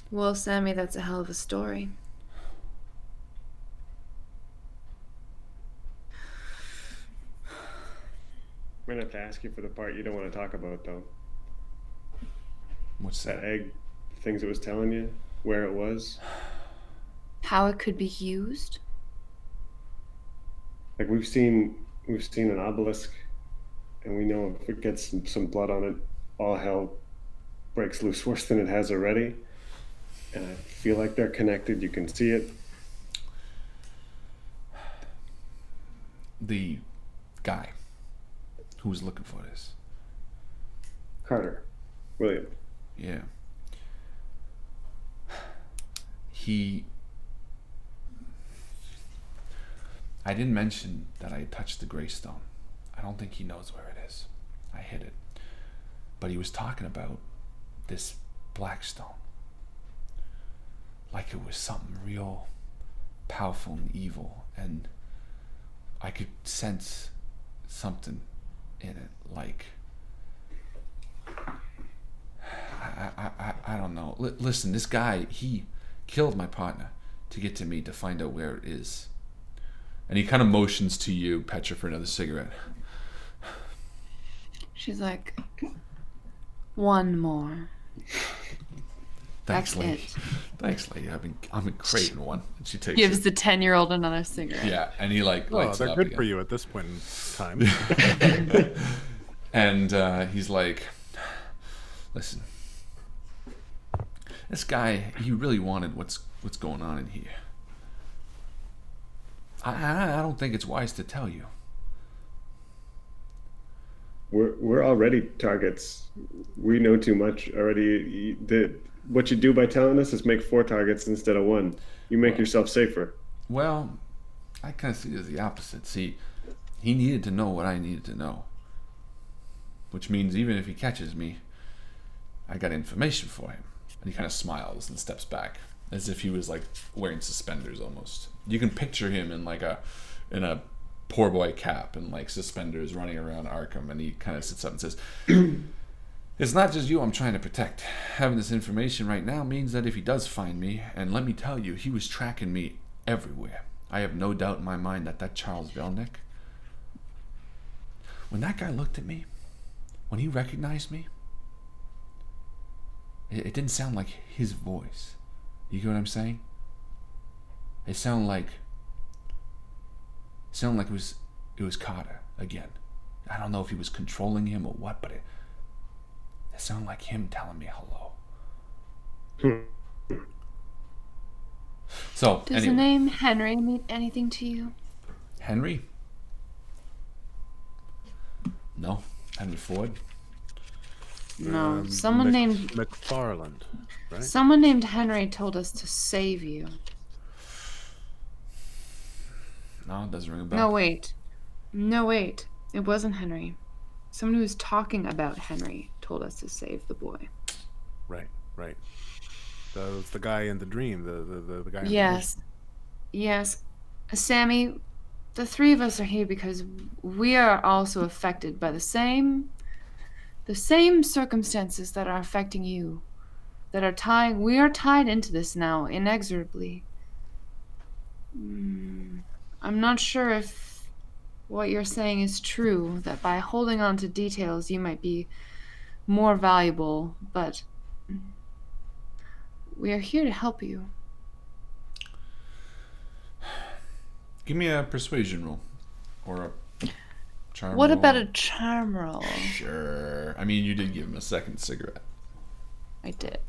Well, Sammy, that's a hell of a story. I'm gonna have to ask you for the part you don't want to talk about, though. What's that? That egg, the things it was telling you, where it was. How it could be used? We've seen an obelisk and we know if it gets some blood on it, all hell breaks loose worse than it has already. And I feel like they're connected. You can see it. The guy who was looking for this. Carter. William. Yeah. I didn't mention that I touched the gray stone. I don't think he knows where it is. I hid it. But he was talking about this black stone. Like it was something real powerful and evil. And I could sense something in it. Like, I don't know. Listen, this guy, he killed my partner to get to me to find out where it is. And he kind of motions to you, Petra, for another cigarette. She's like, one more. Thanks, That's lady. it. Thanks, lady. I've been craving one. And she takes Gives it. the 10-year-old another cigarette. Yeah, and he like Well, lights it they're up good again. for you at this point in time. And he's like, listen, this guy, he really wanted what's going on in here. I don't think it's wise to tell you. We're already targets. We know too much already. What you do by telling us is make 4 targets instead of 1. You make yourself safer. Well, I kind of see it as the opposite. See, he needed to know what I needed to know. Which means even if he catches me, I got information for him. And he kind of smiles and steps back, as if he was like wearing suspenders almost. You can picture him in a poor boy cap and like suspenders running around Arkham, and he kind of sits up and says, it's not just you I'm trying to protect. Having this information right now means that if he does find me, and let me tell you, he was tracking me everywhere. I have no doubt in my mind that Charles Velnick, when that guy looked at me, when he recognized me, it didn't sound like his voice. You get what I'm saying? It sounded like it was Carter again. I don't know if he was controlling him or what, but it sounded like him telling me hello. So, Does anyway. the name Henry mean anything to you? Henry? No. Henry Ford? No. Someone named McFarland, right? Someone named Henry told us to save you. No, it doesn't ring a bell. No, wait. It wasn't Henry. Someone who was talking about Henry told us to save the boy. Right. That was the guy in the dream. The guy. Yes. Sammy, the 3 of us are here because we are also affected by the same circumstances that are affecting you. We are tied into this now, inexorably. I'm not sure if what you're saying is true, that by holding on to details you might be more valuable, but we are here to help you. Give me a persuasion roll. Or a charm What roll. about a charm roll? Sure. I mean, you did give him a second cigarette. I did.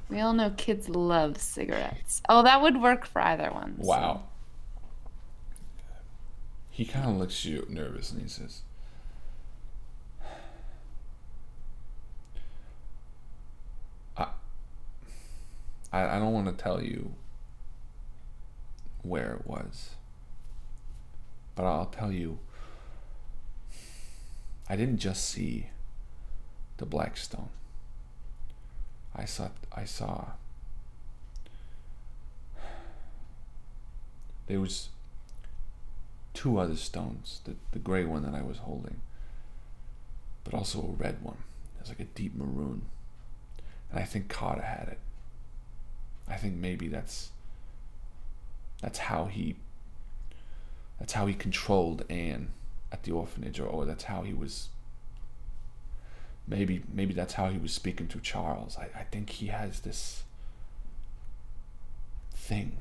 We all know kids love cigarettes. Oh, that would work for either one. so- Wow. He kind of looks at you nervous and he says, I don't want to tell you where it was, but I'll tell you, I didn't just see the black stone. I saw there was 2 other stones, the gray one that I was holding, but also a red one. It was like a deep maroon, and I think Carter had it. I think maybe that's how he controlled Anne at the orphanage, or that's how he was. Maybe that's how he was speaking to Charles. I think he has this thing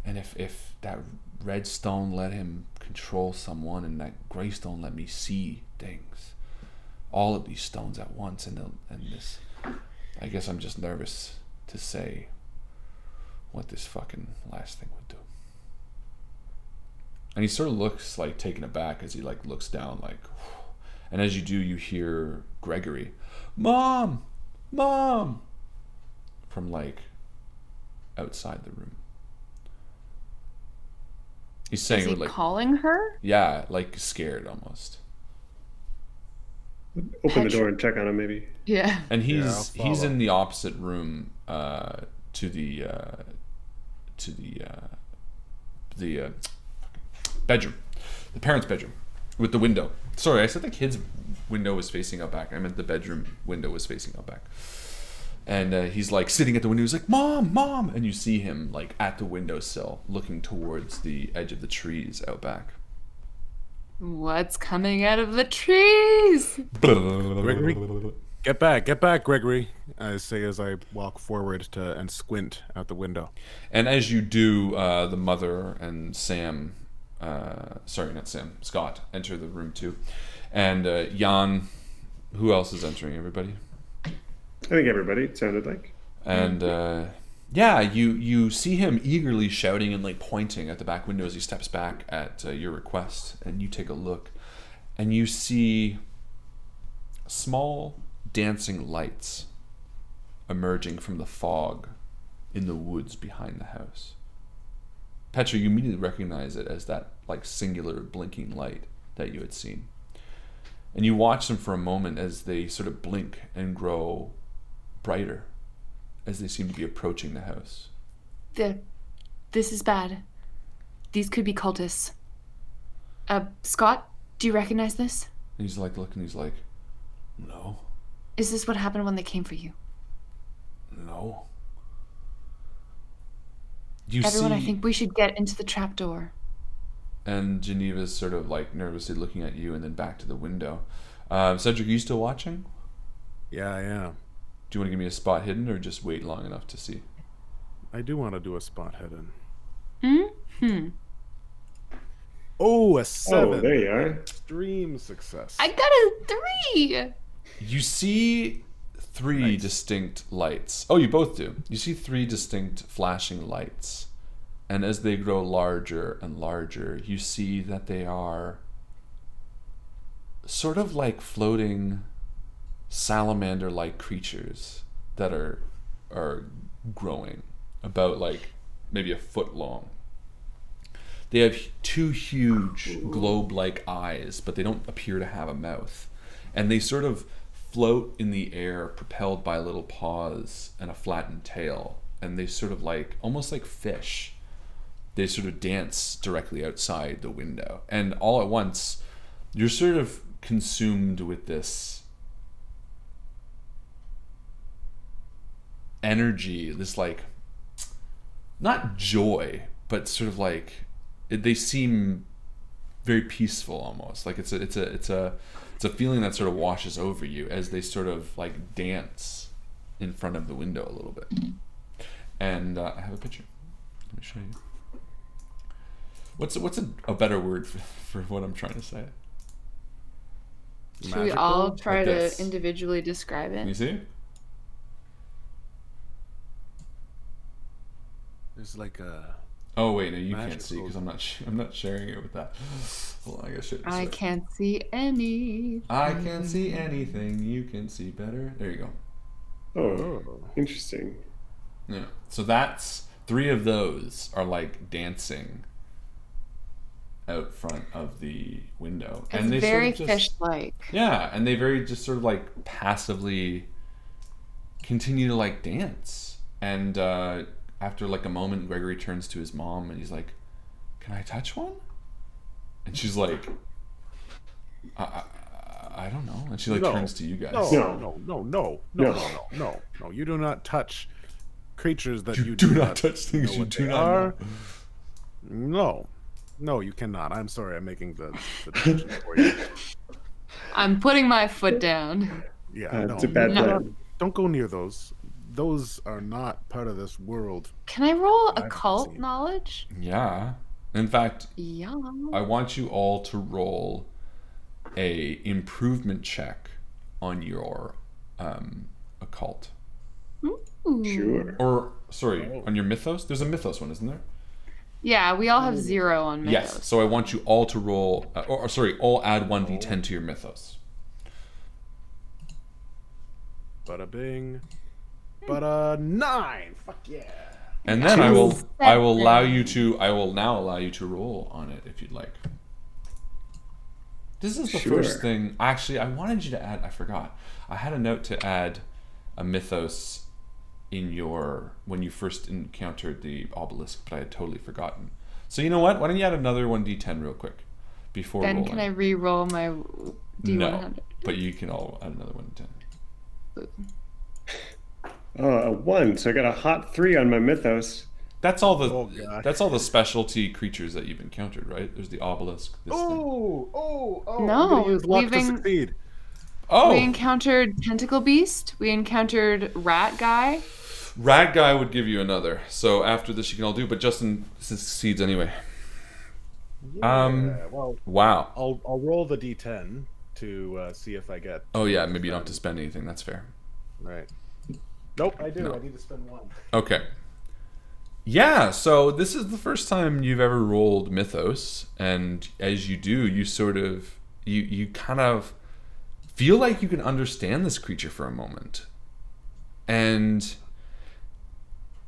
And if that red stone let him control someone, and that gray stone let me see things, all of these stones at once, and this, I guess I'm just nervous to say what this fucking last thing would do. And he sort of looks like taken aback as he like looks down, like, and as you do, you hear Gregory, "Mom, Mom," from like outside the room. He's saying, Is he like, calling her? yeah, like scared almost. Open the door and check on him, maybe. Yeah. And Yeah, I'll he's follow. in the opposite room to the bedroom, the parents' bedroom, with the window. Sorry, I said the kids' window was facing out back. I meant the bedroom window was facing out back. And he's like sitting at the window. He's like, "Mom, Mom!" And you see him like at the windowsill, looking towards the edge of the trees out back. What's coming out of the trees? Gregory, get back, Gregory. I say as I walk forward and squint out the window. And as you do, the mother and Sam, Scott, enter the room too. And Jan, who else is entering? Everybody? I think everybody, it sounded like. And yeah, you see him eagerly shouting and like pointing at the back window as he steps back at your request. And you take a look, and you see small dancing lights emerging from the fog in the woods behind the house. Petra, you immediately recognize it as that like singular blinking light that you had seen. And you watch them for a moment as they sort of blink and grow brighter as they seem to be approaching the house. This is bad. These could be cultists. Scott, do you recognize this? And he's like looking, he's like, "No, Is this what happened when they came for you? no." Everyone, I think we should get into the trapdoor. And Geneva's sort of like nervously looking at you and then back to the window. Cedric, are you still watching? Yeah, I am. Do you want to give me a spot hidden or just wait long enough to see? I do want to do a spot hidden. Hmm. Oh, a 7. Oh, there you are. Extreme success. I got a 3. You see 3 distinct lights. Oh, you both do. You see 3 distinct flashing lights. And as they grow larger and larger, you see that they are sort of like floating salamander-like creatures that are growing about like maybe a foot long. They have 2 huge globe-like eyes, but they don't appear to have a mouth. And they sort of float in the air, propelled by little paws and a flattened tail. And they sort of like, almost like fish, they sort of dance directly outside the window. And all at once, you're sort of consumed with this energy, this like, not joy, but sort of like, they seem very peaceful almost. Like it's a feeling that sort of washes over you as they sort of like dance in front of the window a little bit. And I have a picture. Let me show you. What's a better word for what I'm trying to say? Should we all try Like to this. individually describe Can you it? see? There's like a... Oh wait, no, you can't Magical. see because I'm not sharing it with that. Hold on, I gotta share this. I way. can't see any. I can't see anything. You can see better. There you go. Oh, interesting. Yeah. So that's 3 of those are like dancing out front of the window, It's and they very sort of just, fish-like. yeah, and they very just sort of like passively continue to like dance. And after like a moment, Gregory turns to his mom and he's like, "Can I touch one?" And she's like, I don't know. And she like No. turns to you guys. No. You do not touch creatures that You do not touch things know you what do they not are. know. No, you cannot. I'm sorry. I'm making the decision for you. I'm putting my foot down. Yeah, It's a bad No. plan. Don't go near those. those are not part of this world. Can I roll haven't occult seen. knowledge? Yeah. In fact, Yeah. I want you all to roll a improvement check on your occult. Ooh. Sure. Or, sorry, on your mythos? There's a mythos one, isn't there? Yeah, we all have 0 on mythos. Yes. So I want you all to roll, all add 1d10 to your mythos. Bada bing. Bada 9. Fuck yeah. And then I will now allow you to roll on it if you'd like. This is the Sure. first thing. Actually, I wanted you to add. I forgot. I had a note to add a mythos in when you first encountered the obelisk, but I had totally forgotten. So you know what? Why don't you add another 1d10 real quick before Ben, rolling? can I re-roll my D100? No, but you can all add another 1d10. A 1. So I got a hot 3 on my mythos. That's all the God. that's all the specialty creatures that you've encountered, right? There's the obelisk. This thing. Oh! No, I'm gonna use luck we've to been- succeed. Oh, We encountered Tentacle Beast. We encountered Rat Guy. Rat Guy would give you another. So after this, you can all do. But Justin succeeds anyway. Yeah, well, Wow. I'll roll the d10 to see if I get. Oh yeah, maybe you don't have to spend anything. That's fair. Right. Nope, I do. No. I need to spend 1. Okay. Yeah, so this is the first time you've ever rolled Mythos, and as you do, you sort of you kind of feel like you can understand this creature for a moment. And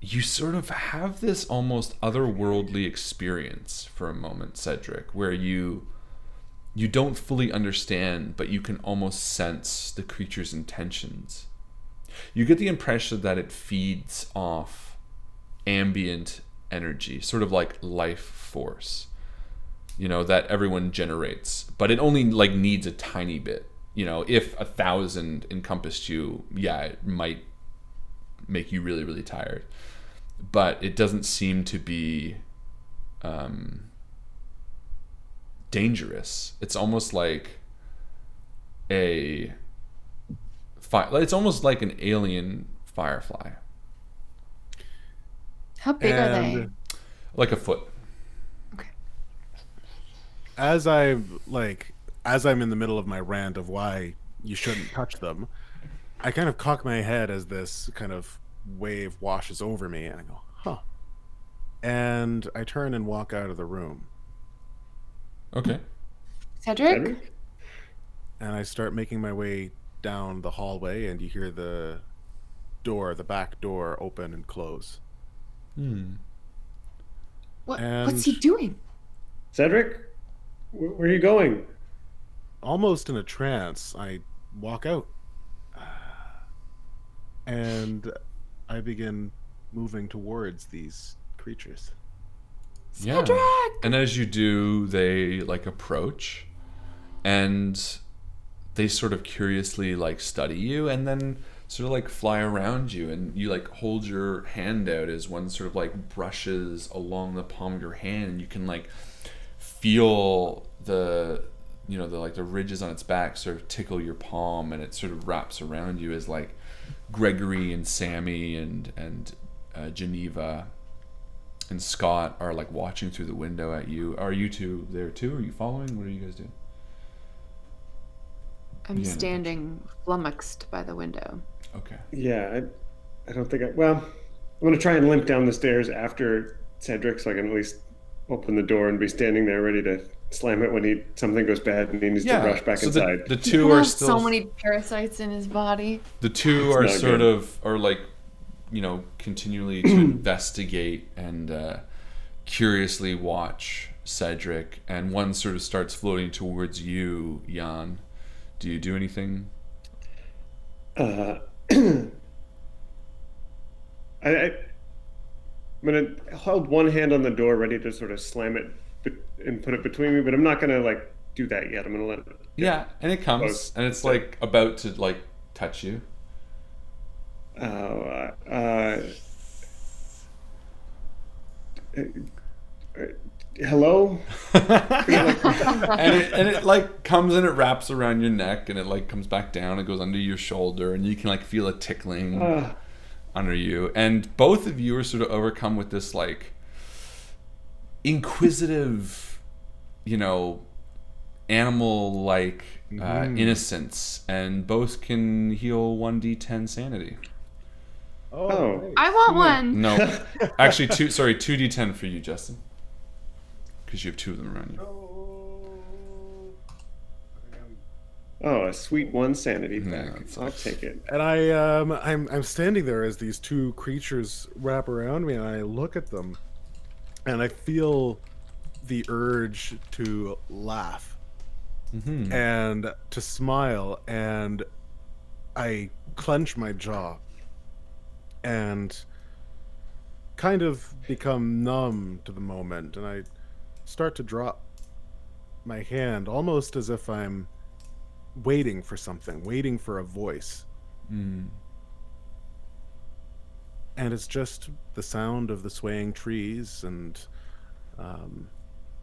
you sort of have this almost otherworldly experience for a moment, Cedric, where you don't fully understand, but you can almost sense the creature's intentions. You get the impression that it feeds off ambient energy, sort of like life force, that everyone generates, but it only needs a tiny bit. If 1,000 encompassed you, yeah, it might make you really, really tired, but it doesn't seem to be dangerous. It's almost like it's almost like an alien firefly. How big are they? And Like a foot. Okay. as I'm in the middle of my rant of why you shouldn't touch them, I kind of cock my head as this kind of wave washes over me, and I go, huh. And I turn and walk out of the room, Okay. Cedric? and I start making my way down the hallway, and you hear the back door open and close. What's he doing? Cedric, where are you going? Almost in a trance, I walk out, and I begin moving towards these creatures. Yeah. Cedric! And as you do, they approach, and they sort of curiously study you, and then sort of fly around you, and you hold your hand out as one sort of brushes along the palm of your hand, and you can feel the the ridges on its back sort of tickle your palm, and it sort of wraps around you as Gregory and Sammy and Geneva and Scott are watching through the window at you. Are you two there too? Are you following? What are you guys doing? I'm Yeah. standing flummoxed by the window. Okay. Yeah, I don't think well, I'm going to try and limp down the stairs after Cedric so I can at least open the door and be standing there ready to slam it when something goes bad and he needs to rush back so inside. The He two are has still so many parasites in his body. The two It's are not sort good. of continually to investigate and curiously watch Cedric, and one sort of starts floating towards you, Jan. Do you do anything? I'm gonna hold one hand on the door, ready to sort of slam it and put it between me, but I'm not gonna do that yet. I'm gonna let it. Yeah, and it comes, Close. and it's about to touch you. Hello. and it comes and it wraps around your neck, and it comes back down and goes under your shoulder, and you can feel it tickling. under you, and both of you are sort of overcome with this like inquisitive, animal-like innocence, and both can heal 1d10 sanity. Oh. I want one. No, actually 2d10 for you, Justin, because you have 2 of them around you. Oh, a sweet 1 sanity Yeah, back. that's I'll take it. And I'm standing there as these 2 creatures wrap around me, and I look at them, and I feel the urge to laugh and to smile, and I clench my jaw and kind of become numb to the moment, and I start to drop my hand almost as if I'm waiting for something, waiting for a voice. And it's just the sound of the swaying trees and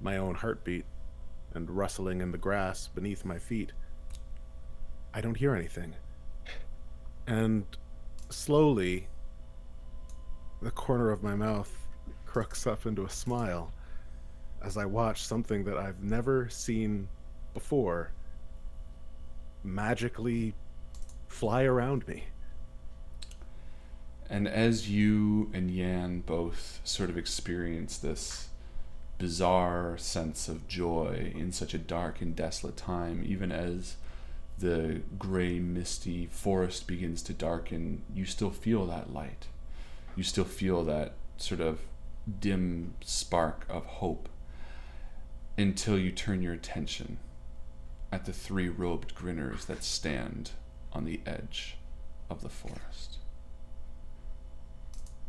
my own heartbeat and rustling in the grass beneath my feet. I don't hear anything. And slowly, the corner of my mouth crooks up into a smile as I watch something that I've never seen before magically fly around me. And as you and Yan both sort of experience this bizarre sense of joy in such a dark and desolate time, even as the gray, misty forest begins to darken, you still feel that light. You still feel that sort of dim spark of hope, until you turn your attention at the 3 robed grinners that stand on the edge of the forest.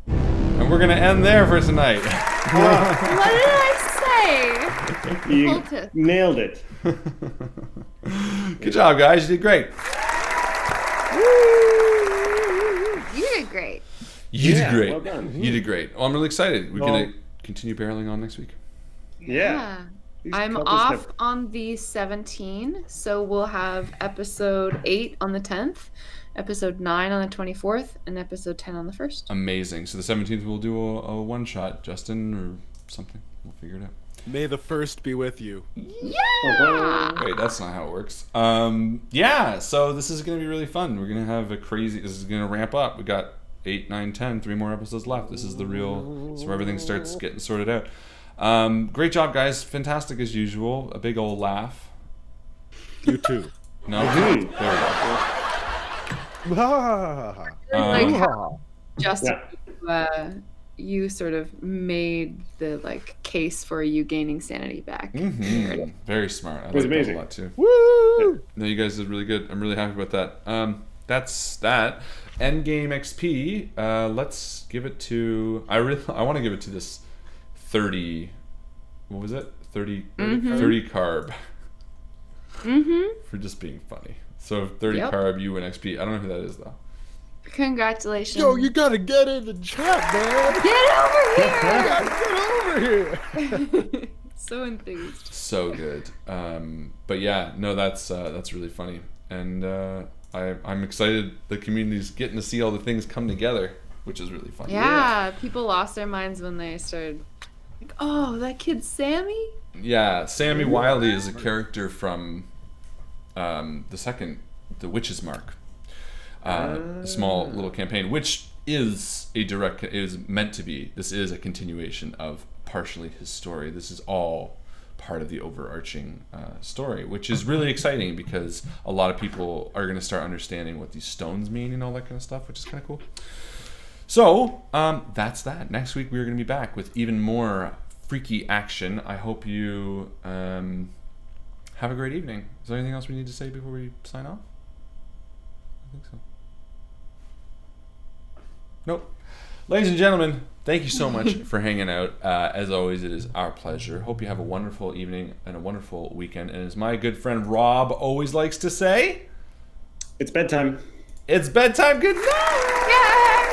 And we're going to end there for tonight. What did I say? You Cultist. nailed it. Good job, guys. You did great. You did great. You did great. Well done. You did great. Oh, I'm really excited. We're going to continue barreling on next week. Yeah. These I'm cultists off have- on the 17th, so we'll have episode 8 on the 10th, episode 9 on the 24th, and episode 10 on the 1st. Amazing. So the 17th we'll do a one-shot, Justin, or something. We'll figure it out. May the 1st be with you. Yeah! Wait, that's not how it works. Yeah, so this is going to be really fun. We're going to have this is going to ramp up. We got 8, 9, 10, 3 more episodes left. This is the real, it's where everything starts getting sorted out. Great job, guys. Fantastic as usual. A big old laugh. You too. No? There we go. Like how Justin, you sort of made the case for you gaining sanity back. Mm-hmm. Very smart. I was like amazing. that a lot too. Woo! No, you guys did really good. I'm really happy about that. That's that. Endgame XP. Let's give it to. I want to give it to this 30. What was it? 30 carb. For just being funny. So 30 Yep. carb, you win XP. I don't know who that is though. Congratulations. Yo, you gotta get in the chat, man. Get over here! Get over here. So enthused. So good. But yeah, no, that's really funny, and I'm excited. The community's getting to see all the things come together, which is really fun. Yeah, people lost their minds when they started. Oh, that kid Sammy? Yeah, Sammy Wiley is a character from the Witch's Mark, a small little campaign, which is meant to be. This is a continuation of partially his story. This is all part of the overarching story, which is really exciting because a lot of people are going to start understanding what these stones mean and all that kind of stuff, which is kind of cool. So that's that. Next week we're going to be back with even more freaky action. I hope you have a great evening. Is there anything else we need to say before we sign off? I think so. Nope. Ladies and gentlemen, thank you so much for hanging out. As always, it is our pleasure. Hope you have a wonderful evening and a wonderful weekend. And as my good friend Rob always likes to say, It's bedtime. it's bedtime. Good night. Yay!